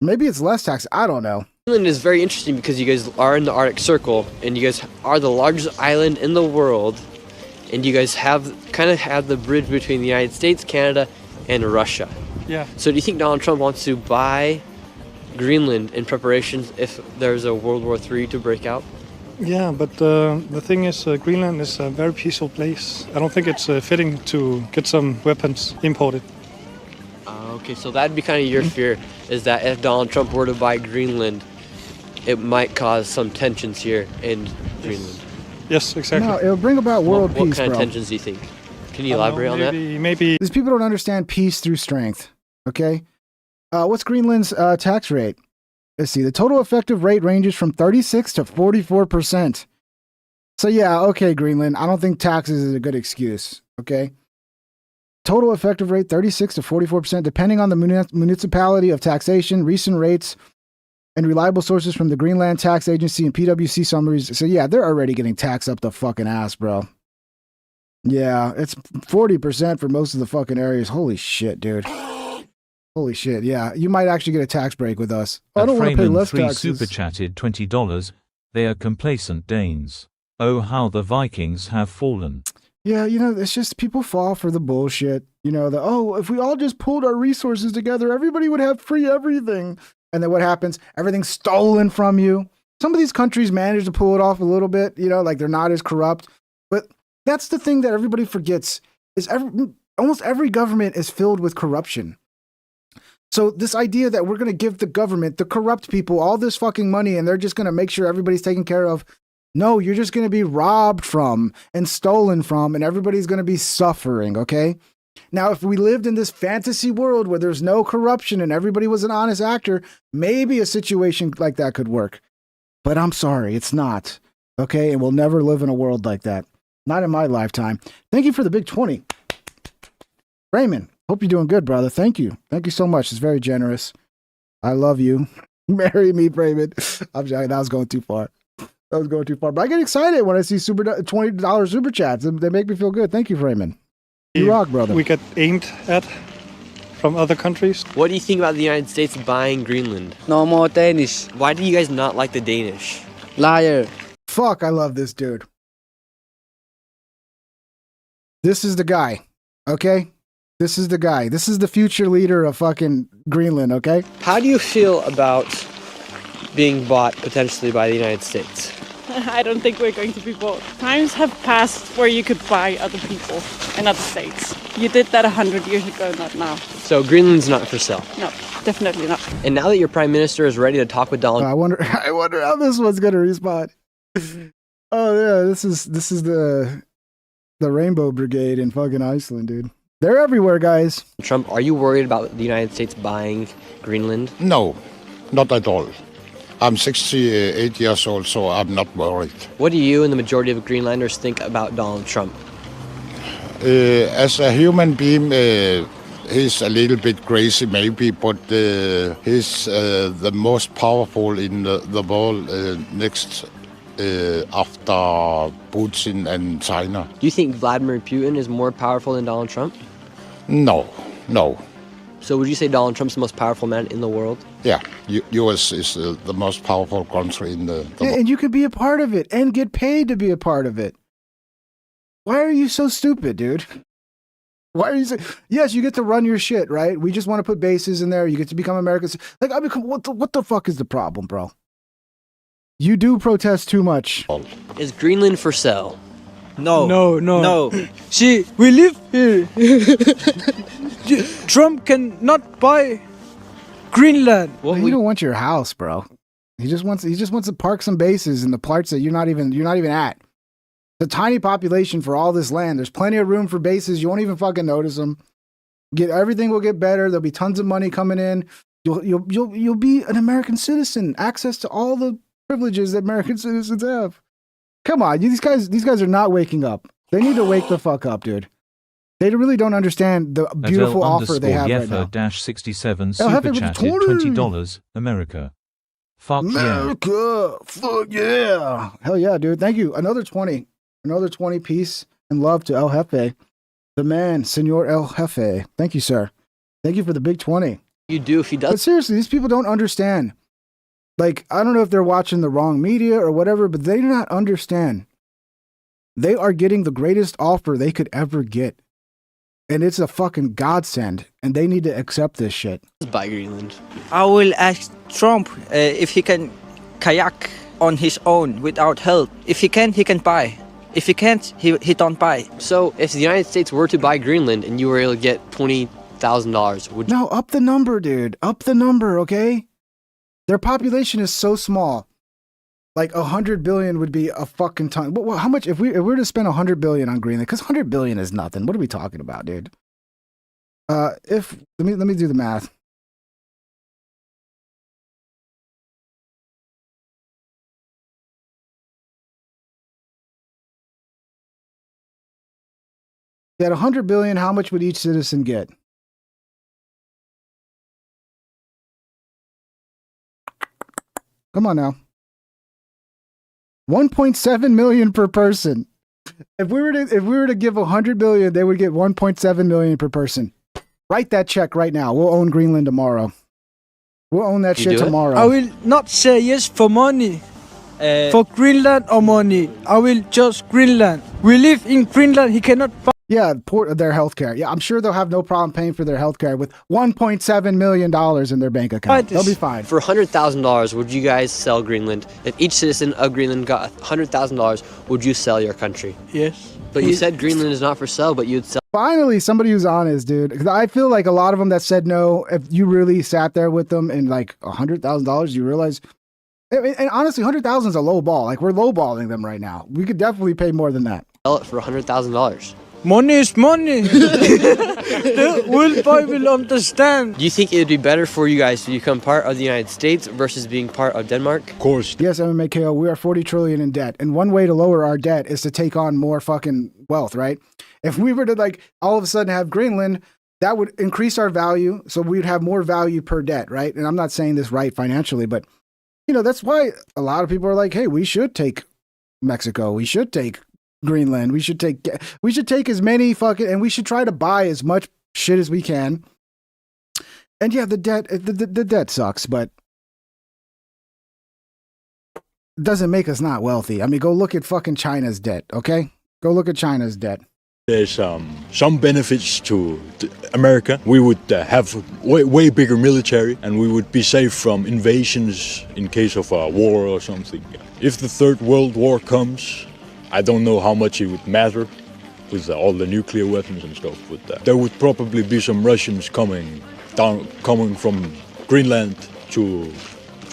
Maybe it's less tax. I don't know. Greenland is very interesting because you guys are in the Arctic Circle, and you guys are the largest island in the world, and you guys have the bridge between the United States, Canada, and Russia. Yeah. So do you think Donald Trump wants to buy Greenland in preparation if there's a World War III to break out? Yeah, but the thing is, Greenland is a very peaceful place. I don't think it's fitting to get some weapons imported. Okay, so that'd be kind of your fear, is that if Donald Trump were to buy Greenland, it might cause some tensions here in Greenland. Yes, exactly. No, it'll bring about world peace, What kind bro. of tensions do you think? Can you elaborate on that? Maybe. These people don't understand peace through strength. Okay. What's Greenland's tax rate? Let's see. The total effective rate ranges from 36 to 44%. So yeah, okay, Greenland. I don't think taxes is a good excuse. Okay. Total effective rate 36 to 44%, depending on the municipality of taxation. Recent rates and reliable sources from the Greenland Tax Agency and PwC summaries. So yeah, they're already getting taxed up the fucking ass, bro. Yeah, it's 40% for most of the fucking areas. Holy shit, dude. Holy shit, yeah. You might actually get a tax break with us. I don't want to pay less Freeman3 taxes. super chatted $20. They are complacent Danes. Oh, how the Vikings have fallen. Yeah, you know, it's just people fall for the bullshit. You know, if we all just pulled our resources together, everybody would have free everything. And then what happens? Everything's stolen from you. Some of these countries manage to pull it off a little bit, you know, like they're not as corrupt. But that's the thing that everybody forgets, is almost every government is filled with corruption. So this idea that we're going to give the government, the corrupt people, all this fucking money and they're just going to make sure everybody's taken care of. No, you're just going to be robbed from and stolen from, and everybody's going to be suffering, okay? Now, if we lived in this fantasy world where there's no corruption and everybody was an honest actor, maybe a situation like that could work. But I'm sorry, it's not, okay? And we'll never live in a world like that. Not in my lifetime. Thank you for the big 20. Raymond, hope you're doing good, brother. Thank you. Thank you so much. It's very generous. I love you. Marry me, Raymond. I'm sorry, that was going too far. That was going too far. But I get excited when I see $20 super chats. They make me feel good. Thank you, Raymond. You rock, brother. We get aimed at from other countries. What do you think about the United States buying Greenland? No more Danish. Why do you guys not like the Danish? Liar. Fuck, I love this dude. This is the guy, okay? This is the guy. This is the future leader of fucking Greenland, okay? How do you feel about being bought potentially by the United States? I don't think we're going to be bought. Times have passed where you could buy other people in other states. You did that 100 years ago, not now. So Greenland's not for sale? No, definitely not. And now that your prime minister is ready to talk with Donald... I wonder how this one's going to respond. Oh, yeah, this is the Rainbow Brigade in fucking Iceland, dude. They're everywhere, guys. Trump, are you worried about the United States buying Greenland? No, not at all. I'm 68 years old, so I'm not worried. What do you and the majority of Greenlanders think about Donald Trump? As a human being, he's a little bit crazy maybe, but he's the most powerful in the world next after Putin and China. Do you think Vladimir Putin is more powerful than Donald Trump? No. So would you say Donald Trump's the most powerful man in the world? Yeah, U.S. is the most powerful country in the world. And you can be a part of it and get paid to be a part of it. Why are you so stupid, dude? Why are you so... Yes, you get to run your shit, right? We just want to put bases in there. You get to become Americans. Like, what the fuck is the problem, bro? You do protest too much. Is Greenland for sale? No. See, we live here. Trump cannot buy Greenland. Well, you don't want your house, bro. He just wants to park some bases in the parts that you're not even at. The tiny population for all this land. There's plenty of room for bases. You won't even fucking notice them. Everything will get better. There'll be tons of money coming in. You'll be an American citizen. Access to all the privileges that American citizens have. Come on, these guys are not waking up. They need to wake the fuck up, dude. They really don't understand the beautiful offer they have right now. -67 super chatted $20 America. Fuck America, fuck yeah. Hell yeah, dude. Thank you. Another 20 piece and love to El Jefe. The man, Senor El Jefe. Thank you, sir. Thank you for the big 20. You do if he does. But seriously, these people don't understand. Like, I don't know if they're watching the wrong media or whatever, but they do not understand. They are getting the greatest offer they could ever get. And it's a fucking godsend. And they need to accept this shit. Buy Greenland. I will ask Trump if he can kayak on his own without help. If he can buy. If he can't, he don't buy. So if the United States were to buy Greenland and you were able to get $20,000, would you? No, up the number, dude. Up the number, okay? Their population is so small. Like 100 billion would be a fucking ton. How much if we were to spend 100 billion on Greenland? Because 100 billion is nothing. What are we talking about, dude? Let me do the math. At 100 billion, how much would each citizen get? Come on now. 1.7 million per person. If we were to give 100 billion, they would get 1.7 million per person. Write that check right now. We'll own Greenland tomorrow. We'll own that shit tomorrow. I will not say yes for money. For Greenland or money. I will just Greenland. We live in Greenland. He cannot buy. Yeah, their healthcare. Yeah, I'm sure they'll have no problem paying for their healthcare with $1.7 million in their bank account. They'll be fine. For $100,000, would you guys sell Greenland? If each citizen of Greenland got $100,000, would you sell your country? Yes. But you said Greenland is not for sale, but you'd sell. Finally, somebody who's honest, dude. Because I feel like a lot of them that said no, if you really sat there with them and like $100,000, you realize. And honestly, 100,000 is a low ball. Like, we're lowballing them right now. We could definitely pay more than that. Sell it for $100,000. Money is money. The will understand. Do you think it would be better for you guys to become part of the United States versus being part of Denmark? Of course. Yes, MMAKO, we are 40 trillion in debt. And one way to lower our debt is to take on more fucking wealth, right? If we were to like all of a sudden have Greenland, that would increase our value. So we'd have more value per debt, right? And I'm not saying this right financially, but you know, that's why a lot of people are like, hey, we should take Mexico. We should take Greenland. We should take as many fucking, and we should try to buy as much shit as we can. And yeah, the debt sucks, but it doesn't make us not wealthy. I mean, go look at fucking China's debt, okay? Go look at China's debt. There's some benefits to America. We would have way bigger military, and we would be safe from invasions in case of a war or something. If the Third World War comes, I don't know how much it would matter with all the nuclear weapons and stuff, but there would probably be some Russians coming from Greenland to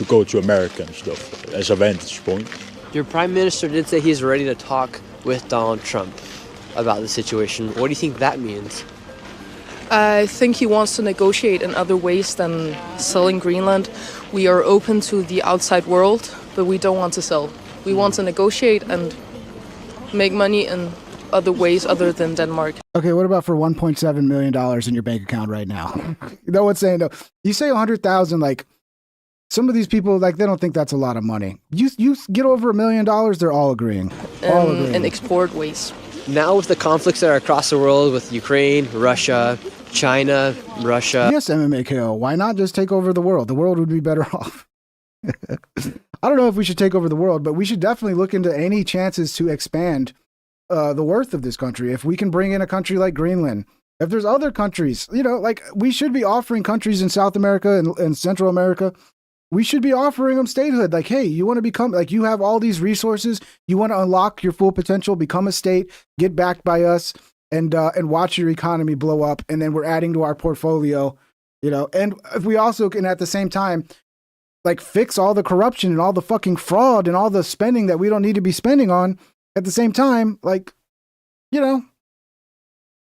go to America and stuff as a vantage point. Your prime minister did say he's ready to talk with Donald Trump about the situation. What do you think that means? I think he wants to negotiate in other ways than selling Greenland. We are open to the outside world, but we don't want to sell. We want to negotiate and make money in other ways other than Denmark. Okay, what about for $1.7 million in your bank account right now? No one's saying no. You say 100,000, like some of these people, like they don't think that's a lot of money. You get over $1 million, they're all agreeing. In export ways. Now with the conflicts that are across the world with Ukraine, Russia, China, Russia. Yes, MMAKO. Why not just take over the world? The world would be better off. I don't know if we should take over the world, but we should definitely look into any chances to expand the worth of this country. If we can bring in a country like Greenland, if there's other countries, you know, like we should be offering countries in South America and Central America, we should be offering them statehood. Like, hey, you want to become, like, you have all these resources, you want to unlock your full potential, become a state, get backed by us, and watch your economy blow up, and then we're adding to our portfolio, you know. And if we also can at the same time, like, fix all the corruption and all the fucking fraud and all the spending that we don't need to be spending on, At the same time, like, you know,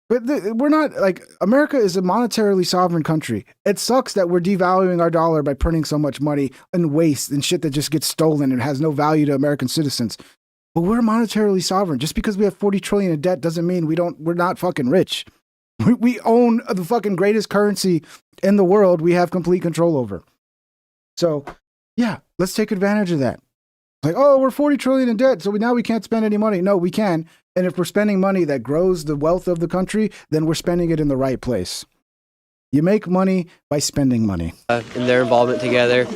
but we're not like America is a monetarily sovereign country. It sucks that we're devaluing our dollar by printing so much money and waste and shit that just gets stolen and has no value to American citizens. But we're monetarily sovereign. Just because we have 40 trillion in debt doesn't mean we're not fucking rich. We own the fucking greatest currency in the world. We have complete control over. So, yeah, let's take advantage of that. Like, oh, we're 40 trillion in debt, so now we can't spend any money. No, we can. And if we're spending money that grows the wealth of the country, then we're spending it in the right place. You make money by spending money. In their involvement together.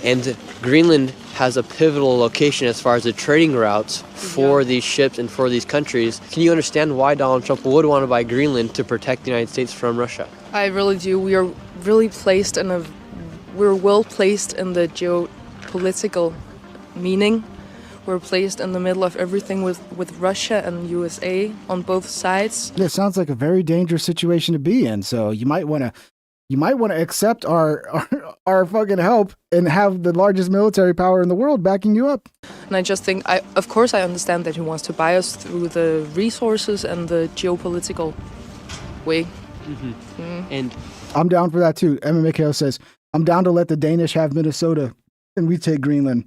And Greenland has a pivotal location as far as the trading routes for these ships and for these countries. Can you understand why Donald Trump would want to buy Greenland to protect the United States from Russia? I really do. We are really placed we're well placed in the geopolitical meaning. We're placed in the middle of everything with Russia and USA on both sides. It sounds like a very dangerous situation to be in. So you might want to accept our fucking help and have the largest military power in the world backing you up. And I just think, of course I understand that he wants to buy us through the resources and the geopolitical way. And I'm down for that too. MMA says, I'm down to let the Danish have Minnesota and we take Greenland.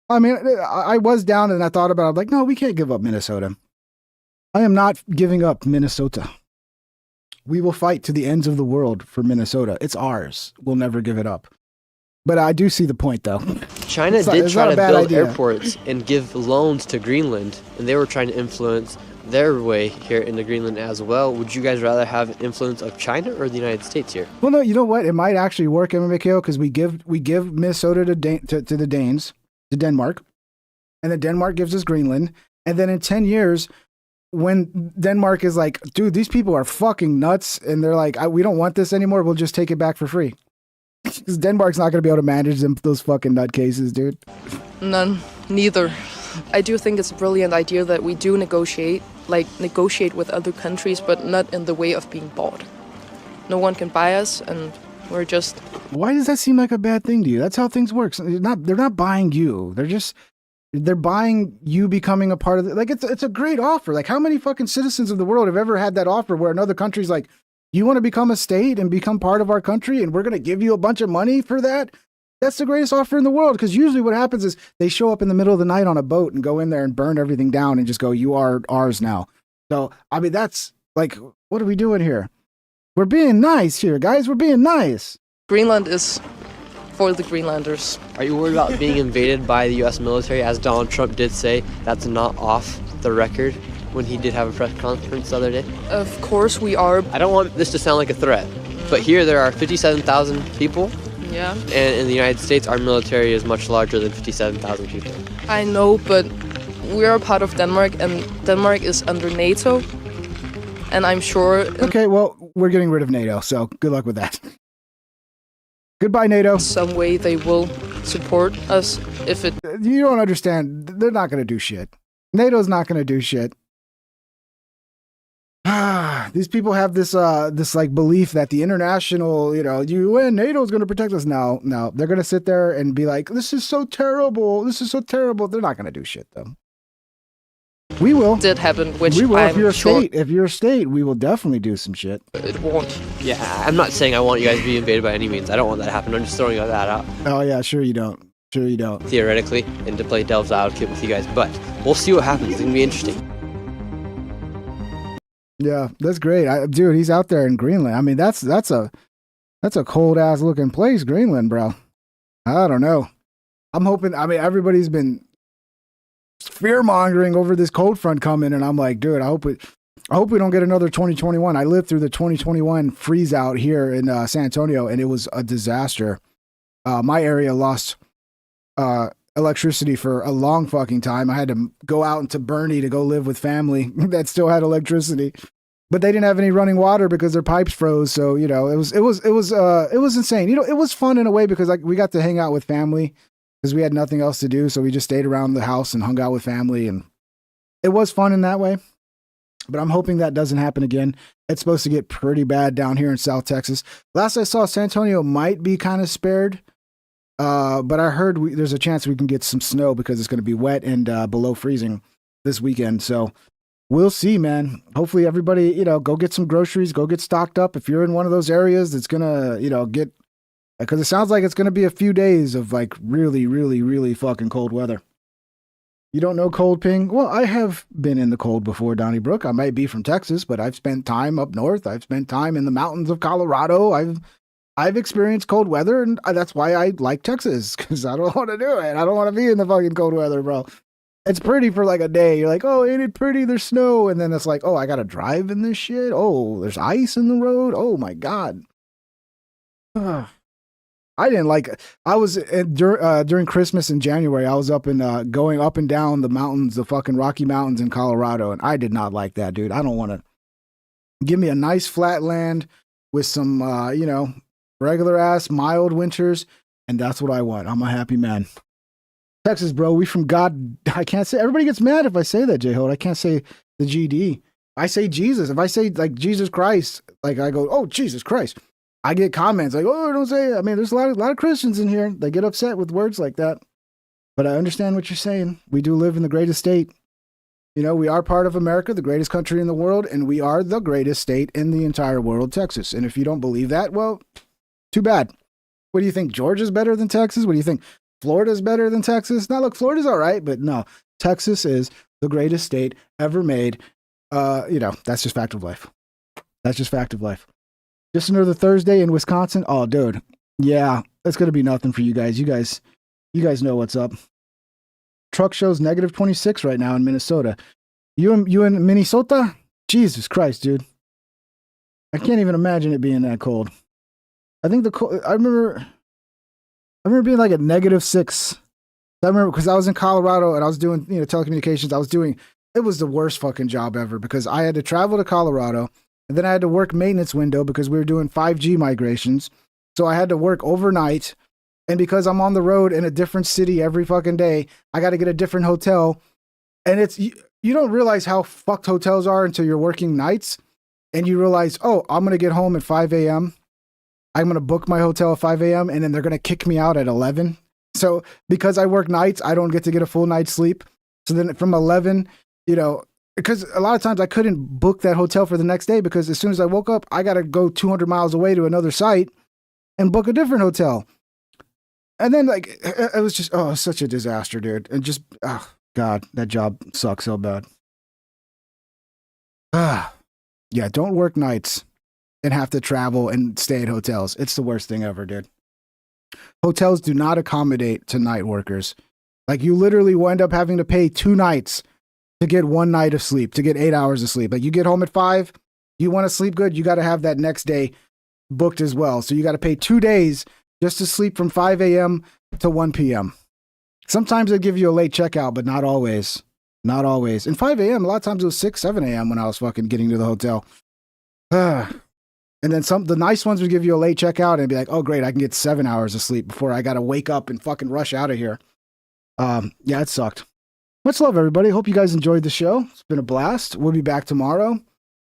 I mean, I was down and I thought about it. I'm like, no, we can't give up Minnesota. I am not giving up Minnesota. We will fight to the ends of the world for Minnesota. It's ours. We'll never give it up. But I do see the point, though. China did try to build airports and give loans to Greenland, and they were trying to influence their way here into Greenland as well. Would you guys rather have influence of China or the United States here? Well, no, you know what? It might actually work, MMKO, because we give Minnesota to the Danes, to Denmark, and then Denmark gives us Greenland, and then in 10 years, when Denmark is like, dude, these people are fucking nuts, and they're like, we don't want this anymore, we'll just take it back for free. Because Denmark's not going to be able to manage those fucking nutcases, dude. Neither. I do think it's a brilliant idea that we do negotiate with other countries, but not in the way of being bought. No one can buy us, and we're just... Why does that seem like a bad thing to you? That's how things work. They're not buying you. They're buying you becoming a part of it. Like, it's a great offer. Like, how many fucking citizens of the world have ever had that offer where another country's like, you want to become a state and become part of our country and we're going to give you a bunch of money for that? That's the greatest offer in the world. Because usually what happens is they show up in the middle of the night on a boat and go in there and burn everything down and just go, you are ours now. So, I mean, that's like, what are we doing here? We're being nice here, guys. We're being nice. Greenland is for the Greenlanders. Are you worried about being invaded by the U.S. military, as Donald Trump did say? That's not off the record when he did have a press conference the other day. Of course we are. I don't want this to sound like a threat, but here there are 57,000 people. Yeah. And in the United States, our military is much larger than 57,000 people. I know, but we are a part of Denmark, and Denmark is under NATO. And I'm sure... Okay, well, we're getting rid of NATO, so good luck with that. Goodbye, NATO. Some way they will support us if it... You don't understand. They're not going to do shit. NATO's not going to do shit. These people have this like belief that the international, UN, NATO is going to protect us. No, they're going to sit there and be like, this is so terrible. This is so terrible. They're not going to do shit, though. We will. Did happen, which we will. I'm If you're a sure state, we will definitely do some shit. it won't. Yeah, I'm not saying I want you guys to be invaded by any means. I don't want that to happen. I'm just throwing that out. Oh yeah, sure you don't. Theoretically, and to play devil's advocate with you guys, but we'll see what happens. It's going to be interesting. Yeah, that's great. Dude, he's out there in Greenland. I mean, that's a cold ass looking place, Greenland, bro. I don't know. I'm hoping. I mean, everybody's been fear mongering over this cold front coming, and I'm like, dude, I hope we don't get another 2021. I lived through the 2021 freeze out here in San Antonio, and it was a disaster. My area lost electricity for a long fucking time. I had to go out into Bernie to go live with family that still had electricity, but they didn't have any running water because their pipes froze. So, it was insane. It was fun in a way because we got to hang out with family because we had nothing else to do. So we just stayed around the house and hung out with family, and it was fun in that way. But I'm hoping that doesn't happen again. It's supposed to get pretty bad down here in South Texas. Last I saw, San Antonio might be kind of spared. But I heard there's a chance we can get some snow because it's going to be wet and below freezing. this weekend. So we'll see, man. Hopefully everybody, go get some groceries, go get stocked up. If you're in one of those areas that's going to, get, because it sounds like it's going to be a few days of like really, really, really fucking cold weather. You don't know cold, Ping? Well, I have been in the cold before, Donnybrook. I might be from Texas, but I've spent time up north. I've spent time in the mountains of Colorado. I've experienced cold weather, and that's why I like Texas, because I don't want to do it. I don't want to be in the fucking cold weather, bro. It's pretty for like a day. You're like, oh, ain't it pretty? There's snow. And then it's like, oh, I got to drive in this shit. Oh, there's ice in the road. Oh, my God. I didn't like it. I was during Christmas in January. I was going up and down the mountains, the fucking Rocky Mountains in Colorado, and I did not like that, dude. I don't want to. Give me a nice flat land with some, regular ass mild winters, and that's what I want. I'm a happy man. Texas, bro. We from God. I can't say. Everybody gets mad if I say that, J-Hood. I can't say the GD. I say Jesus. If I say like Jesus Christ, like I go, oh Jesus Christ. I get comments like, oh, don't say it. I mean, there's a lot of Christians in here. They get upset with words like that. But I understand what you're saying. We do live in the greatest state. We are part of America, the greatest country in the world, and we are the greatest state in the entire world, Texas. And if you don't believe that, well, too bad. What do you think? Georgia's better than Texas? What do you think? Florida's better than Texas? Now, look, Florida's all right, but no, Texas is the greatest state ever made. That's just fact of life. That's just fact of life. Just another Thursday in Wisconsin. Oh, dude. Yeah, that's going to be nothing for you guys. You guys know what's up. Truck shows negative 26 right now in Minnesota. You in Minnesota? Jesus Christ, dude. I can't even imagine it being that cold. I think I remember being like at -6. I remember because I was in Colorado and I was doing, telecommunications. It was the worst fucking job ever because I had to travel to Colorado. And then I had to work maintenance window because we were doing 5G migrations. So I had to work overnight. And because I'm on the road in a different city every fucking day, I got to get a different hotel. And you don't realize how fucked hotels are until you're working nights. And you realize, oh, I'm going to get home at 5 a.m. I'm going to book my hotel at 5 a.m. And then they're going to kick me out at 11. So because I work nights, I don't get to get a full night's sleep. So then from 11, because a lot of times I couldn't book that hotel for the next day because as soon as I woke up, I got to go 200 miles away to another site and book a different hotel. And then it was just, such a disaster, dude. And just, God, that job sucks so bad. Yeah, don't work nights and have to travel and stay at hotels. It's the worst thing ever, dude. Hotels do not accommodate to night workers. Like you literally will end up having to pay 2 nights to get 1 night of sleep, to get 8 hours of sleep. Like you get home at 5, you want to sleep good, you got to have that next day booked as well. So you got to pay 2 days just to sleep from 5 a.m. to 1 p.m. Sometimes they give you a late checkout, but not always. Not always. And 5 a.m., a lot of times it was 6, 7 a.m. when I was fucking getting to the hotel. And then the nice ones would give you a late checkout and be like, oh, great, I can get 7 hours of sleep before I got to wake up and fucking rush out of here. Yeah, it sucked. Much love, everybody. Hope you guys enjoyed the show. It's been a blast. We'll be back tomorrow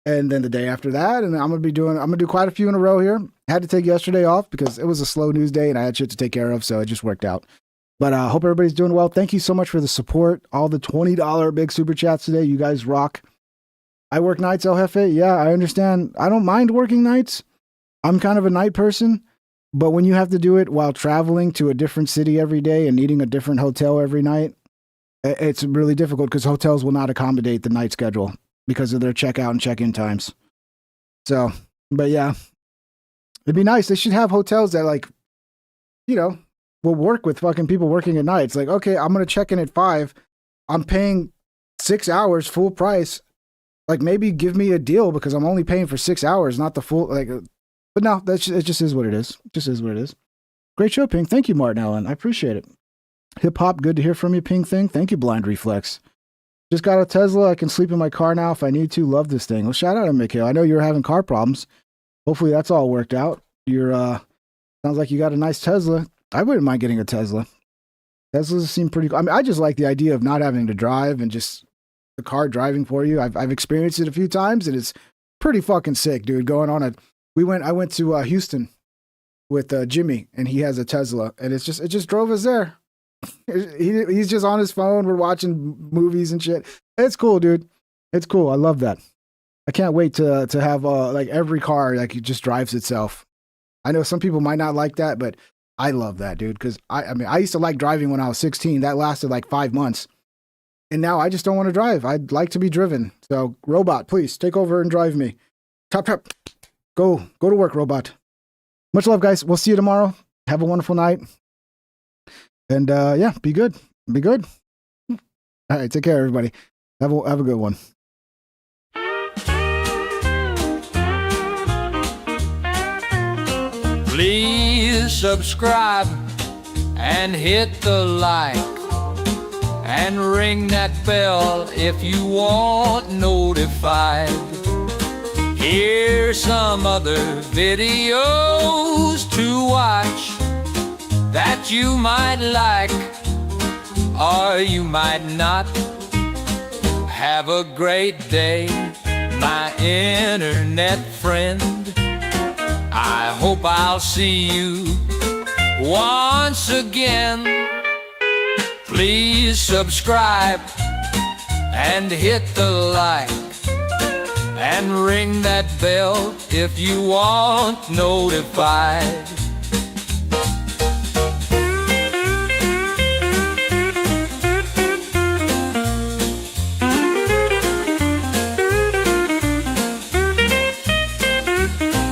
and then the day after that. And I'm going to do quite a few in a row here. I had to take yesterday off because it was a slow news day and I had shit to take care of. So it just worked out. But I hope everybody's doing well. Thank you so much for the support. All the $20 big super chats today. You guys rock. I work nights, El Jefe. Yeah, I understand. I don't mind working nights. I'm kind of a night person. But when you have to do it while traveling to a different city every day and needing a different hotel every night, it's really difficult because hotels will not accommodate the night schedule because of their checkout and check-in times. So, but yeah, it'd be nice. They should have hotels that will work with fucking people working at night. It's like, okay, I'm going to check in at 5. I'm paying 6 hours full price. Like maybe give me a deal because I'm only paying for 6 hours, not the full, but no, it just is what it is. It just is what it is. Great show, Ping. Thank you, Martin Allen. I appreciate it. Hip hop, good to hear from you, Ping Thing. Thank you, Blind Reflex. Just got a Tesla. I can sleep in my car now if I need to. Love this thing. Well, shout out to Mikhail. I know you were having car problems. Hopefully that's all worked out. Sounds like you got a nice Tesla. I wouldn't mind getting a Tesla. Teslas seem pretty cool. I mean, I just like the idea of not having to drive and just the car driving for you. I've experienced it a few times and it's pretty fucking sick, dude. I went to Houston with Jimmy and he has a Tesla and it just drove us there. He's just on his phone. We're watching movies and shit. It's cool, dude. It's cool. I love that. I can't wait to have like every car like it just drives itself. I know some people might not like that, but I love that, dude. Because I mean, I used to like driving when I was 16. That lasted like 5 months, and now I just don't want to drive. I'd like to be driven. So, robot, please take over and drive me. Tap tap. Go to work, robot. Much love, guys. We'll see you tomorrow. Have a wonderful night. And yeah, be good. Be good. All right, take care, everybody. Have a good one. Please subscribe and hit the like and ring that bell if you want notified. Here's some other videos to watch that you might like or you might not. Have a great day, my internet friend. I hope I'll see you once again. Please subscribe and hit the like and ring that bell if you want notified.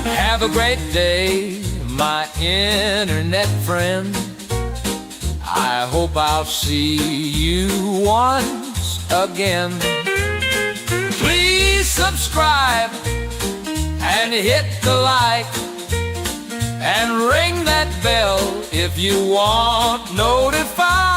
Have a great day, my internet friend. I hope I'll see you once again. Please subscribe and hit the like and ring that bell if you want notified.